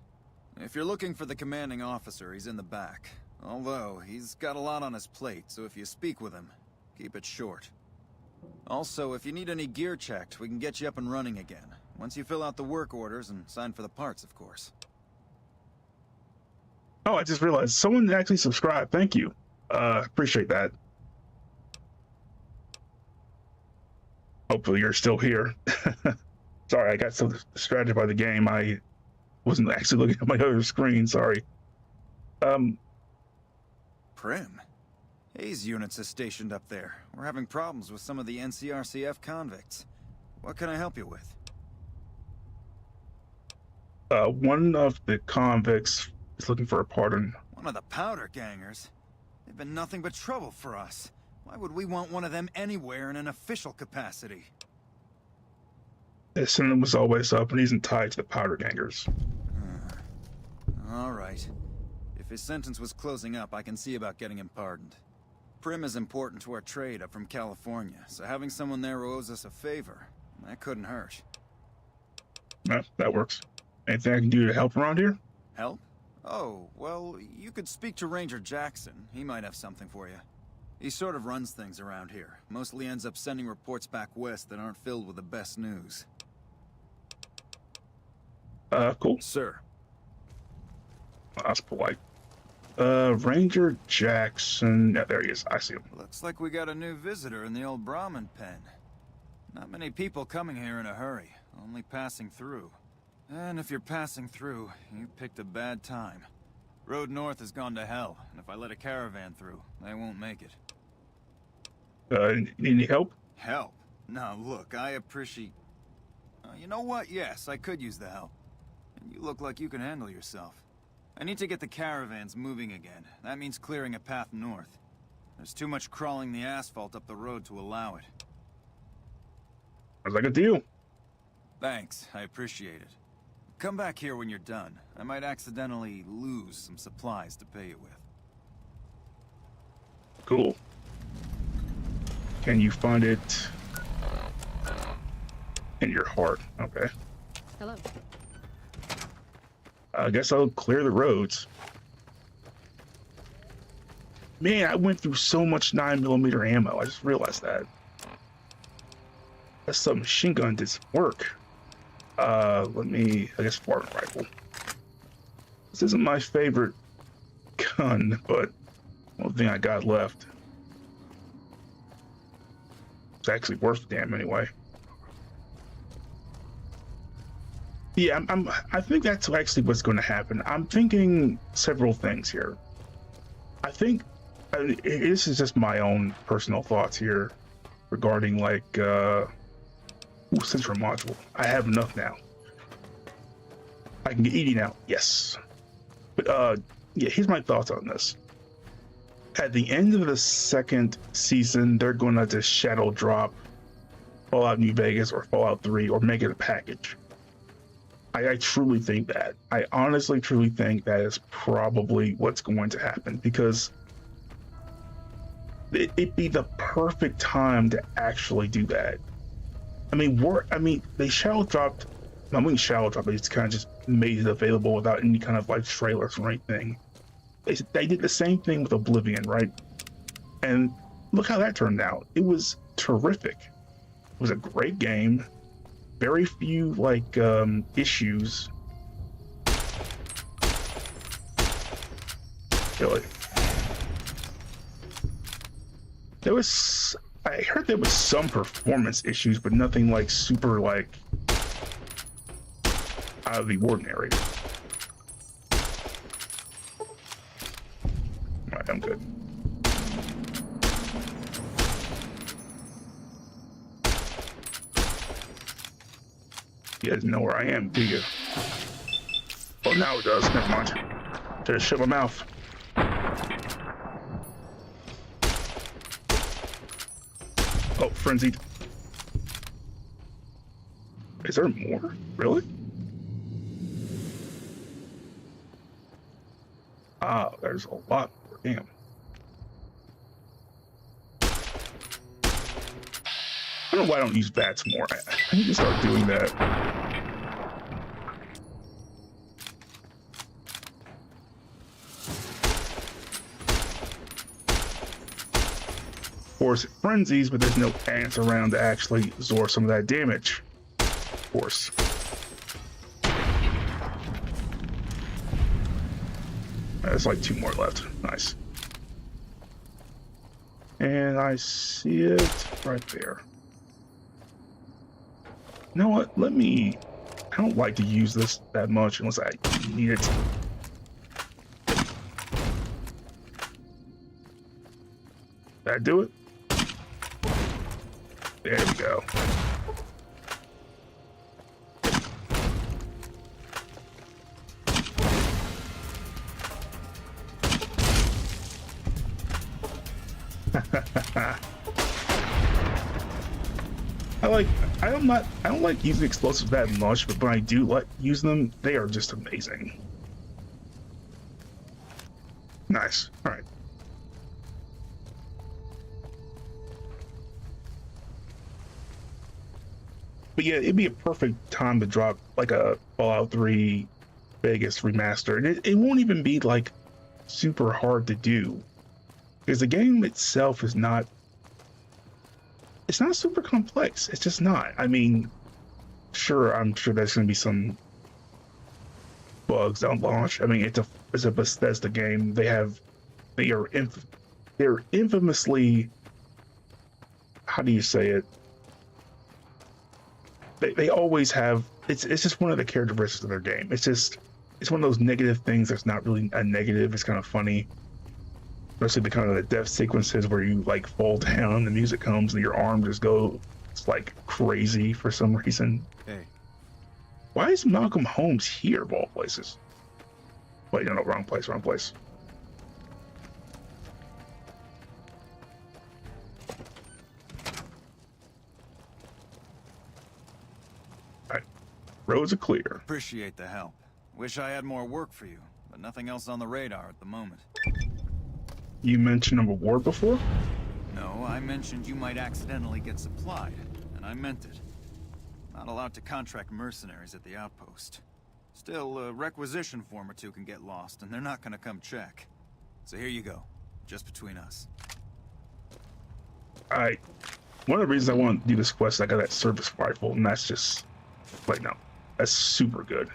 If you're looking for the commanding officer, he's in the back. Although, he's got a lot on his plate, so if you speak with him, keep it short. Also, if you need any gear checked, we can get you up and running again. Once you fill out the work orders and sign for the parts, of course. Oh, I just realized someone actually subscribed. Thank you. Appreciate that. Hopefully you're still here. Sorry, I got so distracted by the game. I wasn't actually looking at my other screen. Sorry. Prim? Hayes units is stationed up there. We're having problems with some of the NCRCF convicts. What can I help you with? One of the convicts is looking for a pardon. One of the powder gangers? They've been nothing but trouble for us. Why would we want one of them anywhere in an official capacity? His sentence was always up, and he's tied to the powder gangers. All right. If his sentence was closing up, I can see about getting him pardoned. Prim is important to our trade up from California, so having someone there who owes us a favor, that couldn't hurt. No, that works. Anything I can do to help around here? Help? Oh, well, you could speak to Ranger Jackson. He might have something for you. He sort of runs things around here. Mostly ends up sending reports back west that aren't filled with the best news. Cool. Sir. That's polite. Ranger Jackson. Yeah, there he is. I see him. Looks like we got a new visitor in the old Brahmin pen. Not many people coming here in a hurry, only passing through. And if you're passing through, you picked a bad time. Road north has gone to hell, and if I let a caravan through, they won't make it. Need any help? Help? Now look, I appreciate... you know what? Yes, I could use the help. And you look like you can handle yourself. I need to get the caravans moving again. That means clearing a path north. There's too much crawling the asphalt up the road to allow it. Sounds like a deal. Thanks, I appreciate it. Come back here when you're done. I might accidentally lose some supplies to pay you with. Cool. Can you find it in your heart? Okay. Hello. I guess I'll clear the roads. Man, I went through so much 9mm ammo. I just realized that. That submachine gun did some work. Let me, I guess, varmint rifle. This isn't my favorite gun, but one thing I got left. It's actually worth the damn anyway. Yeah, I think that's actually what's going to happen. I'm thinking several things here. I think this is just my own personal thoughts here regarding like sensor module. I have enough now. I can get eating now. Yes. But yeah, here's my thoughts on this. At the end of the second season, they're going to just shadow drop Fallout New Vegas or Fallout 3 or make it a package. I truly think that. I honestly, truly think that is probably what's going to happen, because it'd be the perfect time to actually do that. I mean, they shadow dropped. I mean, shadow dropped. They just kind of just made it available without any kind of like trailers or anything. They did the same thing with Oblivion, right? And look how that turned out. It was terrific. It was a great game. Very few like issues. Really. I heard there was some performance issues, but nothing like super like out of the ordinary. Alright, I'm good. You guys know where I am, do you? Oh, now it does. Never mind. Just shut my mouth. Oh, frenzied. Is there more? Really? Ah, there's a lot more. Damn. I don't know why I don't use bats more. I need to start doing that. Of course, it frenzies, but there's no ants around to actually absorb some of that damage. Of course. There's like 2 more left. Nice. And I see it right there. You know what? I don't like to use this that much unless I need it. Did I do it? There we go. I don't like using explosives that much, but when I do like use them, they are just amazing. Nice. All right. But yeah, it'd be a perfect time to drop like a Fallout 3 Vegas remaster, and it won't even be like super hard to do, because the game itself is not. It's not super complex. It's just not. I mean, sure, I'm sure there's going to be some bugs on launch. I mean, it's a Bethesda game. They're infamously. How do you say it? They always have. It's just one of the characteristics of their game. It's one of those negative things that's not really a negative. It's kind of funny. Especially the kind of the death sequences where you like fall down, the music comes, and your arm just goes like crazy for some reason. Hey. Why is Malcolm Holmes here of all places? Wait, no, wrong place. All right, roads are clear. Appreciate the help. Wish I had more work for you, but nothing else on the radar at the moment. You mentioned a reward before? No, I mentioned you might accidentally get supplied, and I meant it. Not allowed to contract mercenaries at the outpost. Still, a requisition form or two can get lost, and they're not gonna come check. So here you go, just between us. Alright. One of the reasons I want to do this quest, I got that service rifle, and that's just, like, no. That's super good.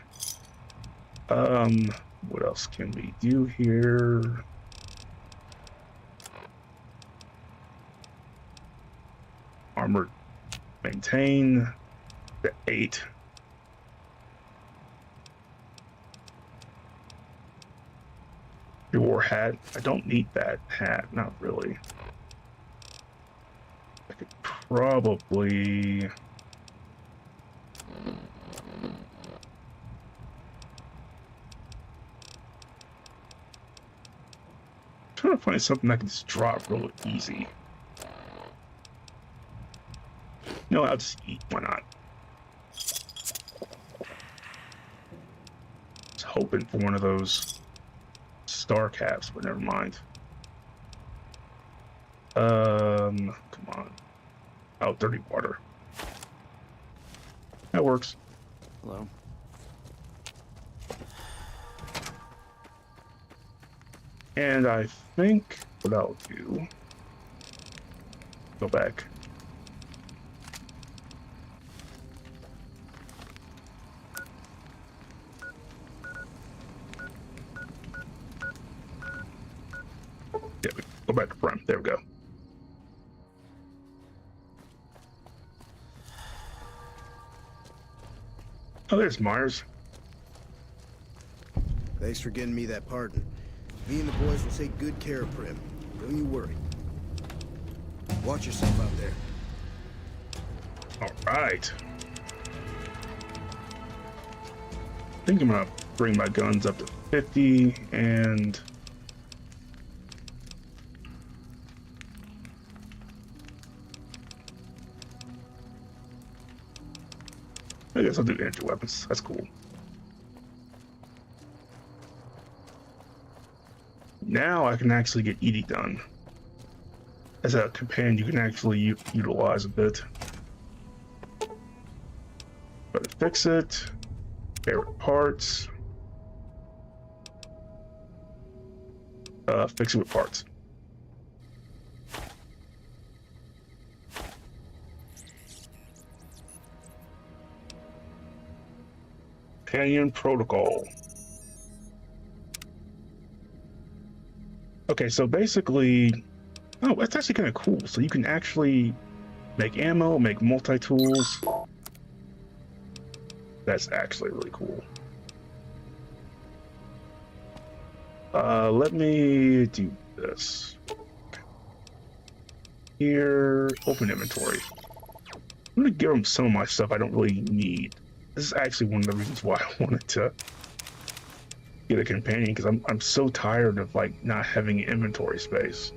What else can we do here? Armored maintain the 8. Your hat. I don't need that hat, not really. I could probably trying to find something I can just drop real easy. No, I'll just eat. Why not? Just hoping for one of those star caps, but never mind. Come on. Oh, dirty water. That works. Hello. And I think what I'll do, go back. Yeah, go back to prime. There we go. Oh, there's Myers. Thanks for getting me that pardon. Me and the boys will take good care of Prim. Don't you worry. Watch yourself out there. All right. I think I'm gonna bring my guns up to 50 and I guess I'll do energy weapons. That's cool. Now I can actually get Edie done. As a companion, you can actually utilize a bit. But fix it. Favorite parts. Fix it with parts. Companion protocol. Okay, so basically, oh, that's actually kind of cool. So you can actually make ammo, make multi-tools. That's actually really cool. Let me do this. Here, open inventory. I'm gonna give them some of my stuff I don't really need. This is actually one of the reasons why I wanted to get a companion, because I'm so tired of like not having inventory space.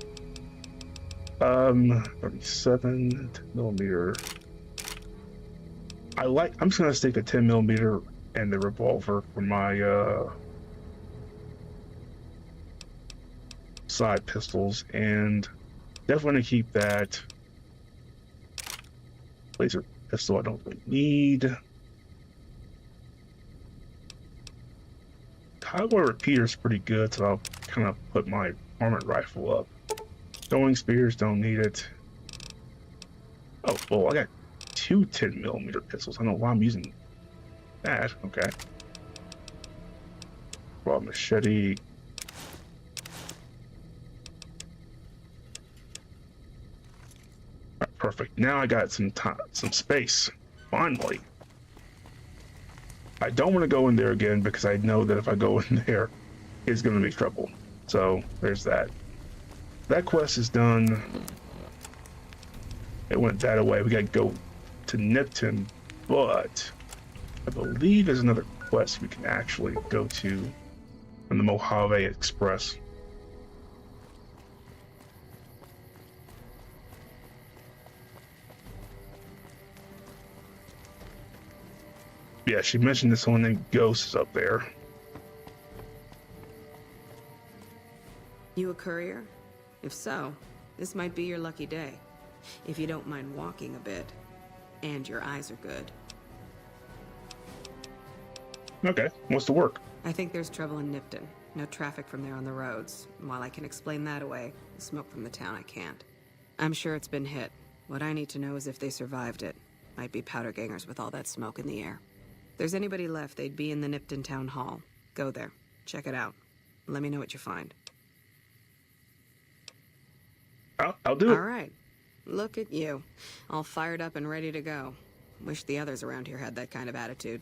37 millimeter. I'm just gonna stick the 10 millimeter and the revolver for my side pistols, and definitely gonna keep that laser pistol I don't really need. Highway repeater's pretty good, so I'll kind of put my armored rifle up. Throwing spears, don't need it. Oh, well, I got 2 10 millimeter pistols. I don't know why I'm using that. Okay. Raw machete. Right, perfect. Now I got some time, some space. Finally. I don't want to go in there again because I know that if I go in there, it's going to be trouble. So there's that. That quest is done. It went that away. We got to go to Nipton, but I believe there's another quest we can actually go to on the Mojave Express. Yeah, she mentioned this one named Ghost is up there. You a courier? If so, this might be your lucky day. If you don't mind walking a bit, and your eyes are good. Okay, what's the work? I think there's trouble in Nipton. No traffic from there on the roads. While I can explain that away, the smoke from the town I can't. I'm sure it's been hit. What I need to know is if they survived it. Might be powder gangers with all that smoke in the air. If there's anybody left, they'd be in the Nipton Town Hall. Go there. Check it out. Let me know what you find. I'll do it. All right. Look at you. All fired up and ready to go. Wish the others around here had that kind of attitude.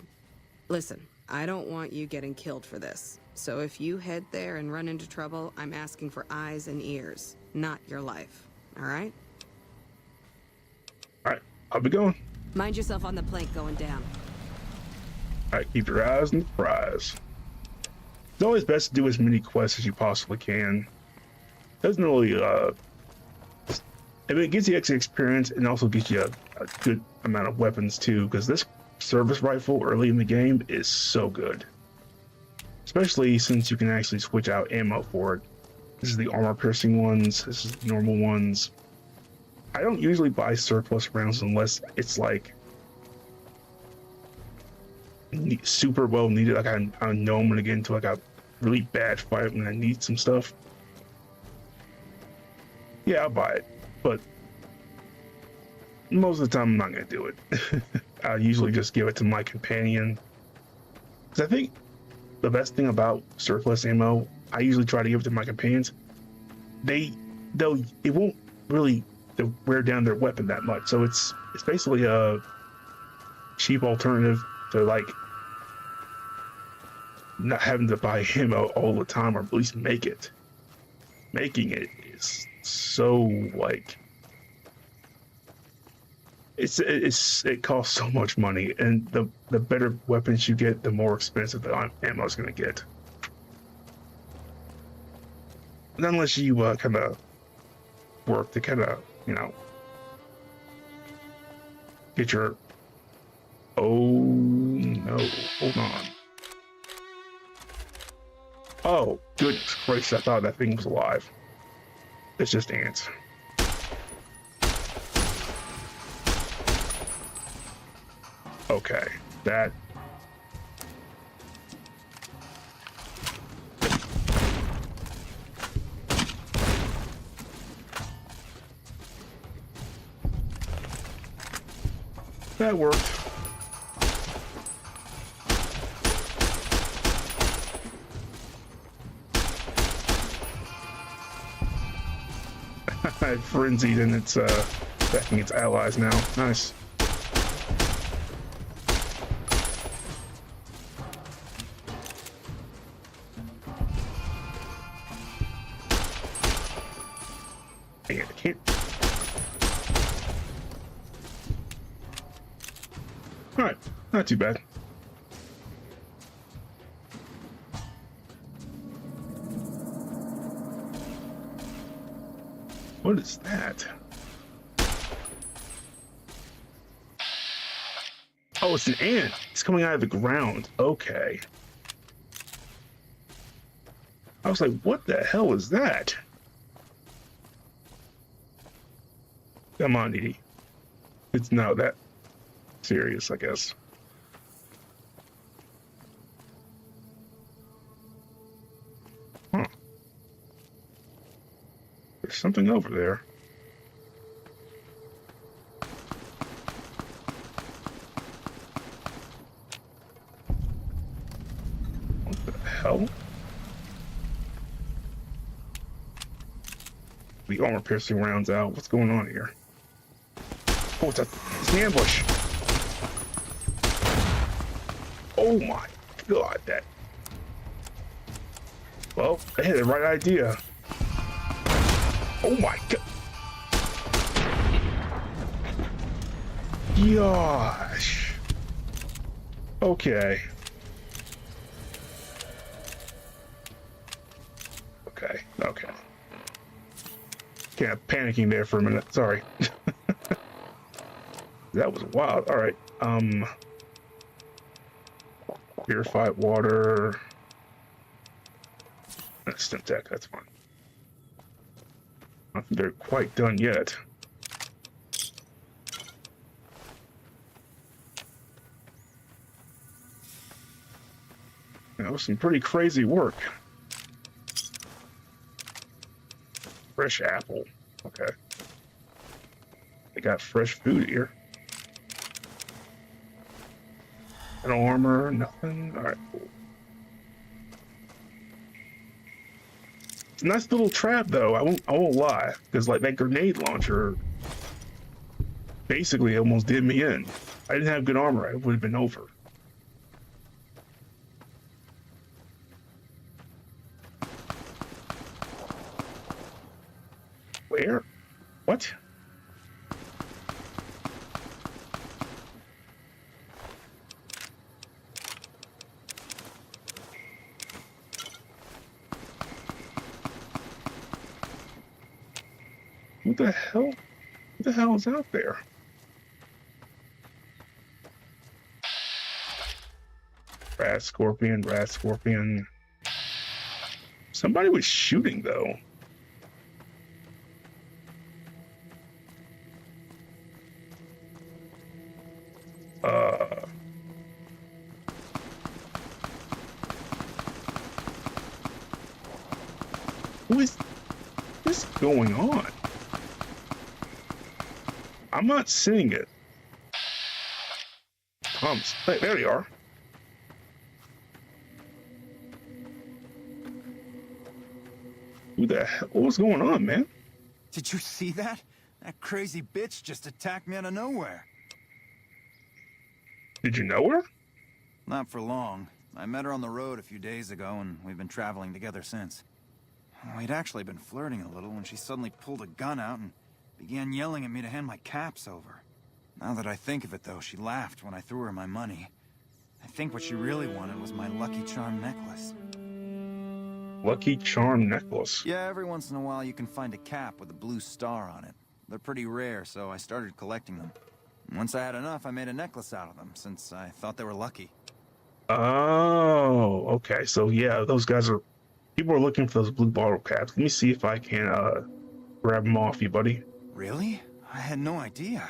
Listen, I don't want you getting killed for this. So if you head there and run into trouble, I'm asking for eyes and ears, not your life. All right? All right, I'll be going. Mind yourself on the plank going down. All right, keep your eyes on the prize. It's always best to do as many quests as you possibly can. Doesn't really, I mean, it gives you extra experience and also gives you a good amount of weapons too, because this service rifle early in the game is so good. Especially since you can actually switch out ammo for it. This is the armor-piercing ones, this is the normal ones. I don't usually buy surplus rounds unless it's like super well needed. Like I know I'm gonna get into like a really bad fight when I need some stuff. Yeah, I'll buy it, but most of the time I'm not gonna do it. I usually just give it to my companion. Because I think the best thing about surplus ammo, I usually try to give it to my companions. It won't really wear down their weapon that much, so it's basically a cheap alternative to like not having to buy ammo all the time, or at least make it. Making it is so like it costs so much money, and the better weapons you get, the more expensive the ammo is going to get. And unless you kind of work to kind of, you know, get your... Oh no, hold on. Oh, goodness gracious, I thought that thing was alive. It's just ants. Okay, that... That worked. It frenzied and it's attacking its allies now. Nice. Dang it, I can't. Alright, not too bad. What is that? Oh, it's an ant. It's coming out of the ground. Okay. I was like, what the hell is that? Come on, Edie. It's not that serious, I guess. Huh. There's something over there. What the hell? The armor-piercing rounds out. What's going on here? Oh, it's an ambush. Oh my god, that... Well, I had the right idea. Oh my god. Gosh. Okay. Okay, okay. Kind of panicking there for a minute, sorry. That was wild. All right. Purified water. Stim tech, that's fine. I don't think they're quite done yet. That was some pretty crazy work. Fresh apple. Okay. They got fresh food here. No armor, nothing. All right, cool. It's a nice little trap, though. I won't lie, because like that grenade launcher basically almost did me in. I didn't have good armor. It would have been over. Where? What? What the hell? What the hell is out there? Rat scorpion, rat scorpion. Somebody was shooting though. What's going on? I'm not seeing it. Hey, there you are. Who the hell? What's going on, man? Did you see that? That crazy bitch just attacked me out of nowhere. Did you know her? Not for long. I met her on the road a few days ago, and we've been traveling together since. We'd actually been flirting a little when she suddenly pulled a gun out and began yelling at me to hand my caps over. Now that I think of it, though, she laughed when I threw her my money. I think what she really wanted was my Lucky Charm necklace. Lucky Charm necklace? Yeah, every once in a while you can find a cap with a blue star on it. They're pretty rare, so I started collecting them. Once I had enough, I made a necklace out of them, since I thought they were lucky. Oh, okay. So yeah, those guys are... People are looking for those blue bottle caps. Let me see if I can grab them off you, buddy. Really? I had no idea.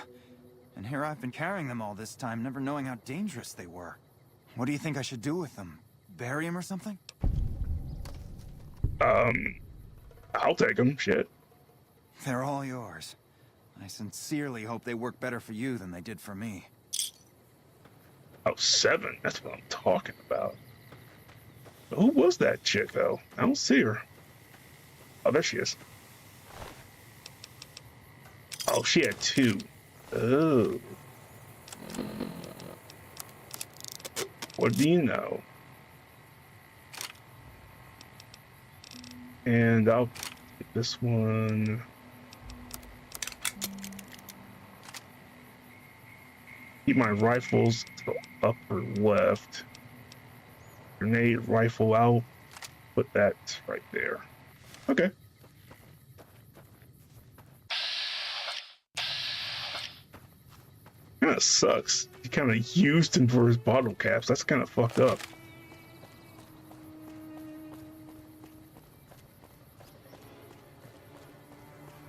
And here I've been carrying them all this time, never knowing how dangerous they were. What do you think I should do with them? Bury them or something? I'll take them, shit. They're all yours. I sincerely hope they work better for you than they did for me. Oh, 7. That's what I'm talking about. Who was that chick, though? I don't see her. Oh, there she is. Oh, she had 2. Oh. What do you know? And I'll get this one. Keep my rifles to the upper left. Grenade rifle out. Put that right there. Okay. Kinda sucks. He kinda used him for his bottle caps. That's kinda fucked up.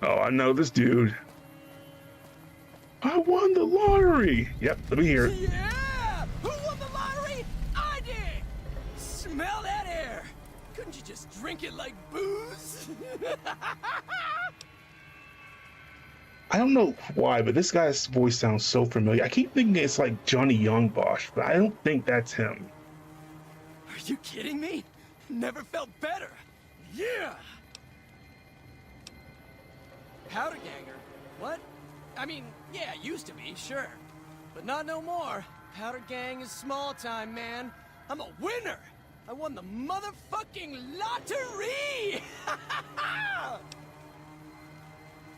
Oh, I know this dude. I won the lottery! Yep, let me hear it. Yeah! Who won the lottery? I did! Smell that air! Couldn't you just drink it like booze? I don't know why, but this guy's voice sounds so familiar. I keep thinking it's like Johnny Youngbosch, but I don't think that's him. Are you kidding me? Never felt better. Yeah! Powder ganger? What? I mean, yeah, used to be, sure. But not no more. Powder gang is small time, man. I'm a winner! I won the motherfucking lottery!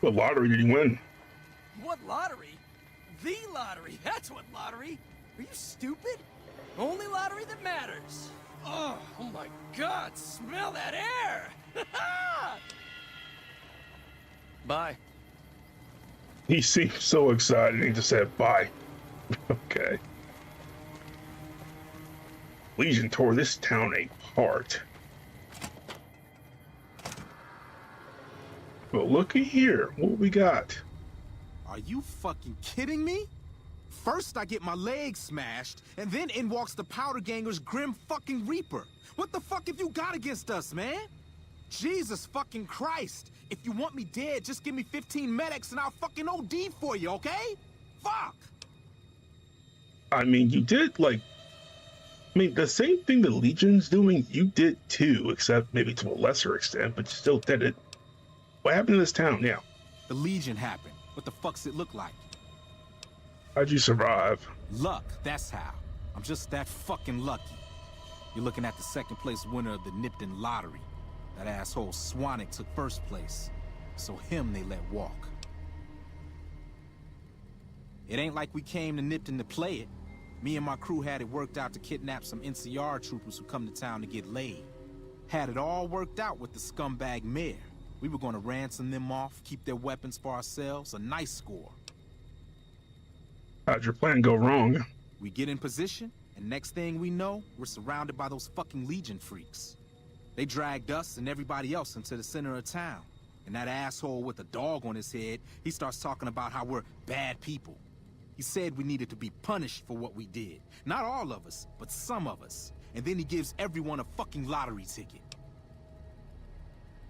What lottery did you win? What lottery? The lottery, that's what lottery! Are you stupid? Only lottery that matters. Oh my god, smell that air! Bye. He seemed so excited, he just said bye. Okay. Legion tore this town apart. Well, looky here. What we got? Are you fucking kidding me? First I get my leg smashed, and then in walks the Powder Ganger's Grim fucking Reaper. What the fuck have you got against us, man? Jesus fucking Christ! If you want me dead, just give me 15 medics and I'll fucking OD for you, okay? Fuck! I mean, you did, like... I mean, the same thing the Legion's doing, you did too, except maybe to a lesser extent, but you still did it. What happened to this town? Yeah. The Legion happened. What the fuck's it look like? How'd you survive? Luck, that's how. I'm just that fucking lucky. You're looking at the second place winner of the Nipton lottery. That asshole Swanick took first place, so him they let walk. It ain't like we came to Nipton to play it. Me and my crew had it worked out to kidnap some NCR troopers who come to town to get laid. Had it all worked out with the scumbag mayor. We were gonna ransom them off, keep their weapons for ourselves, a nice score. How'd your plan go wrong? We get in position, and next thing we know, we're surrounded by those fucking Legion freaks. They dragged us and everybody else into the center of town. And that asshole with a dog on his head, he starts talking about how we're bad people. He said we needed to be punished for what we did. Not all of us, but some of us. And then he gives everyone a fucking lottery ticket.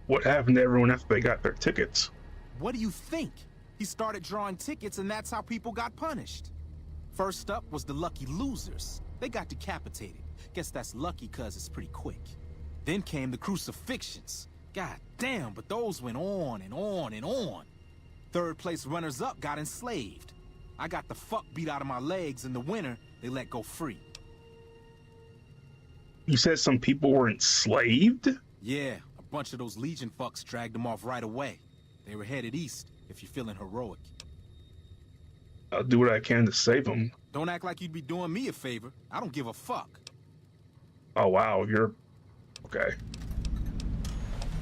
What happened to everyone after they got their tickets? What do you think? He started drawing tickets and that's how people got punished. First up was the lucky losers. They got decapitated. Guess that's lucky cause it's pretty quick. Then came the crucifixions. God damn, but those went on and on and on. Third place runners-up got enslaved. I got the fuck beat out of my legs, and the winner, they let go free. You said some people were enslaved? Yeah, a bunch of those Legion fucks dragged them off right away. They were headed east, if you're feeling heroic. I'll do what I can to save them. Don't act like you'd be doing me a favor. I don't give a fuck. Oh, wow, you're... Okay.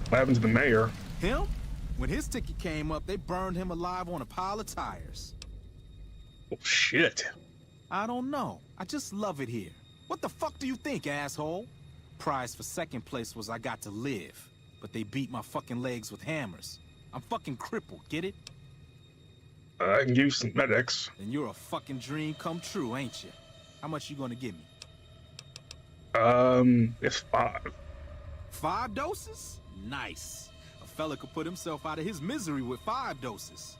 What happened to the mayor? Him? When his ticket came up, they burned him alive on a pile of tires. Oh, shit. I don't know. I just love it here. What the fuck do you think, asshole? Prize for second place was I got to live. But they beat my fucking legs with hammers. I'm fucking crippled, get it? I can give you some medics. Then you're a fucking dream come true, ain't you? How much you gonna give me? It's 5. 5 doses? Nice. A fella could put himself out of his misery with 5 doses.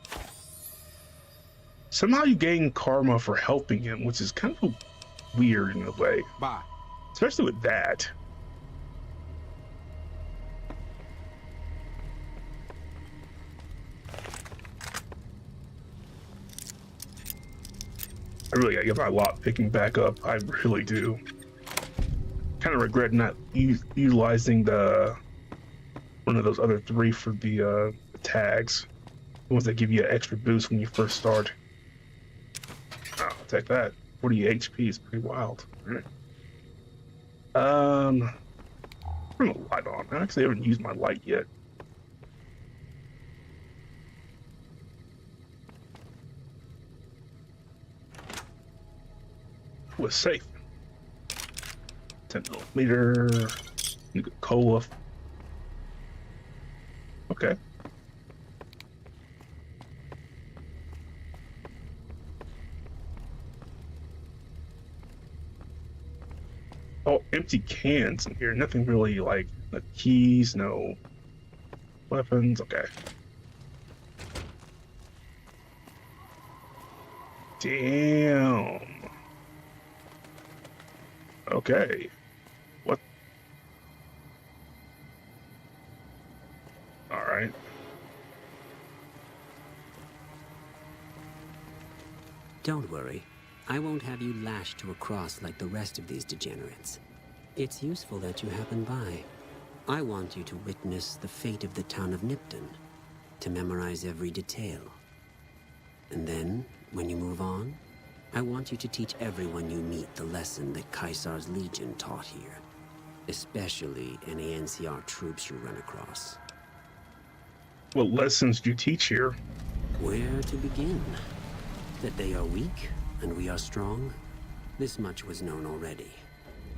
Somehow you gain karma for helping him, which is kind of weird in a way. Bye. Especially with that. I really gotta get my lot picking back up. I really do. Kind of regret not utilizing one of those other 3 for the tags. The ones that give you an extra boost when you first start. Oh, I'll take that. 40 HP is pretty wild. Right. Turn the light on. I actually haven't used my light yet. Was safe. 10mm. Cola. Okay. Oh, empty cans in here. Nothing really like no keys, no weapons. Okay. Damn. Okay. What? All right. Don't worry. I won't have you lashed to a cross like the rest of these degenerates. It's useful that you happen by. I want you to witness the fate of the town of Nipton, to memorize every detail. And then, when you move on, I want you to teach everyone you meet the lesson that Caesar's Legion taught here, especially any NCR troops you run across. What lessons do you teach here? Where to begin? That they are weak and we are strong? This much was known already.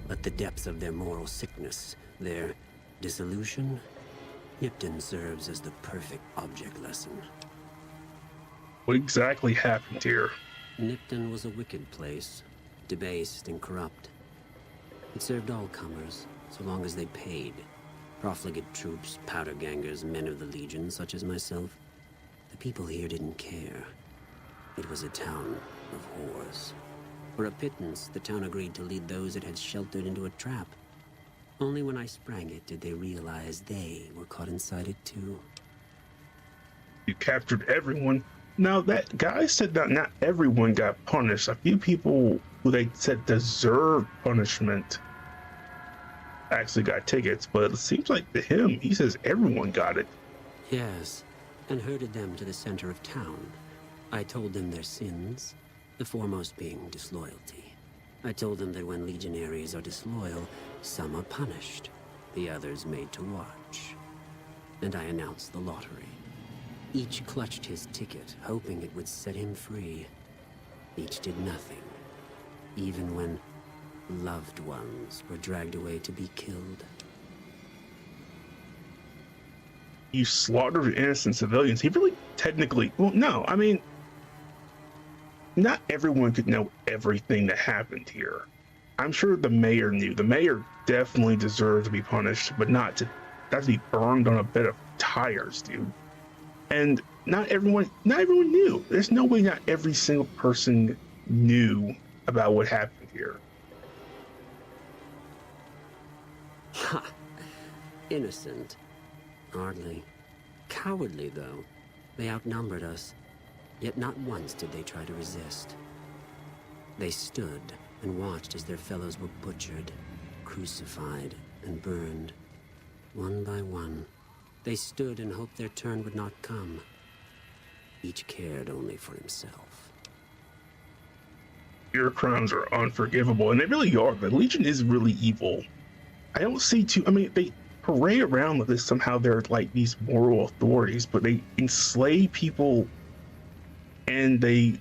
But the depth of their moral sickness, their dissolution, Nipton serves as the perfect object lesson. What exactly happened here? Nipton was a wicked place, debased and corrupt. It served all comers, so long as they paid. Profligate troops, powder gangers, men of the Legion, such as myself. The people here didn't care. It was a town of whores. For a pittance, the town agreed to lead those it had sheltered into a trap. Only when I sprang it did they realize they were caught inside it too. You captured everyone. Now, that guy said that not everyone got punished. A few people who they said deserved punishment actually got tickets, but it seems like to him, he says everyone got it. Yes, and herded them to the center of town. I told them their sins, the foremost being disloyalty. I told them that when legionaries are disloyal, some are punished, the others made to watch. And I announced the lottery. Each clutched his ticket, hoping it would set him free. Each did nothing, even when loved ones were dragged away to be killed. You slaughtered innocent civilians. He really technically, well, no, I mean, not everyone could know everything that happened here. I'm sure the mayor knew. The mayor definitely deserved to be punished, but not to be burned on a bed of tires, dude. And not everyone knew. There's no way not every single person knew about what happened here. Ha! Innocent. Hardly. Cowardly, though. They outnumbered us. Yet not once did they try to resist. They stood and watched as their fellows were butchered, crucified, and burned. One by one, they stood and hoped their turn would not come. Each cared only for himself. Your crimes are unforgivable, and they really are. The Legion is really evil. I don't see they parade around with this somehow they're like these moral authorities, but they enslave people and they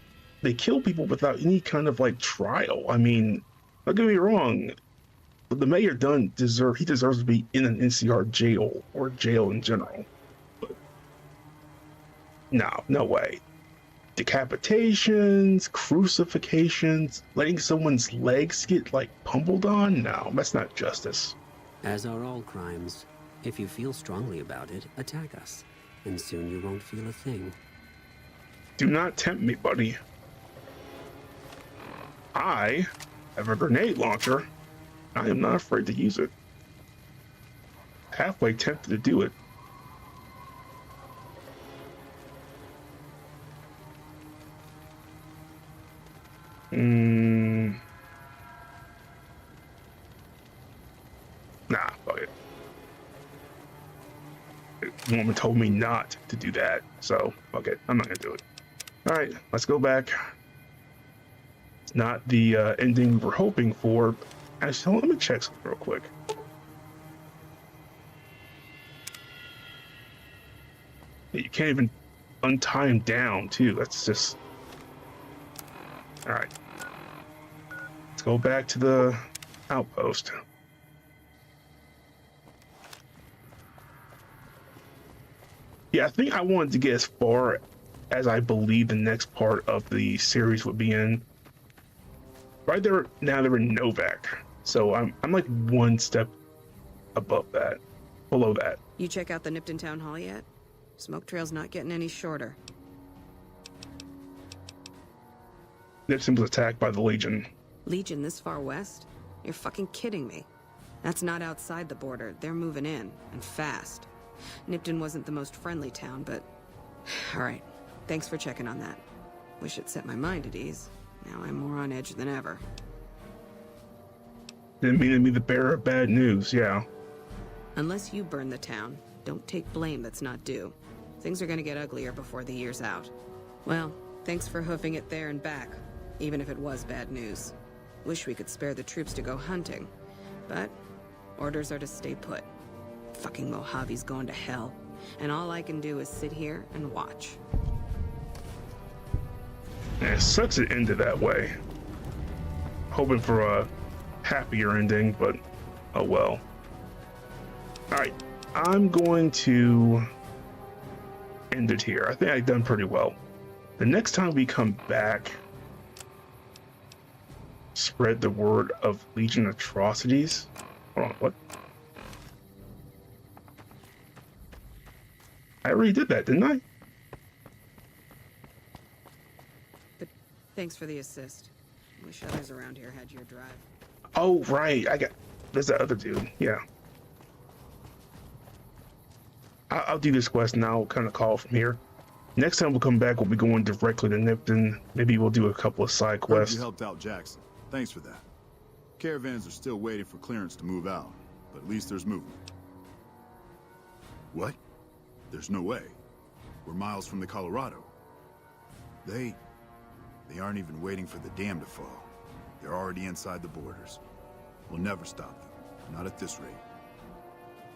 kill people without any kind of like trial. I mean, don't get me wrong, but the mayor he deserves to be in an NCR jail or jail in general. But no way. Decapitations, crucifixions, letting someone's legs get like pummeled on? No, that's not justice. As are all crimes. If you feel strongly about it, attack us, and soon you won't feel a thing. Do not tempt me, buddy. I have a grenade launcher. I am not afraid to use it. Halfway tempted to do it. Nah, fuck it. The woman told me not to do that, so fuck it. I'm not gonna do it. Alright, let's go back. It's not the ending we're hoping for. Actually, let me check something real quick. You can't even untie him down, too. That's just... Alright. Let's go back to the outpost. Yeah, I think I wanted to get as far as I believe the next part of the series would be in. Right there, now they're in Novak. So I'm like one step below that. You check out the Nipton Town Hall yet? Smoke trail's not getting any shorter. Nipton was attacked by the Legion. Legion this far west? You're fucking kidding me. That's not outside the border. They're moving in, and fast. Nipton wasn't the most friendly town, but... Alright, thanks for checking on that. Wish it set my mind at ease. Now I'm more on edge than ever. Didn't mean to be the bearer of bad news, yeah. Unless you burn the town, don't take blame that's not due. Things are gonna get uglier before the year's out. Well, thanks for hoofing it there and back, even if it was bad news. Wish we could spare the troops to go hunting, but orders are to stay put. Fucking Mojave's going to hell, and all I can do is sit here and watch. And it sucks it ended that way. Hoping for a happier ending, but oh well. Alright, I'm going to end it here. I think I've done pretty well. The next time we come back, spread the word of Legion atrocities. Hold on, what? I already did that, didn't I? But thanks for the assist. Wish others around here had your drive. Oh, right. There's that other dude. Yeah. I'll do this quest and I'll kind of call from here. Next time we'll come back, we'll be going directly to Nipton. Maybe we'll do a couple of side quests. You helped out Jackson. Thanks for that. Caravans are still waiting for clearance to move out, but at least there's movement. What? There's no way. We're miles from the Colorado. They aren't even waiting for the dam to fall. They're already inside the borders. We'll never stop them. Not at this rate.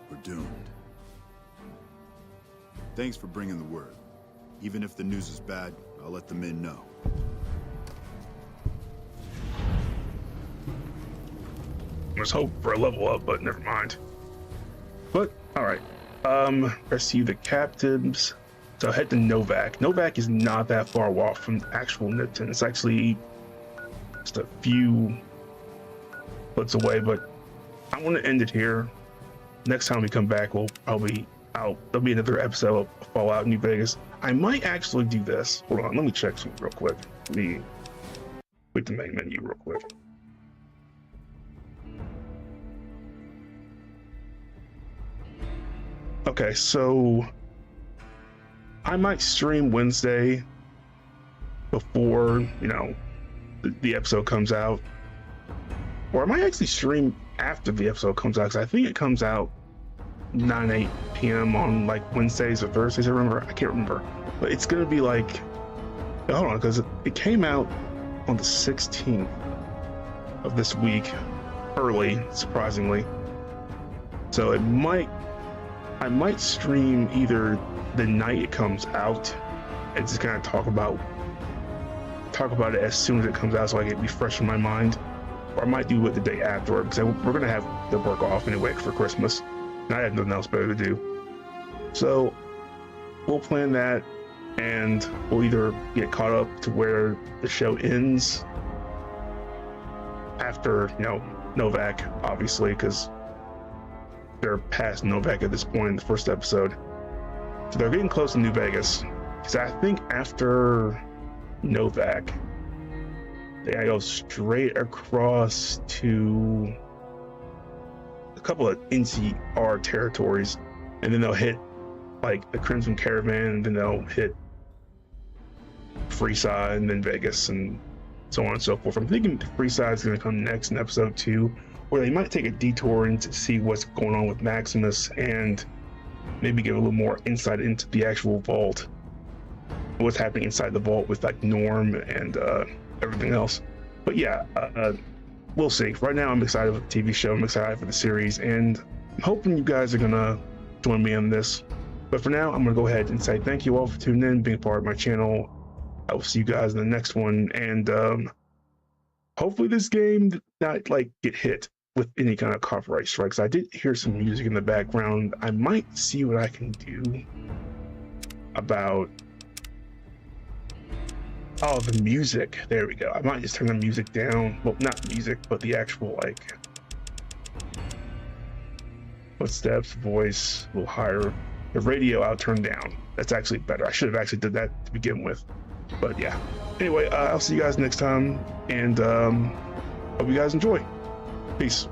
We're doomed. Thanks for bringing the word. Even if the news is bad, I'll let the men know. Let's hope for a level up, but never mind. But, alright. Rescue the captives. So head to Novak. Novak is not that far off from actual Nipton. It's actually just a few foot away, but I want to end it here. Next time we come back, we'll probably there'll be another episode of Fallout New Vegas. I might actually do this. Hold on, let me check something real quick. Let me click the main menu real quick. Okay, so I might stream Wednesday before, the episode comes out. Or I might actually stream after the episode comes out, because I think it comes out 8 p.m. on like Wednesdays or Thursdays. I can't remember. But it's going to be like, hold on, because it came out on the 16th of this week, early, surprisingly. So I might stream either the night it comes out and just kind of talk about it as soon as it comes out so I can be fresh in my mind, or I might do it the day after, because we're gonna have the work off anyway for Christmas and I have nothing else better to do. So we'll plan that, and we'll either get caught up to where the show ends after Novak, obviously, because they're past Novak at this point in the first episode. So they're getting close to New Vegas. Because I think after Novak, they gotta go straight across to a couple of NCR territories, and then they'll hit like the Crimson Caravan, and then they'll hit Freeside, and then Vegas, and so on and so forth. I'm thinking Freeside is gonna come next in episode 2, where they might take a detour in to see what's going on with Maximus and maybe give a little more insight into the actual vault, what's happening inside the vault with like Norm and everything else. But yeah, we'll see. Right now I'm excited for the TV show, I'm excited for the series, and I'm hoping you guys are gonna join me on this. But for now, I'm gonna go ahead and say thank you all for tuning in, being part of my channel. I will see you guys in the next one, and hopefully this game did not like get hit with any kind of copyright strikes. I did hear some music in the background. I might see what I can do about the music. There we go. I might just turn the music down. Well, not music, but the actual like footsteps, voice, a little higher. The radio I'll turn down. That's actually better. I should have actually did that to begin with. But yeah. Anyway, I'll see you guys next time, and hope you guys enjoy. Peace.